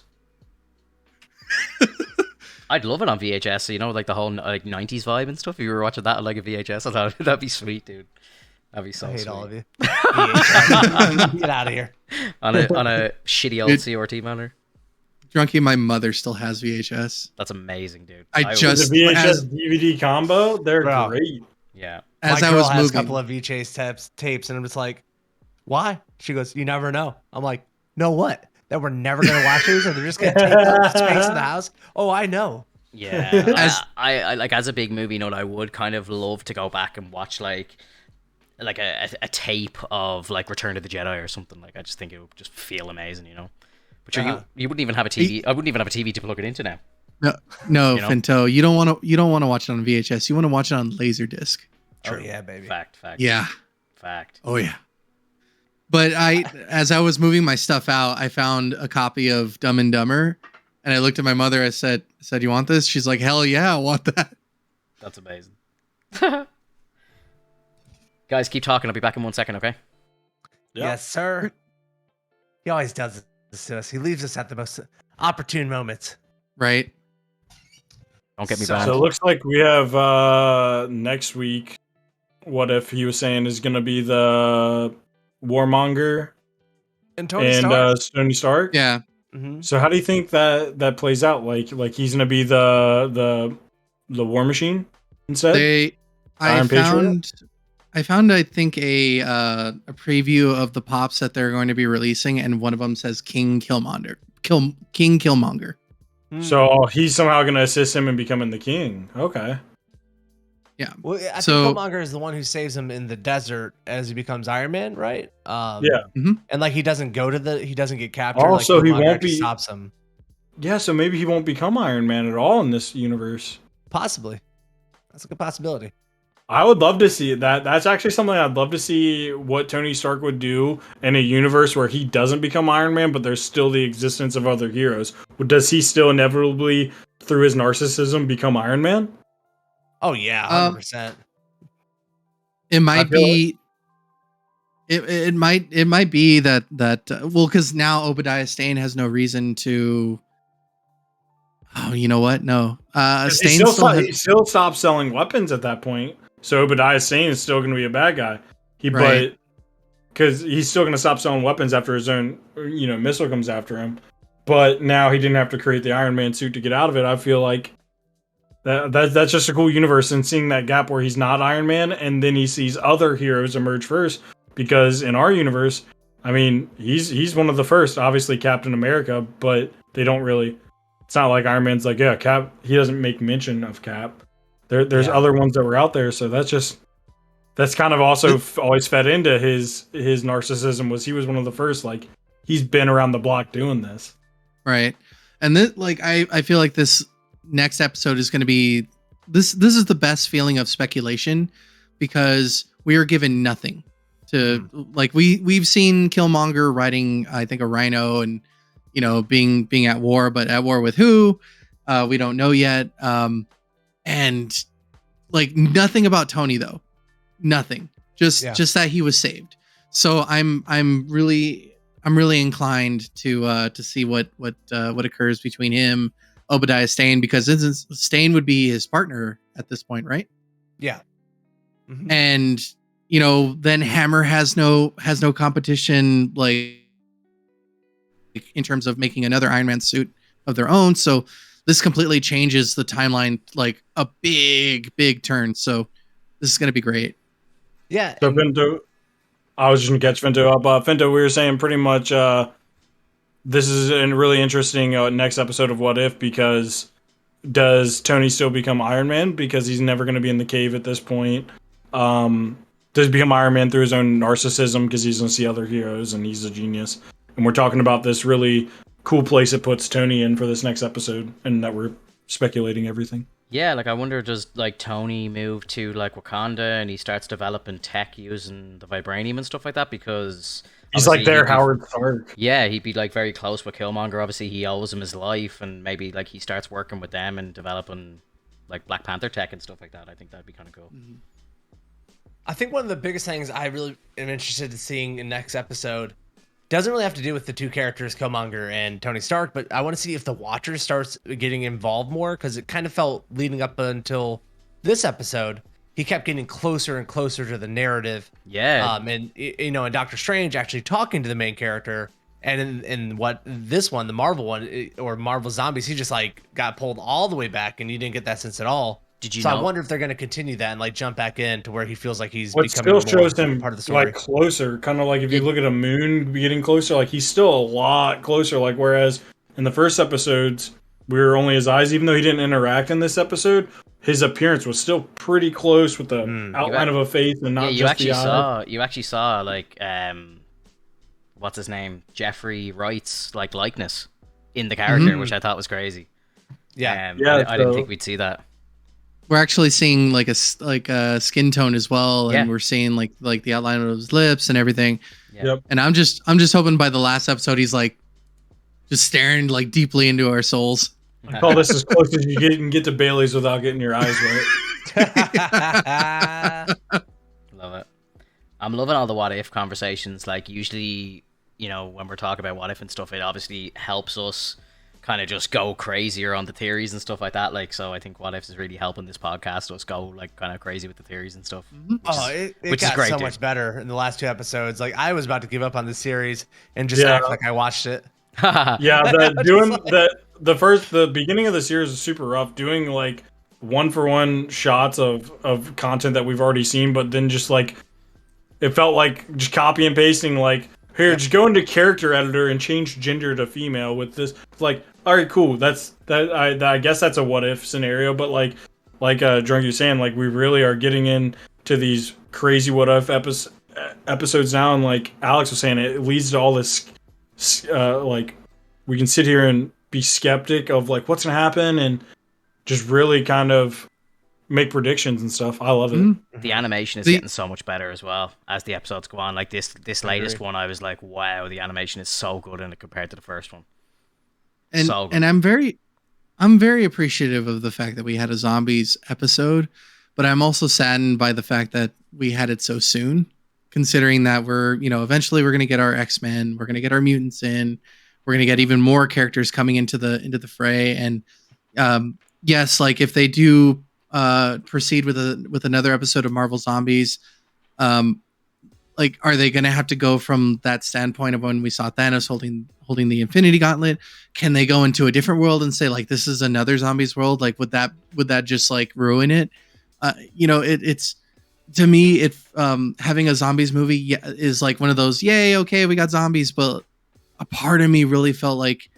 I'd love it on VHS, like the whole 90s vibe and stuff. If you were watching that on like a VHS, I thought that'd be sweet, dude. That'd be so sweet. All of you. Get out of here. On a shitty old CRT monitor. Drunky, my mother still has VHS. That's amazing, dude. The VHS DVD combo, they're great. Yeah. As my girl has a couple of VHS tapes, and I'm just like, why? She goes, you never know. I'm like, know what? That we're never gonna watch these, or they're just gonna take up space in the house. Oh, I know. Yeah, I like, as a big movie nut, I would kind of love to go back and watch like a tape of like Return of the Jedi or something. Like, I just think it would just feel amazing, But you wouldn't even have a TV. I wouldn't even have a TV to plug it into now. No, Finto, you don't want to watch it on VHS. You want to watch it on Laserdisc. True. Oh yeah, baby. Fact. Yeah. Fact. Oh yeah. But as I was moving my stuff out, I found a copy of Dumb and Dumber, and I looked at my mother. I said, "You want this?" She's like, "Hell yeah, I want that." That's amazing. Guys, keep talking. I'll be back in 1 second, okay? Yep. Yes, sir. He always does this to us. He leaves us at the most opportune moments. Right. Don't get me banned. So it looks like we have next week. What if he was saying is going to be the Warmonger and Tony Stark? Yeah. Mm-hmm. So how do you think that plays out? Like he's going to be the War Machine instead? I Iron Patriot? found I think a preview of the pops that they're going to be releasing, and one of them says King Killmonger. King Killmonger. So he's somehow going to assist him in becoming the king. Okay. Yeah. Well, I So- think Killmonger is the one who saves him in the desert as he becomes Iron Man, right? Yeah. And like he doesn't get captured. Oh, like so he Killmonger won't actually be- stops him. Yeah, so maybe he won't become Iron Man at all in this universe. Possibly. That's a good possibility. I would love to see that. That's actually something I'd love to see what Tony Stark would do in a universe where he doesn't become Iron Man, but there's still the existence of other heroes. Does he still inevitably, through his narcissism, become Iron Man? Oh yeah, 100%. It might feel be. It might be that well, because now Obadiah Stane has no reason to. Oh, you know what? No, He Stane still stops selling weapons at that point, so Obadiah Stane is still going to be a bad guy. Right. But because he's still going to stop selling weapons after his own, missile comes after him. But now he didn't have to create the Iron Man suit to get out of it. I feel like that's just a cool universe, and seeing that gap where he's not Iron Man, and then he sees other heroes emerge first. Because in our universe, I mean, he's one of the first, obviously Captain America, but they don't really. It's not like Iron Man's like, yeah, Cap. He doesn't make mention of Cap. There's other ones that were out there, so that's kind of also always fed into his narcissism. Was he was one of the first, like he's been around the block doing this, right? And this, like, I feel like this next episode is going to be this is the best feeling of speculation, because we are given nothing to like we've seen Killmonger riding, I think, a rhino, and being at war, but at war with who, we don't know yet. And like nothing about Tony though, nothing, just that he was saved. So I'm really inclined to see what occurs between him, Obadiah Stane, because Stane would be his partner at this point, right? Yeah. Mm-hmm. And then Hammer has no competition, like in terms of making another Iron Man suit of their own. So this completely changes the timeline, like a big turn. So this is going to be great. Yeah. So Finto, I was just gonna catch Finto up. Finto, we were saying pretty much this is a really interesting next episode of What If, because does Tony still become Iron Man because he's never going to be in the cave at this point? Does he become Iron Man through his own narcissism because he's going to see other heroes and he's a genius? And we're talking about this really cool place it puts Tony in for this next episode, and that we're speculating everything. Yeah, like I wonder, does like Tony move to like Wakanda and he starts developing tech using the vibranium and stuff like that? Because he's like their Howard Stark. Yeah, he'd be like very close with Killmonger. Obviously, he owes him his life, and maybe like he starts working with them and developing like Black Panther tech and stuff like that. I think that'd be kind of cool. Mm-hmm. I think one of the biggest things I really am interested in seeing in next episode doesn't really have to do with the two characters, Killmonger and Tony Stark, but I want to see if the Watcher starts getting involved more, because it kind of felt leading up until this episode, he kept getting closer and closer to the narrative. Yeah. And and Doctor Strange actually talking to the main character, and in what this one, the Marvel one, or Marvel Zombies, he just like got pulled all the way back, and you didn't get that sense at all. Did you so know? I wonder if they're going to continue that and like jump back in to where he feels like he's What becoming still shows him part of the story. like closer, kind of like if you look at a moon getting closer, like he's still a lot closer. Like whereas in the first episodes we were only his eyes, even though he didn't interact in this episode, his appearance was still pretty close with the outline of a face and not just the eye. You actually saw like what's his name, Jeffrey Wright's like likeness in the character, which I thought was crazy. Yeah, I didn't think we'd see that. We're actually seeing like a skin tone as well, and we're seeing like the outline of his lips and everything. Yep. And I'm just hoping by the last episode he's like just staring like deeply into our souls. I call this as close as you can get to Bailey's without getting your eyes wet. Love it. I'm loving all the what if conversations. Like usually, when we're talking about what if and stuff, it obviously helps us kind of just go crazier on the theories and stuff like that. Like, so I think what if is really helping this podcast us go like kind of crazy with the theories and stuff. It got so much better in the last two episodes. Like I was about to give up on the series and just act like I watched it. Yeah, the beginning of the series is super rough. Doing like one-for-one shots of content that we've already seen, but then just like it felt like just copy and pasting. Like, here, just go into character editor and change gender to female with this. It's like, all right, cool. I guess that's a what if scenario, but like Drunk was saying, like we really are getting into these crazy what if episodes now, and like Alex was saying, it leads to all this like we can sit here and be skeptic of like what's gonna happen and just really kind of make predictions and stuff. I love it. The animation is getting so much better as well as the episodes go on. Like this latest one, I was like, wow, the animation is so good in it compared to the first one. And so good. and I'm very appreciative of the fact that we had a zombies episode, but I'm also saddened by the fact that we had it so soon, considering that we're, eventually we're going to get our X-Men, we're going to get our mutants in, we're going to get even more characters coming into the fray. And yes, like if they do proceed with another episode of Marvel Zombies, like are they going to have to go from that standpoint of when we saw Thanos holding the Infinity Gauntlet? Can they go into a different world and say like this is another zombies world? Like would that just like ruin it? It's to me having a zombies movie is like one of those, yay, okay, we got zombies, but a part of me really felt like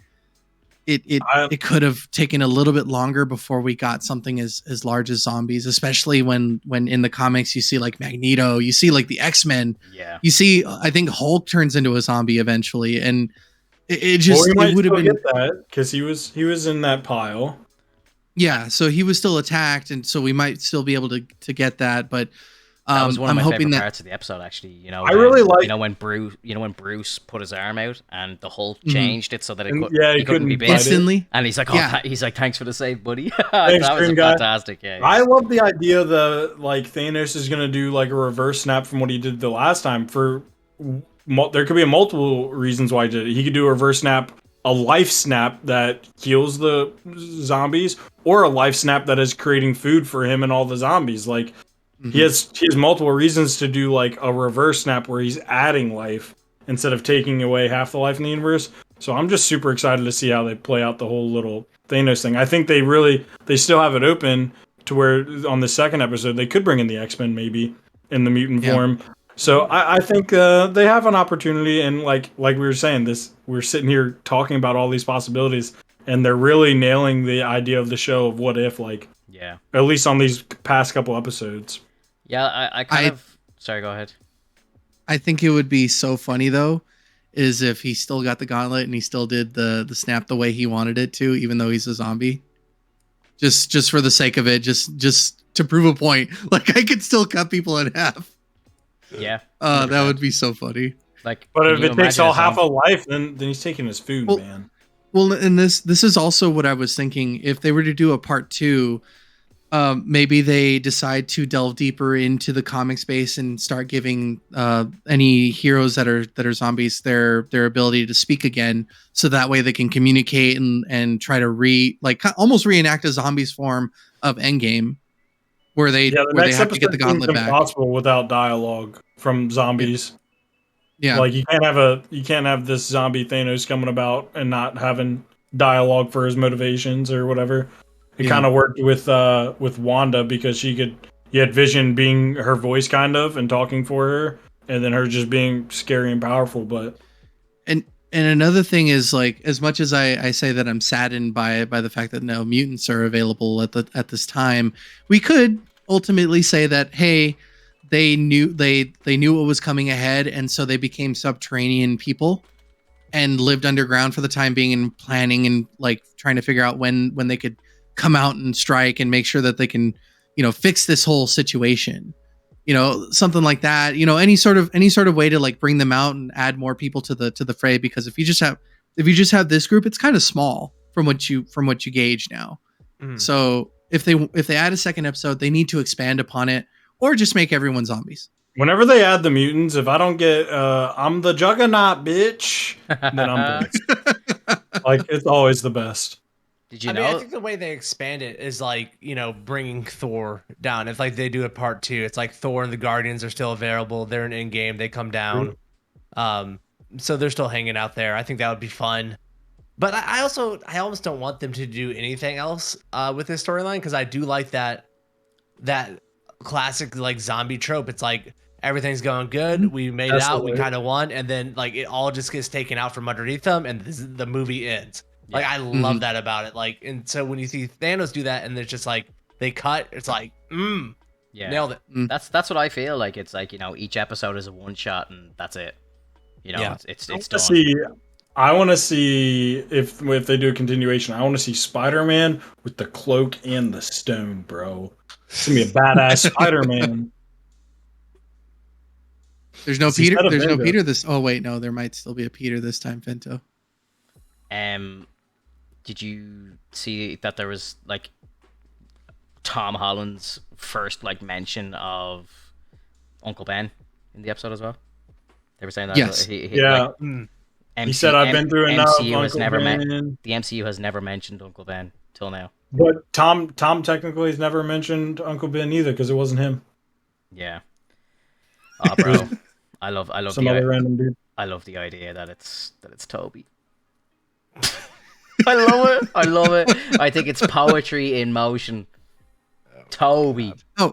it could have taken a little bit longer before we got something as large as zombies, especially when in the comics you see like Magneto, you see like the X-Men, you see I think Hulk turns into a zombie eventually, and it would have been get that because he was in that pile. Yeah, so he was still attacked, and so we might still be able to get that, but that was one of my favorite that parts of the episode, actually. I really like when Bruce put his arm out and the Hulk changed it so that he couldn't be bit instantly, and he's like, he's like, thanks for the save, buddy. Thanks, that was fantastic. Yeah, I love the idea that like Thanos is gonna do like a reverse snap from what he did the last time. There could be multiple reasons why he did it. He could do a reverse snap, a life snap that kills the zombies, or a life snap that is creating food for him and all the zombies. Like he has multiple reasons to do like a reverse snap where he's adding life instead of taking away half the life in the universe. So I'm just super excited to see how they play out the whole little Thanos thing. I think they still have it open to where on the second episode they could bring in the X-Men maybe in the mutant form. So I think they have an opportunity, and like we were saying, we're sitting here talking about all these possibilities, and they're really nailing the idea of the show of what if, like, at least on these past couple episodes. Yeah, I kind of. Sorry, go ahead. I think it would be so funny though, is if he still got the gauntlet and he still did the snap the way he wanted it to, even though he's a zombie. Just for the sake of it, just to prove a point. Like I could still cut people in half. Yeah. That would be so funny. Like, but if it takes all half a life, then he's taking his food, man. Well, and this is also what I was thinking. If they were to do a part 2, maybe they decide to delve deeper into the comic space and start giving any heroes that are zombies their ability to speak again, so that way they can communicate and try to almost reenact a zombies form of Endgame, where they have to get the gauntlet back. Impossible without dialogue from zombies. Yeah, like you can't have this zombie Thanos coming about and not having dialogue for his motivations or whatever. It kind of worked with Wanda because you had Vision being her voice kind of and talking for her, and then her just being scary and powerful. But and another thing is, like, as much as I say that I'm saddened by the fact that no mutants are available at this time, we could ultimately say that, hey, they knew what was coming ahead, and so they became subterranean people and lived underground for the time being and planning and like trying to figure out when they could come out and strike and make sure that they can, fix this whole situation, something like that, any sort of way to like bring them out and add more people to the fray. Because if you just have this group, it's kind of small from what you gauge now. So if they add a second episode, they need to expand upon it, or just make everyone zombies. Whenever they add the mutants, if I don't get I'm the Juggernaut, bitch, then I'm pissed. Like, it's always the best. Did you know? I think the way they expand it is like, bringing Thor down. If like they do a part 2, it's like Thor and the Guardians are still available. They're in Endgame. They come down. So they're still hanging out there. I think that would be fun. But I almost don't want them to do anything else with this storyline, because I do like that classic like zombie trope. It's like everything's going good, we made it out, we kind of won, and then like it all just gets taken out from underneath them, and the movie ends. Like I love that about it. Like, and so when you see Thanos do that, and it's just like they cut, it's like, Yeah, nailed it. That's what I feel like. It's like, you know, each episode is a one shot, and that's it. You know, it's done. I want to see if they do a continuation. I want to see Spider-Man with the cloak and the stone, bro. It's gonna be a badass Spider-Man. There's no Peter. There's no Peter this. Oh wait, no, there might still be a Peter this time, Finto. Did you see that there was like Tom Holland's first like mention of Uncle Ben in the episode as well? They were saying that. Yes. He said, "I've been through enough." MCU has never the MCU has never mentioned Uncle Ben till now. But Tom technically has never mentioned Uncle Ben either, because it wasn't him. Yeah. Oh, bro, I love some other random dude. I love the idea that it's Toby. I love it. I think it's poetry in motion. Toby. Oh,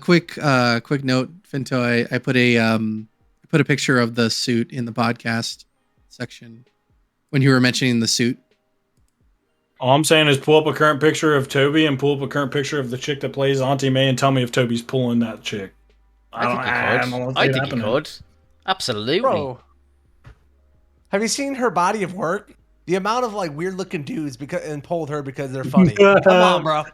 quick note, Finto. I put a picture of the suit in the podcast section when you were mentioning the suit. All I'm saying is pull up a current picture of Toby and pull up a current picture of the chick that plays Auntie May and tell me if Toby's pulling that chick. I think he could. Absolutely. Bro, have you seen her body of work? The amount of like weird looking dudes and pulled her because they're funny. Come on, bro.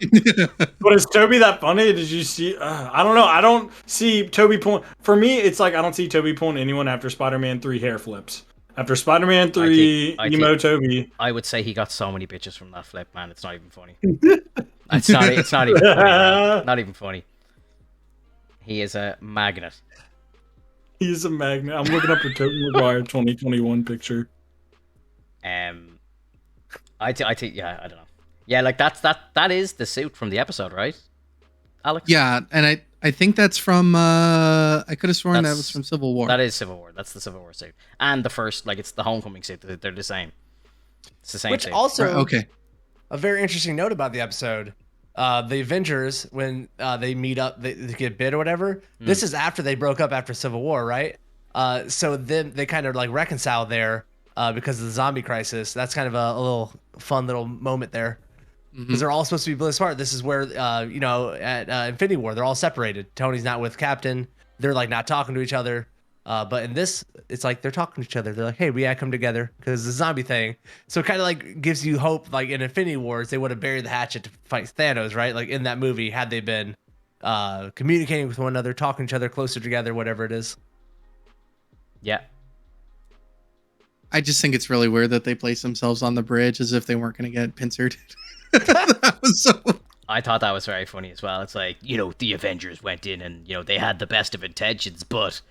But is Toby that funny? Did you see? I don't know. I don't see Toby pulling. For me, it's like I don't see Toby pulling anyone after Spider-Man 3 hair flips. After Spider-Man 3, emo Toby. I would say he got so many bitches from that flip, man. It's not even funny. It's not even funny. Man. Not even funny. He is a magnet. He is a magnet. I'm looking up the Tobey Maguire 2021 picture. I think yeah, I don't know. Yeah, like that is the suit from the episode, right, Alex? Yeah, and I think that's from I could have sworn that was from Civil War. That is Civil War. That's the Civil War suit. And the first, like, it's the Homecoming suit. They're the same. It's the same Which suit. also, okay. A very interesting note about the episode. The Avengers, when they meet up, they get bit or whatever. This is after they broke up after Civil War, right? So then they kind of like reconcile there because of the zombie crisis. That's kind of a little fun little moment there. Because they're all supposed to be really smart. This is where, at Infinity War, they're all separated. Tony's not with Captain. They're like not talking to each other. But in this, it's like they're talking to each other. They're like, hey, we gotta come together because the zombie thing. So it kind of like gives you hope. Like in Infinity Wars, they would have buried the hatchet to fight Thanos, right? Like in that movie, had they been communicating with one another, talking to each other, closer together, whatever it is. Yeah. I just think it's really weird that they placed themselves on the bridge as if they weren't going to get pincered. That was so. I thought that was very funny as well. It's like, the Avengers went in and, they had the best of intentions, but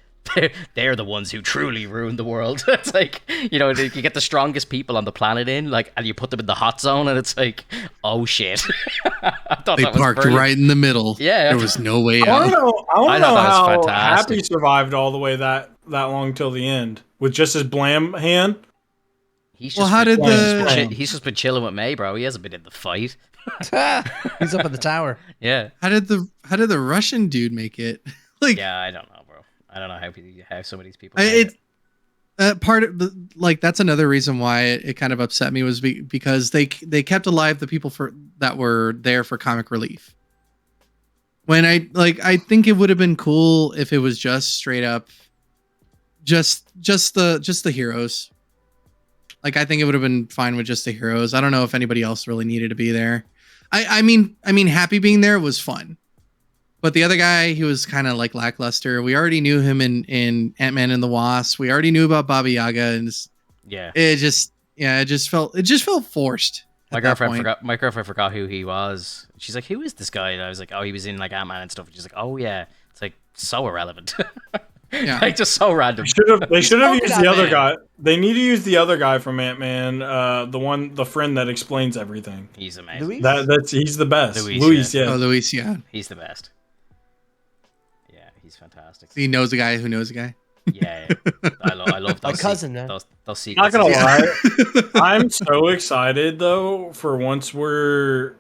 they're the ones who truly ruined the world. It's like, you get the strongest people on the planet in, like, and you put them in the hot zone, and it's like, oh shit. I thought they that was parked brilliant. right in the middle. Yeah, there was no way I out. I want to know how fantastic. Happy survived all the way that long till the end with just his blam hand. He's Well, just how been- did the- He's just been chilling with May, bro. He hasn't been in the fight. He's up in the tower. Yeah. How did the Russian dude make it? Like, Yeah, I don't know, bro. I don't know how some of these people. made part of the that's another reason why it kind of upset me was because they kept alive the people that were there for comic relief. When I think it would have been cool if it was just straight up, just the heroes. Like, I think it would have been fine with just the heroes. I don't know if anybody else really needed to be there. I mean, Happy being there was fun. But the other guy, he was kind of like lackluster. We already knew him in Ant-Man and the Wasp. We already knew about Baba Yaga, and it just felt forced. My girlfriend forgot who he was. She's like, "Who is this guy?" And I was like, "Oh, he was in like Ant-Man and stuff." And she's like, "Oh yeah." It's like so irrelevant. Yeah. Like just so random. They should have used the other guy. They need to use the other guy from Ant-Man, the friend that explains everything. He's amazing. Luis? He's the best. Luis, yeah. Oh, Luis, yeah. He's the best. Yeah, he's fantastic. He knows a guy who knows a guy. Yeah, I love My those. cousin, man. Those Not sequences. gonna lie, I'm so excited though for once we're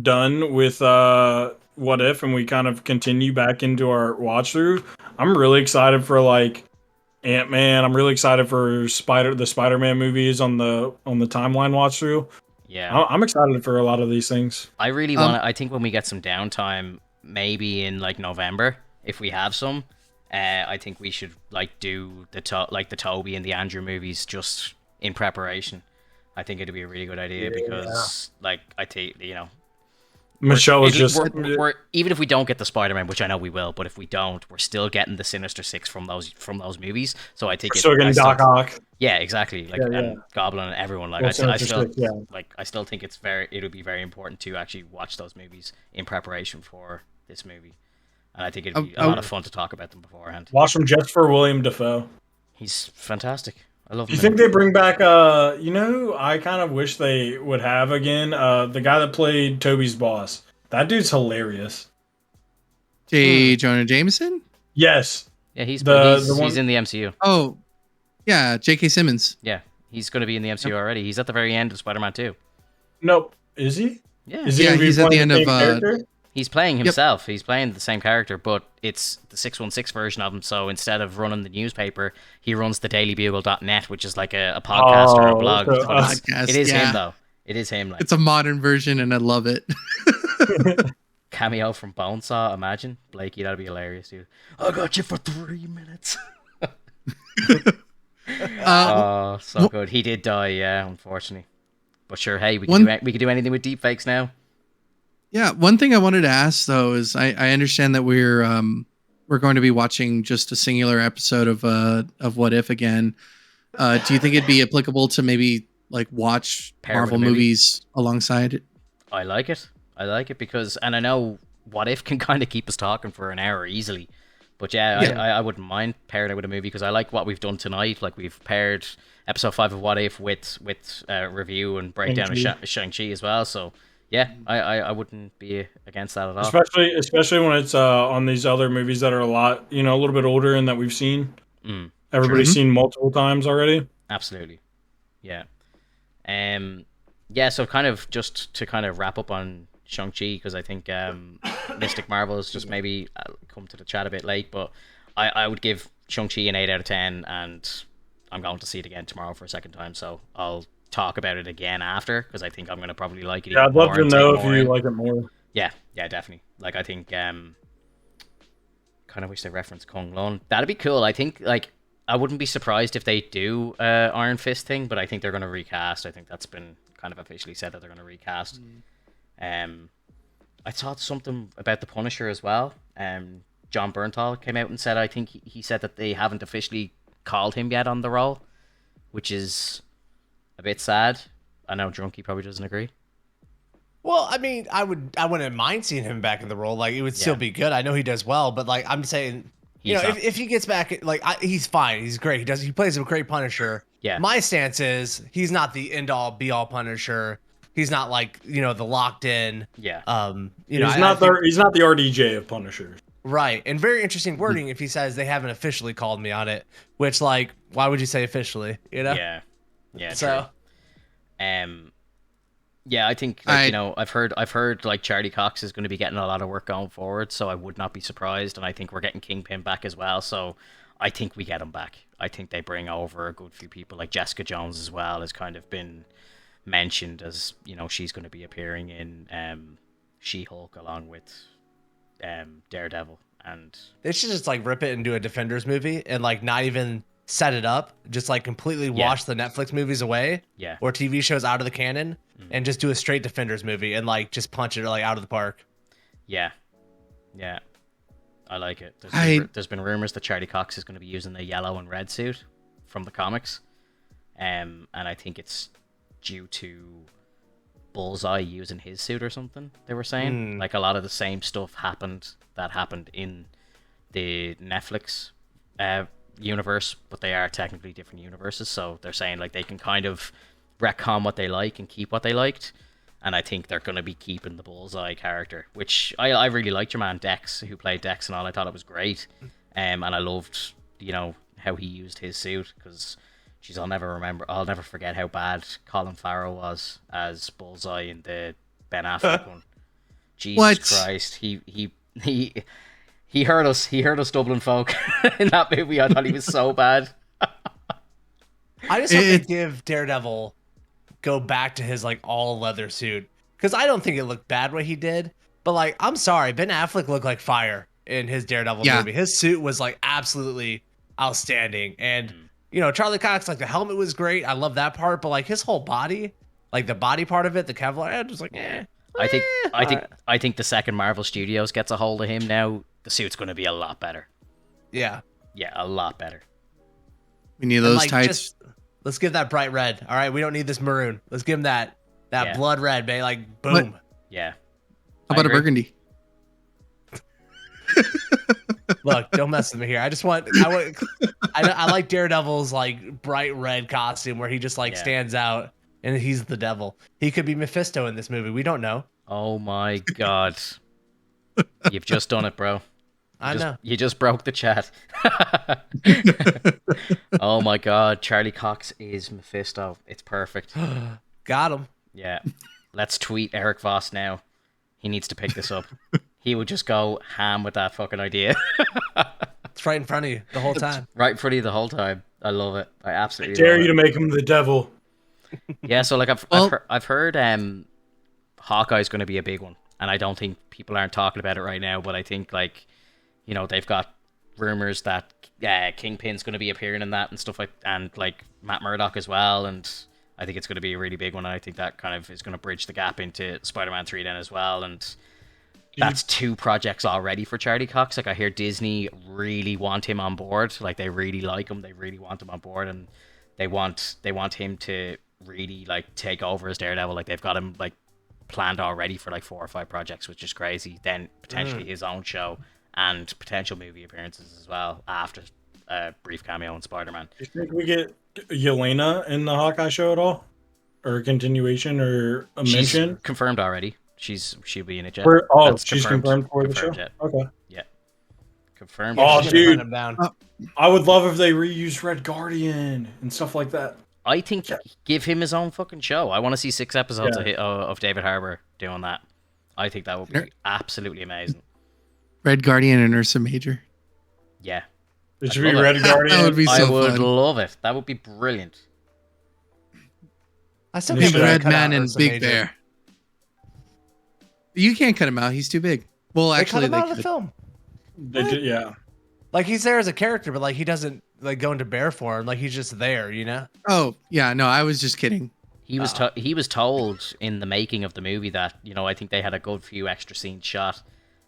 done with What If and we kind of continue back into our watch through. I'm really excited for like Ant-Man. I'm really excited for the Spider-Man movies on the timeline watch through. Yeah, I'm excited for a lot of these things. I really Um, want to. I think when we get some downtime, maybe in like November, if we have some, I think we should like do the Toby and the Andrew movies just in preparation. I think it'd be a really good idea because, like, I take Michelle was just we're even if we don't get the Spider-Man, which I know we will, but if we don't, we're still getting the Sinister Six from those movies. So I think still getting Doc Ock. yeah, exactly. Like and Goblin and everyone. Like Well, I Sinister still Six, yeah. like I still think it would be very important to actually watch those movies in preparation for this movie. And I think it'd be a lot of fun to talk about them beforehand. Watch them just for William Dafoe. He's fantastic. I love him. Do you think they bring back who I kind of wish they would have again? The guy that played Toby's boss. That dude's hilarious. J. Jonah Jameson? Yes. Yeah, he's one- in the MCU. Oh, yeah, J.K. Simmons. Yeah, he's going to be in the MCU already. He's at the very end of Spider-Man 2. Nope. Is he? Yeah. Is he Yeah, gonna be he's at the playing end same of, character? He's playing himself. He's playing the same character, but it's the 616 version of him. So instead of running the newspaper, he runs the dailybugle.net, which is like a podcast or a blog. so- But Podcast, it is yeah. him, though. It is him. Like It's a modern version, and I love it. cameo from Bonesaw, imagine. Blakey, that'd be hilarious, dude. I got you for 3 minutes. Oh, so good. He did die, yeah, unfortunately. But sure, hey, we could do anything with deepfakes now. Yeah, one thing I wanted to ask though is I understand that we're going to be watching just a singular episode of What If again. Do you think it'd be applicable to maybe like watch Pair with Marvel a movie? movies alongside it? I like it. I like it because, and I know What If can kind of keep us talking for an hour easily. But yeah. I wouldn't mind pairing it with a movie because I like what we've done tonight. Like we've paired episode 5 of What If with review and breakdown of Shang-Chi as well. So yeah, I wouldn't be against that at all. Especially when it's on these other movies that are a little bit older and that we've seen. Everybody's seen multiple times already. Absolutely. Yeah. Yeah, so kind of just to kind of wrap up on Shang-Chi, because I think Mystic Marvel has just maybe come to the chat a bit late, but I would give Shang-Chi an 8 out of 10, and I'm going to see it again tomorrow for a second time, so I'll talk about it again after, because I think I'm going to probably like it. Yeah, I'd love to know if you like it more. Yeah, definitely. Like, I think, kind of wish they referenced Kung Lun. That'd be cool. I think, like, I wouldn't be surprised if they do Iron Fist thing, but I think they're going to recast. I think that's been kind of officially said that they're going to recast. I thought something about the Punisher as well. John Bernthal came out and said, I think he said that they haven't officially called him yet on the role, which is a bit sad. I know Drunky probably doesn't agree. Well, I mean, I wouldn't mind seeing him back in the role. Like, it would still be good. I know he does well, but like, I'm saying, if he gets back, like, he's fine. He's great. He plays a great Punisher. Yeah. My stance is he's not the end all be all Punisher. He's not like, the locked in. Yeah. He's not the RDJ of Punishers. Right. And very interesting wording if he says they haven't officially called me on it, which, like, why would you say officially? Yeah. So. True. Yeah, I think I've heard like Charlie Cox is going to be getting a lot of work going forward, so I would not be surprised. And I think we're getting Kingpin back as well, so I think we get him back. I think they bring over a good few people, like Jessica Jones as well has kind of been mentioned as she's going to be appearing in She-Hulk along with Daredevil, and they should just like rip it and do a Defenders movie and like not even set it up, just like completely wash the Netflix movies away, or TV shows out of the canon, and just do a straight Defenders movie and like just punch it like out of the park. Yeah, I like it. There's been rumors that Charlie Cox is going to be using the yellow and red suit from the comics, and I think it's due to Bullseye using his suit or something. They were saying like a lot of the same stuff happened in the Netflix universe, but they are technically different universes, so they're saying like they can kind of retcon what they like and keep what they liked, and I think they're going to be keeping the Bullseye character, which I really liked your man Dex, who played Dex and all. I thought it was great, and I loved how he used his suit, because I'll never forget how bad Colin Farrell was as Bullseye in the Ben Affleck one. Jesus What? Christ, he hurt us. He hurt us Dublin folk in that movie. I thought he was so bad. I just hope they give Daredevil go back to his like all leather suit, because I don't think it looked bad what he did. But like, I'm sorry, Ben Affleck looked like fire in his Daredevil movie. His suit was like absolutely outstanding, and Charlie Cox, like the helmet was great. I love that part, but like his whole body, like the body part of it, the Kevlar, I was like, I think the second Marvel Studios gets a hold of him now, the suit's going to be a lot better. Yeah, a lot better. We need those tights. Let's give that bright red. All right, we don't need this maroon. Let's give him that blood red, babe. Like boom. What? Yeah. How about a burgundy? Look, don't mess with me here. I like Daredevil's like bright red costume where he just stands out and he's the devil. He could be Mephisto in this movie. We don't know. Oh my god. You've just done it, bro. I know. You just broke the chat. Oh my god, Charlie Cox is Mephisto. It's perfect. Got him. Yeah. Let's tweet Eric Voss now. He needs to pick this up. He would just go ham with that fucking idea. It's right in front of you the whole time. Right in front of you the whole time. I love it. I absolutely dare you to make him the devil. Yeah, so like I've heard Hawkeye's going to be a big one, and I don't think people aren't talking about it right now, but I think they've got rumors that Kingpin's going to be appearing in that and stuff and Matt Murdock as well, and I think it's going to be a really big one, and I think that kind of is going to bridge the gap into Spider-Man 3 then as well, and that's 2 projects already for Charlie Cox. Like, I hear Disney really want him on board. Like, they really like him. They really want him on board, and they want him to really take over as Daredevil. Like, they've got him planned already for 4 or 5 projects, which is crazy. Then potentially his own show and potential movie appearances as well after a brief cameo in Spider-Man. Do you think we get Yelena in the Hawkeye show at all, or a continuation, or a mention? Confirmed already. She'll be in it. She's confirmed for the show. Yet. Okay. Yeah. Confirmed. Oh, dude. I would love if they reused Red Guardian and stuff like that. I think give him his own fucking show. I want to see 6 episodes of David Harbour doing that. I think that would be absolutely amazing. Red Guardian and Ursa Major. Yeah. It should be Red Guardian. That would be so I would fun. love it. That would be brilliant. I still Big can't Red Man out and Ursa Big Major. Bear. You can't cut him out. He's too big. Well, actually, they cut him out of the film. They did, yeah. Like, he's there as a character, but he doesn't go into bear form. Like, he's just there, Oh yeah, no, I was just kidding. He was told in the making of the movie that I think they had a good few extra scenes shot,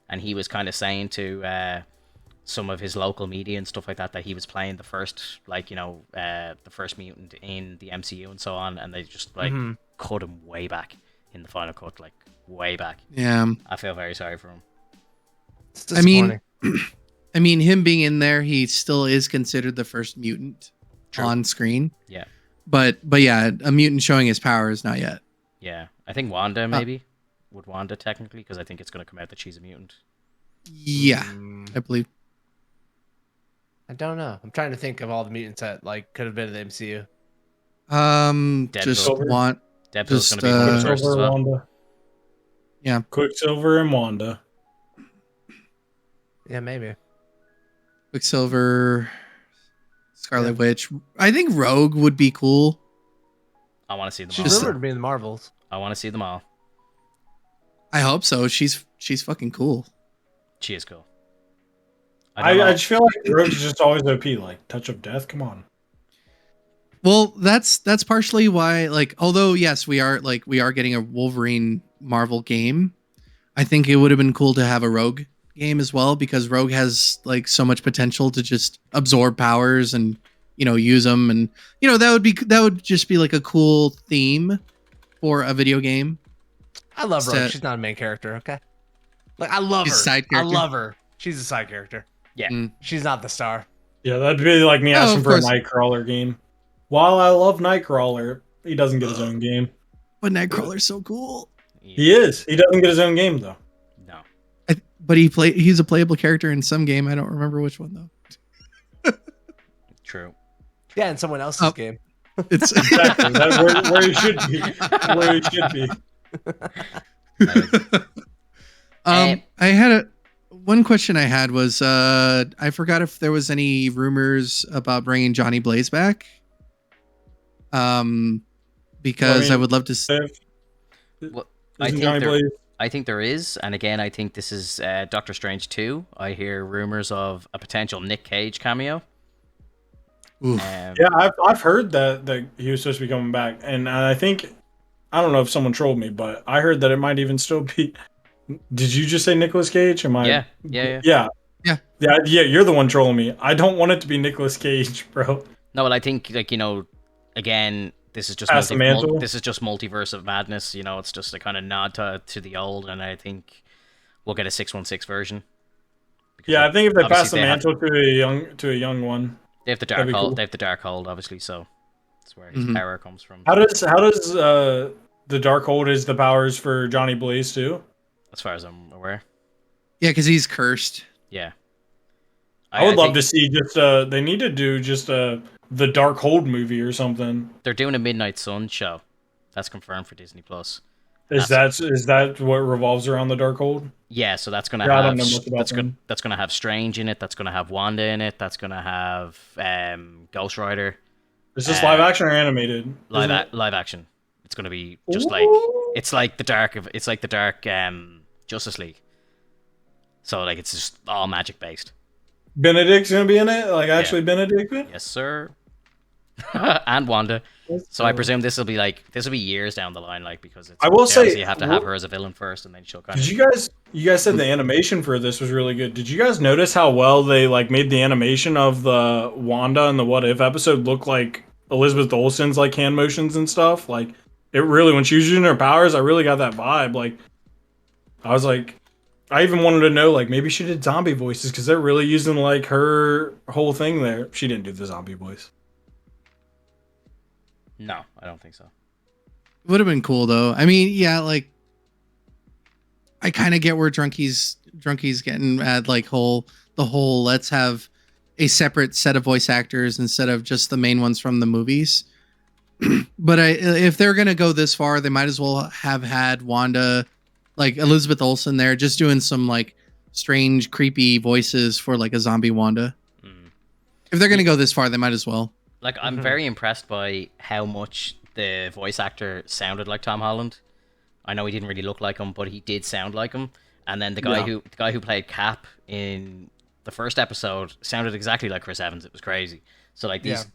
and he was kind of saying to some of his local media and stuff like that he was playing the first the first mutant in the MCU and so on, and they just cut him way back in the final cut, way back. Yeah, I feel very sorry for him. I mean, him being in there, he still is considered the first mutant on screen. Yeah. But yeah, a mutant showing his powers, not yet. Yeah. I think Wanda maybe. Would Wanda technically? Because I think it's going to come out that she's a mutant. Yeah, I believe. I don't know. I'm trying to think of all the mutants that could have been in the MCU. Just Deadpool's want Deadpool's going to be one of the first as well. Wanda. Yeah. Quicksilver and Wanda. Yeah, maybe. Quicksilver, Scarlet Witch. I think Rogue would be cool. I want to see them She's all. rumored to be in the Marvels. I want to see them all. I hope so. She's fucking cool. She is cool. I just feel like Rogue's just always OP, Touch of Death. Come on. Well, that's partially why, although yes, we are getting a Wolverine Marvel game. I think it would have been cool to have a Rogue game as well, because Rogue has so much potential to just absorb powers and use them, and that would just be a cool theme for a video game. I love Rogue. She's not a main character, okay? I love her. Side character. I love her. She's a side character. Yeah. She's not the star. Yeah, that'd be like me asking for a course. Nightcrawler game. While I love Nightcrawler, he doesn't get his own game. But Nightcrawler's so cool. He is. He doesn't get his own game though. But he's a playable character in some game. I don't remember which one though. True. Yeah, in someone else's game. It's Exactly. That's where he should be. Where he should be. I had one question I had was I forgot if there was any rumors about bringing Johnny Blaze back. Because I would love to. Well, Blaze? I think there is, and again, I think this is Doctor Strange 2. I hear rumors of a potential Nick Cage cameo. Yeah, I've heard that he was supposed to be coming back, and I think I don't know if someone trolled me, but I heard that it might even still be. Did you just say Nicolas Cage? Am I? Yeah. You're the one trolling me. I don't want it to be Nicolas Cage, bro. No, well, I think again, this is just this is just multiverse of madness. It's just a kind of nod to the old, and I think we'll get a 616 version. Yeah, I think if they pass the mantle to a young one, they have the dark hold. Cool. They have the dark hold, obviously. So that's where his power comes from. How does the dark hold is the powers for Johnny Blaze too? As far as I'm aware. Yeah, because he's cursed. Yeah. I would love to see they need to do the Dark Hold movie or something. They're doing a Midnight Sun show. That's confirmed for Disney Plus. Is that what revolves around the Dark Hold? Yeah, so that's gonna have I don't know much about that's gonna have Strange in it. That's gonna have Wanda in it. That's gonna have Ghost Rider. Is this live action or animated? Live action. It's gonna be just it's like the dark Justice League. So it's just all magic based. Benedict's gonna be in it, actually Benedict. Yes, sir. And Wanda. So I presume this will be years down the line, because I will say you have to have her as a villain first, and then she'll kind of. Did you guys said the animation for this was really good? Did you guys notice how well they made the animation of the Wanda and the What If episode look like Elizabeth Olsen's hand motions and stuff? It really, when she was using her powers, I really got that vibe. I was I even wanted to know maybe she did zombie voices because they're really using her whole thing there. She didn't do the zombie voice. No, I don't think so. Would have been cool though. I mean, yeah, I kind of get where Drunky's getting at the whole let's have a separate set of voice actors instead of just the main ones from the movies. But if they're gonna go this far, they might as well have had Wanda, Elizabeth Olsen there, just doing some strange, creepy voices for a zombie Wanda. If they're gonna go this far, they might as well. I'm very impressed by how much the voice actor sounded like Tom Holland. I know he didn't really look like him, but he did sound like him. And then the guy who played Cap in the first episode sounded exactly like Chris Evans. It was crazy. So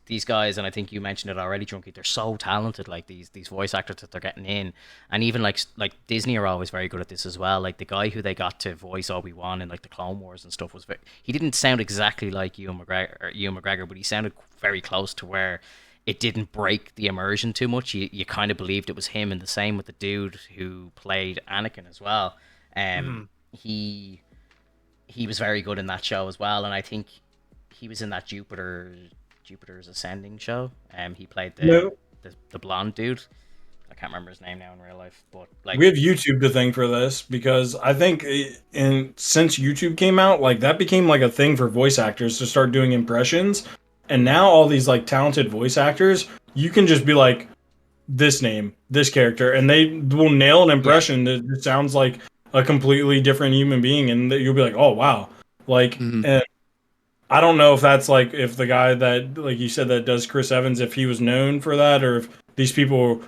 these guys, and I think you mentioned it already, Drunky, they're so talented. These voice actors that they're getting in, and even like Disney are always very good at this as well. The guy who they got to voice Obi-Wan in the Clone Wars and stuff he didn't sound exactly like Ewan McGregor, but he sounded very close to where it didn't break the immersion too much. You kind of believed it was him, and the same with the dude who played Anakin as well. He was very good in that show as well, and I think he was in that Jupiter's Ascending show. He played the blonde dude. I can't remember his name now in real life, but we have YouTube to thank for this, because I think since YouTube came out, that became a thing for voice actors to start doing impressions, and now all these talented voice actors, you can just be this name, this character, and they will nail an impression that sounds like a completely different human being, and you'll be oh wow, and I don't know if that's if the guy that you said that does Chris Evans, if he was known for that, or if these people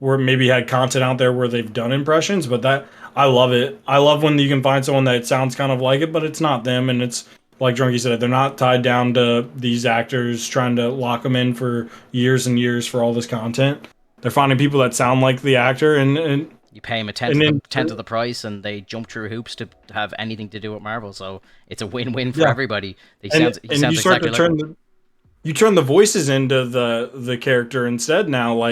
were maybe had content out there where they've done impressions. But that, I love it. I love when you can find someone that sounds kind of like it, but it's not them, and it's like Drunky said, they're not tied down to these actors trying to lock them in for years and years for all this content. They're finding people that sound like the actor, and you pay them a tenth of the price, and they jump through hoops to have anything to do with Marvel. So it's a win-win for everybody. He sounds exactly like him. You turn the voices into the character instead now.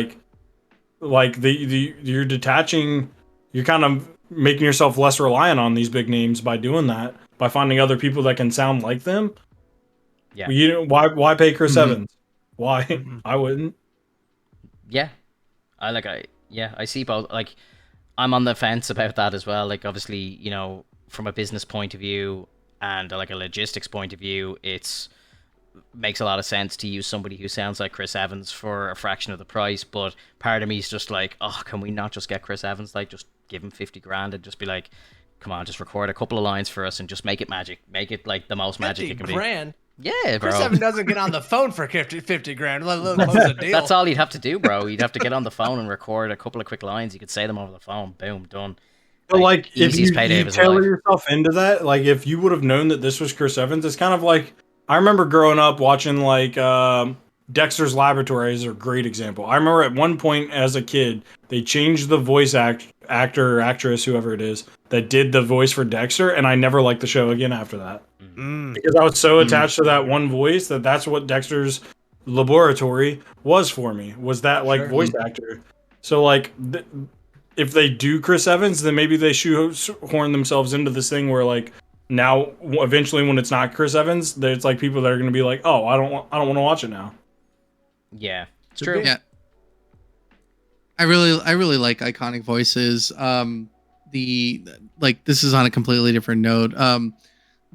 You're detaching. You're kind of making yourself less reliant on these big names by doing that. By finding other people that can sound like them. Yeah. Why pay Chris Evans? Why? I wouldn't. Yeah. I see both. I'm on the fence about that as well. Obviously, from a business point of view and a logistics point of view, it's makes a lot of sense to use somebody who sounds like Chris Evans for a fraction of the price. But part of me is just like, oh, can we not just get Chris Evans? Like, just give him 50 grand and just be like, come on, just record a couple of lines for us and just make it magic. Make it like the most magic it can 50 grand? be. Yeah, bro. Chris Evans doesn't get on the phone for 50 grand, let alone close a deal. That's all you'd have to do, bro. You'd have to get on the phone and record a couple of quick lines. You could say them over the phone. Boom, done. But like if you payday of his tailor life. yourself into that, like if you would have known that this was Chris Evans, it's kind of like I remember growing up watching like Dexter's Laboratory is a great example. I remember at one point as a kid, they changed the voice actor or actress, whoever it is, that did the voice for Dexter, and I never liked the show again after that. Because I was so attached to that one voice that's what Dexter's Laboratory was for me, was that like voice actor. So like if they do Chris Evans, then maybe they shoehorn themselves into this thing where like now eventually when it's not Chris Evans, there's like people that are going to be like, oh, I don't want to watch it now. Yeah, it's true. Yeah, I really like iconic voices. This is on a completely different note.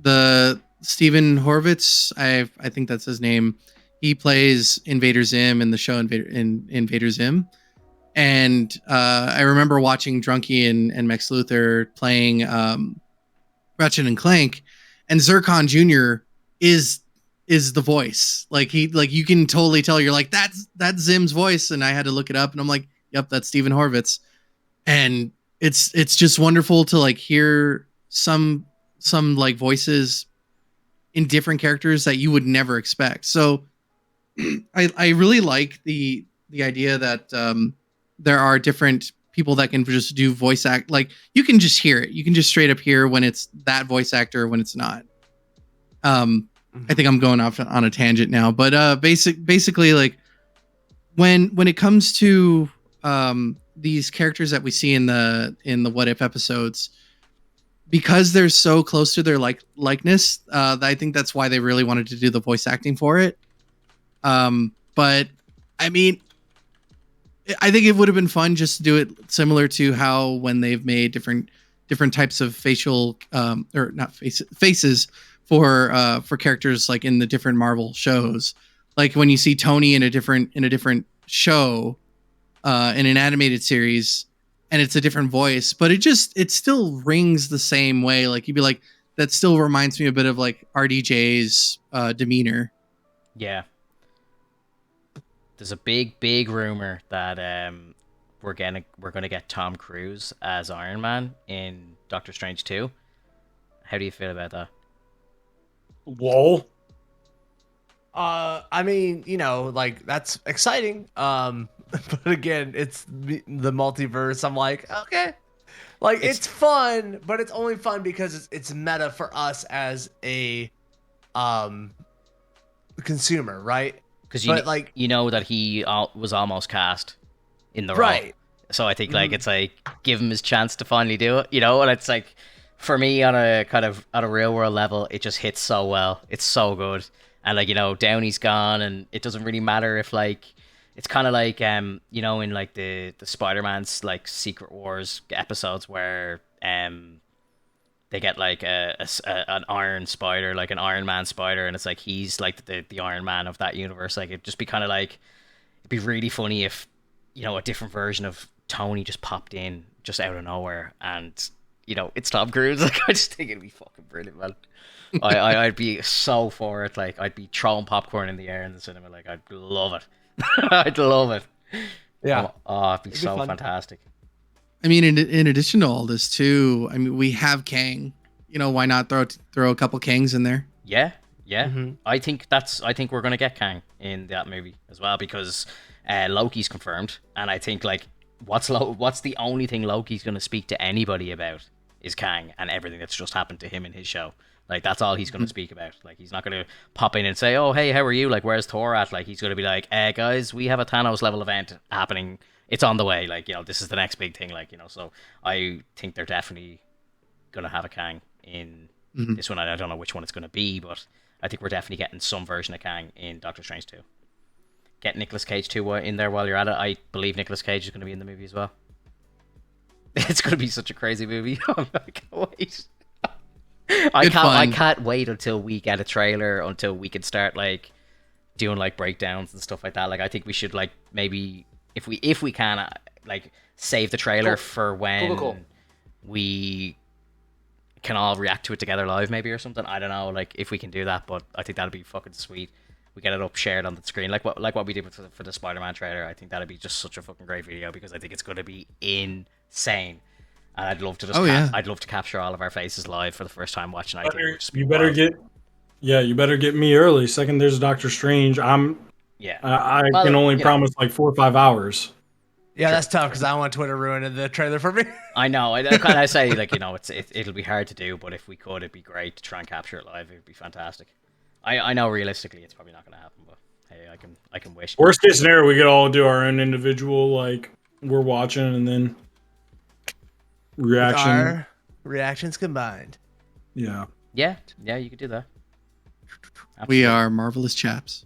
The Stephen Horvitz, I think that's his name. He plays Invader Zim in the show Invader Zim. And I remember watching Drunky and Max Luthor playing Ratchet and Clank, and Zircon Jr. is the voice. Like you can totally tell. You're like, that's Zim's voice, and I had to look it up, and I'm like, yep, that's Stephen Horvitz. And it's just wonderful to like hear some like voices in different characters that you would never expect. So I really like the idea that there are different people that can just do voice act. Like you can just hear it. You can just straight up hear when it's that voice actor, when it's not. I think I'm going off on a tangent now, but basically like when it comes to these characters that we see in the What If episodes, because they're so close to their likeness, I think that's why they really wanted to do the voice acting for it. But I mean, I think it would have been fun just to do it similar to how when they've made different types of facial or not faces for characters like in the different Marvel shows. Like when you see Tony in a different show in an animated series, and it's a different voice, but it still rings the same way. Like you'd be like, that still reminds me a bit of like RDJ's demeanor. Yeah. There's a big rumor that we're gonna get Tom Cruise as Iron Man in Doctor Strange 2. How do you feel about that? Whoa. I mean, like that's exciting. But again, it's the multiverse. I'm like, okay, like it's fun, but it's only fun because it's meta for us as a consumer, right? Because you know that he was almost cast in the role. Right. So I think like it's like give him his chance to finally do it, and it's like for me on a kind of at a real world level, it just hits so well. It's so good, and like Downey's gone, and it doesn't really matter if like it's kind of like in like the Spider-Man's like Secret Wars episodes where they get like an Iron Spider, like an Iron Man Spider, and it's like he's like the Iron Man of that universe. Like it'd just be kind of like it'd be really funny if a different version of Tony just popped in just out of nowhere, and it's Tom Cruise. Like I just think it'd be fucking brilliant, man. I'd be so for it. Like I'd be throwing popcorn in the air in the cinema. Like I'd love it. I'd love it. Yeah. Oh, it'd be so fantastic. I mean, in addition to all this too, I mean, we have Kang. Why not throw a couple Kangs in there? Yeah. Mm-hmm. I think we're gonna get Kang in that movie as well because Loki's confirmed, and I think like what's the only thing Loki's gonna speak to anybody about is Kang and everything that's just happened to him in his show. Like that's all he's gonna speak about. Like he's not gonna pop in and say, "Oh, hey, how are you? Like, where's Thor at?" Like he's gonna be like, guys, we have a Thanos level event happening. It's on the way. Like this is the next big thing. Like so I think they're definitely gonna have a Kang in this one. I don't know which one it's gonna be, but I think we're definitely getting some version of Kang in Doctor Strange 2. Get Nicolas Cage too in there while you're at it. I believe Nicolas Cage is gonna be in the movie as well. It's gonna be such a crazy movie. I can't wait. I fun. can't wait until we get a trailer, until we can start like doing like breakdowns and stuff like that. Like I think we should like maybe if we can like save the trailer for when we can all react to it together live, maybe, or something. I don't know, like if we can do that, but I think that'd be fucking sweet. We get it up shared on the screen, like what we did for the Spider-Man trailer. I think that'd be just such a fucking great video because I think it's going to be insane. And I'd love to just I'd love to capture all of our faces live for the first time watching. You better get me early. Second, there's Doctor Strange. I can only promise like 4 or 5 hours. Yeah, that's tough because I don't want Twitter ruining the trailer for me. I know. I say like it'll be hard to do, but if we could, it'd be great to try and capture it live. It'd be fantastic. I know realistically it's probably not going to happen, but hey, I can wish. Worst case scenario, we could all do our own individual, like we're watching and then reaction. Our reactions combined. Yeah. Yeah, you could do that. Absolutely. We are marvelous chaps.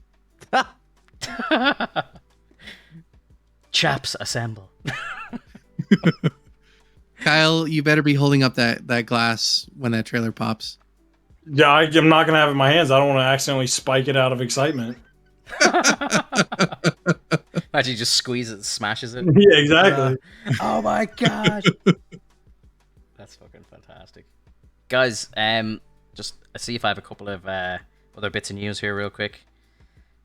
Chaps assemble. Kyle, you better be holding up that glass when that trailer pops. Yeah, I'm not gonna have it in my hands. I don't want to accidentally spike it out of excitement. Imagine you just squeeze it and smashes it. Yeah, exactly. Oh my god. That's fucking fantastic. Guys, just see if I have a couple of other bits of news here real quick.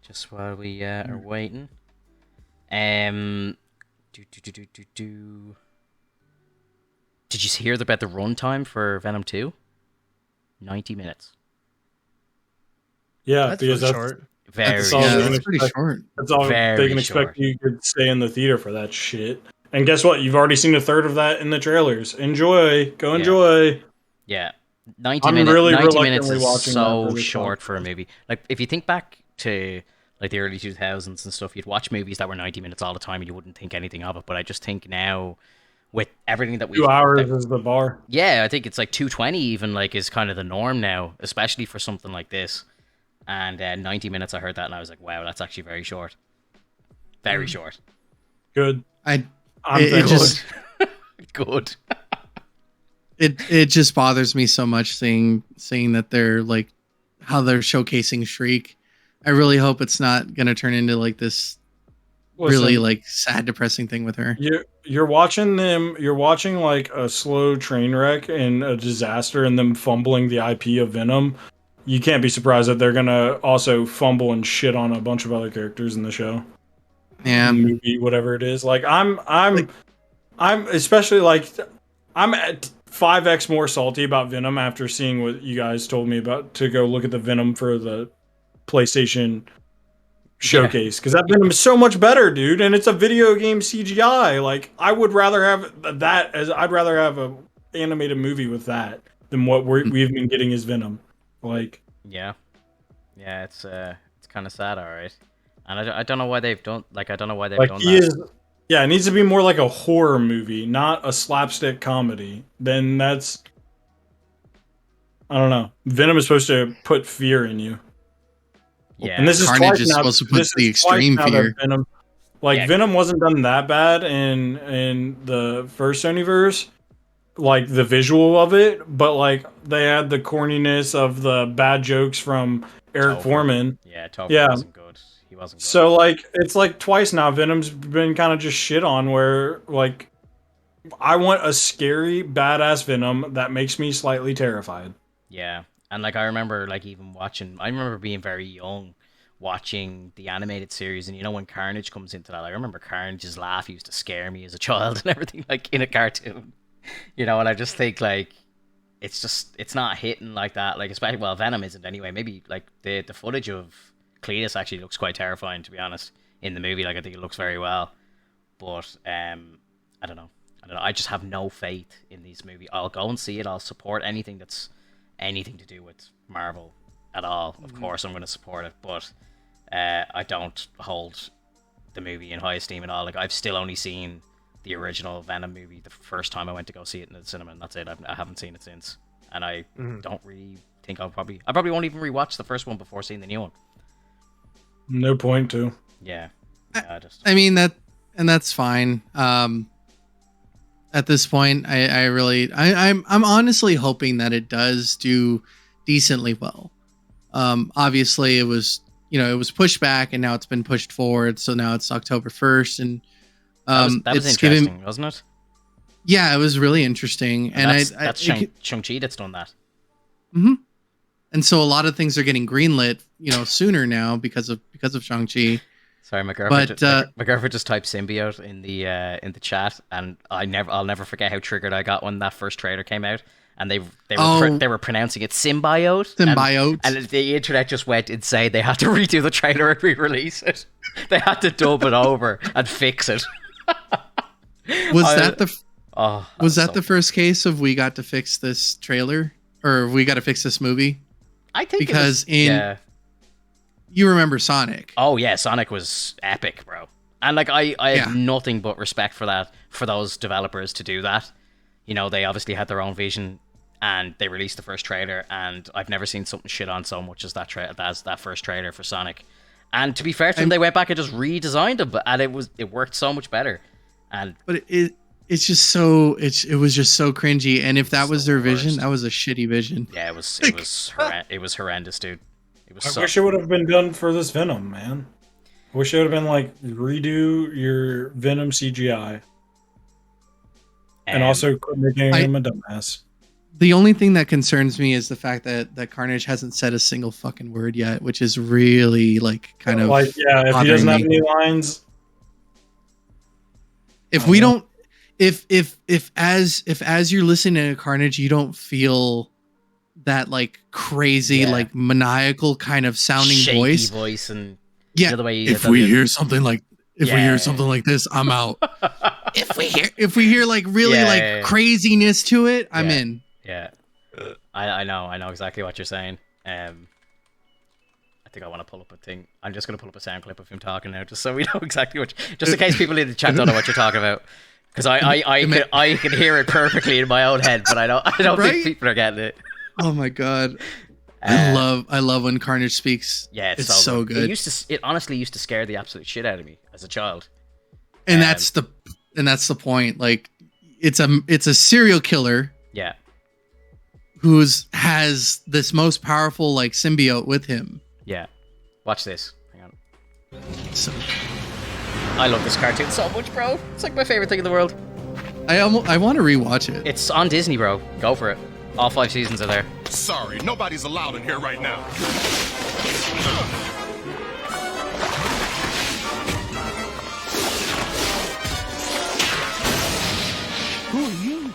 Just while we are waiting. Did you hear about the runtime for Venom 2? 90 minutes. Yeah, that's because really short. That's pretty short. That's all they can expect. You could stay in the theater for that shit. And guess what? You've already seen a third of that in the trailers. Enjoy. Go enjoy. Yeah. 90 minutes is so short for a movie. Like, if you think back to like the early 2000s and stuff, you'd watch movies that were 90 minutes all the time and you wouldn't think anything of it. But I just think now, with everything that we 2 hours is the bar. Yeah, I think it's like 220 even like is kind of the norm now, especially for something like this. And 90 minutes, I heard that and I was like, wow, that's actually very short. Very short. Good. Good. It just bothers me so much seeing that they're like how they're showcasing Shriek. I really hope it's not gonna turn into like this really like sad, depressing thing with her. You're watching them. You're watching like a slow train wreck and a disaster, and them fumbling the IP of Venom. You can't be surprised that they're gonna also fumble and shit on a bunch of other characters in the show. Yeah, movie, whatever it is. Like I'm especially like I'm at 5x more salty about Venom after seeing what you guys told me about to go look at the Venom for the PlayStation Showcase, because that Venom is so much better, dude, and it's a video game CGI. Like I would rather have that I'd rather have a animated movie with that than what we've been getting as Venom. Like it's kind of sad, all right. And I don't know why they've done like done like that. It needs to be more like a horror movie, not a slapstick comedy. Then that's, I don't know. Venom is supposed to put fear in you. Yeah, and this is Carnage is supposed to put the extreme fear. Venom wasn't done that bad in the first Sonyverse, like the visual of it, but like they had the corniness of the bad jokes from Eric Foreman. Yeah, Topher wasn't good. He wasn't good. So like it's like twice now Venom's been kind of just shit on, where like I want a scary badass Venom that makes me slightly terrified. Yeah. And like I remember being very young watching the animated series, and you know when Carnage comes into that, I remember Carnage's laugh used to scare me as a child and everything, like in a cartoon. You know, and I just think like it's not hitting like that, like especially Venom isn't anyway. Maybe like the footage of Cletus actually looks quite terrifying, to be honest, in the movie. Like I think it looks very well. But I don't know. I just have no faith in these movies. I'll go and see it. I'll support anything that's anything to do with Marvel at all. Of course I'm going to support it, but I don't hold the movie in high esteem at all. Like I've still only seen the original Venom movie the first time I went to go see it in the cinema, and that's it. I haven't seen it since, and I don't really think I probably won't even rewatch the first one before seeing the new one. No point to. Yeah, I mean that's fine. at this point. I'm honestly hoping that it does do decently well. Obviously it was, it was pushed back and now it's been pushed forward. So now it's October 1st, and that was interesting, wasn't it? Yeah, it was really interesting. And that's Shang-Chi that's done that. Mm-hmm. And so a lot of things are getting greenlit, sooner now because of Shang-Chi. Sorry, my girlfriend just typed symbiote in the chat, and I'll never forget how triggered I got when that first trailer came out, and they were pronouncing it symbiote. Symbiote. And the internet just went insane. They had to redo the trailer and re-release it. They had to dub it over and fix it. Was that the first case of we got to fix this trailer, or we got to fix this movie? I think because you remember Sonic. Oh yeah, Sonic was epic, bro. And like I have nothing but respect for those developers to do that. They obviously had their own vision, and they released the first trailer, and I've never seen something shit on so much as that first trailer for Sonic. And to be fair to them, they went back and just redesigned it, and it worked so much better. But it's just so it was just so cringy, and if that was their vision, that was a shitty vision. Yeah, it was horrendous, dude. I wish it would have been done for this Venom, man. I wish it would have been like redo your Venom CGI, and also quit making him a dumbass. The only thing that concerns me is the fact that Carnage hasn't said a single fucking word yet, which is really kind of if he doesn't have any lines. If we don't, if as you're listening to Carnage, you don't feel that crazy, maniacal kind of sounding shaky voice, and the other way if we hear something like this, I'm out. if we hear really craziness to it, I'm in. Yeah, I know exactly what you're saying. I think I want to pull up a thing. I'm just going to pull up a sound clip of him talking now, just so we know exactly just in case people in the chat don't know what you're talking about. Because I can hear it perfectly in my own head, but I don't think people are getting it. Oh my god, I love when Carnage speaks. Yeah, it's so good. It honestly used to scare the absolute shit out of me as a child. And that's the point. Like, it's a serial killer. Yeah. Who has this most powerful symbiote with him. Yeah. Watch this. Hang on. So I love this cartoon so much, bro. It's like my favorite thing in the world. I want to rewatch it. It's on Disney, bro. Go for it. All 5 seasons are there. Sorry, nobody's allowed in here right now. Who are you?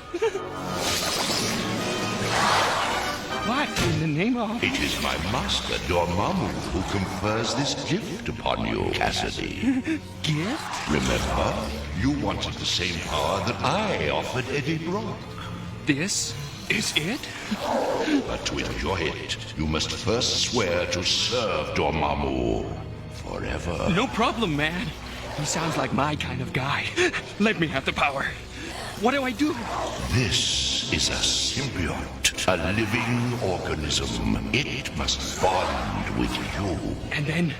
What in the name of? It is my master, Dormammu, who confers this gift upon you, Cassidy. Gift? Remember, you wanted the same power that I offered Eddie Brock. This is it? But to enjoy it, you must first swear to serve Dormammu forever. No problem, man. He sounds like my kind of guy. Let me have the power. What do I do? This is a symbiote, a living organism. It must bond with you. And then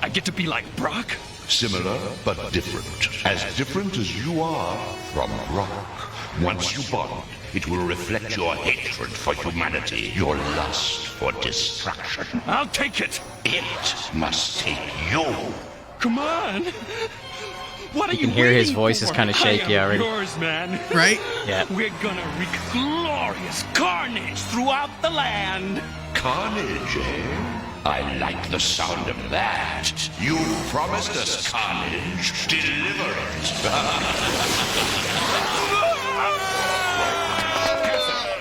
I get to be like Brock? Similar, but different. As different as you are from Brock. Once you bond, it will reflect your hatred for humanity, your lust for destruction. I'll take it. It must take you. Come on. What are you can hear his voice for? is kind of shaky already. Yours, man. Right? Yeah. We're gonna wreak glorious carnage throughout the land. Carnage, eh? I like the sound of that. You promised us carnage. Deliver it.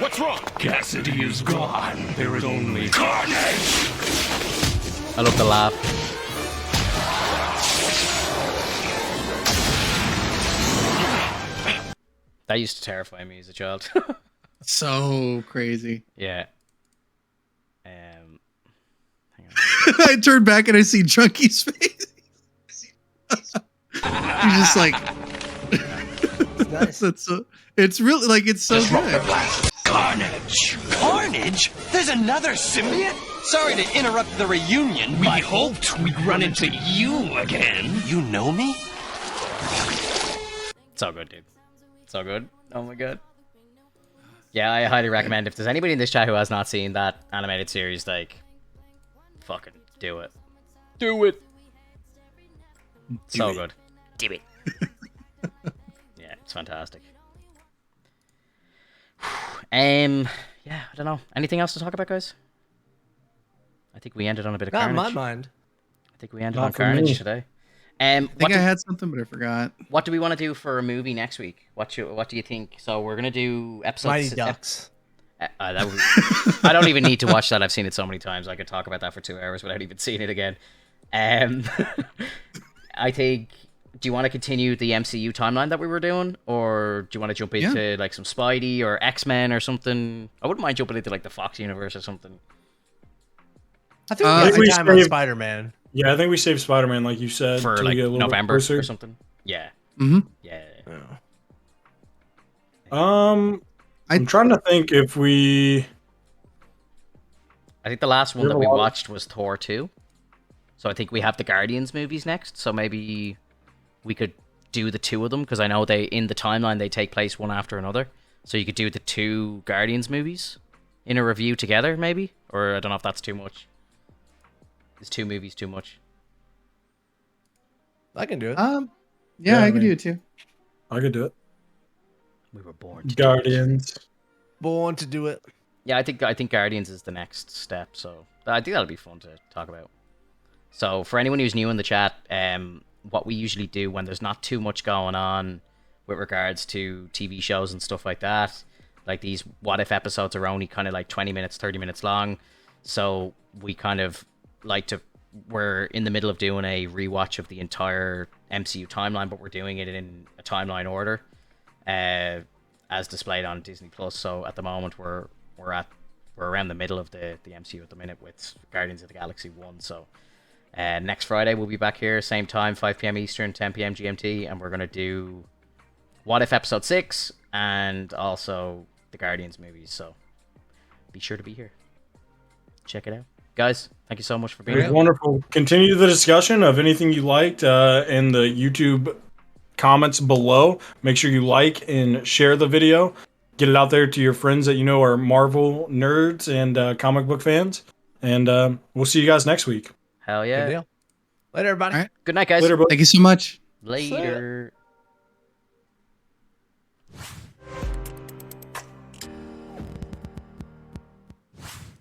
What's wrong? Cassidy is gone. There is only carnage. I love the laugh. That used to terrify me as a child. So crazy. Yeah. Hang on. I turn back and I see Chunky's face. He's just like, Nice. it's really it's so good. Carnage. Carnage? There's another symbiote? Sorry to interrupt the reunion. We hoped we'd run into you again. You know me? So good, dude. So good. Oh my god. Yeah, I highly recommend. If there's anybody in this chat who has not seen that animated series, like, fucking do it. Do it. So good. Do it. Yeah, it's fantastic. Yeah, I don't know. Anything else to talk about, guys? I think we ended on a bit of Not in carnage. my mind. I think we ended Not on for carnage me. today. I think I had something, but I forgot. What do we want to do for a movie next week? What do you think? So we're gonna do episode. Mighty Ducks. I don't even need to watch that. I've seen it so many times. I could talk about that for 2 hours without even seeing it again. I think. Do you want to continue the MCU timeline that we were doing, or do you want to jump into like some Spidey or X-Men or something? I wouldn't mind jumping into like the Fox universe or something. I think we time on Spider-Man. Yeah, I think we saved Spider-Man, like you said, for till like we get a little November bit closer. or something. Yeah. Mm-hmm. Yeah. I'm trying to think if we. I think the last one that we There's a lot- watched was Thor 2. So I think we have the Guardians movies next. So maybe we could do the two of them, because I know they in the timeline they take place one after another. So you could do the two Guardians movies in a review together, maybe? Or I don't know if that's too much. Is 2 movies too much? I can do it. Yeah, I can do it too. I could do it. We were born to Guardians. Born to do it. Yeah, I think Guardians is the next step, so I think that'll be fun to talk about. So for anyone who's new in the chat, what we usually do when there's not too much going on with regards to TV shows and stuff like that, like these what if episodes are only kind of like 20 minutes, 30 minutes long, so we kind of like to, we're in the middle of doing a rewatch of the entire MCU timeline, but we're doing it in a timeline order, as displayed on Disney Plus. So at the moment we're around the middle of the MCU at the minute with Guardians of the Galaxy 1. So next Friday we'll be back here, same time, 5 p.m. Eastern, 10 p.m. GMT, and we're gonna do What If Episode 6 and also the Guardians movies. So be sure to be here. Check it out. Guys, thank you so much for being here. Wonderful. Continue the discussion of anything you liked in the YouTube comments below. Make sure you like and share the video. Get it out there to your friends that you know are Marvel nerds and comic book fans. And we'll see you guys next week. Hell yeah. Good deal. Later, everybody. All right. Good night, guys. Later, buddy. Thank you so much. Later.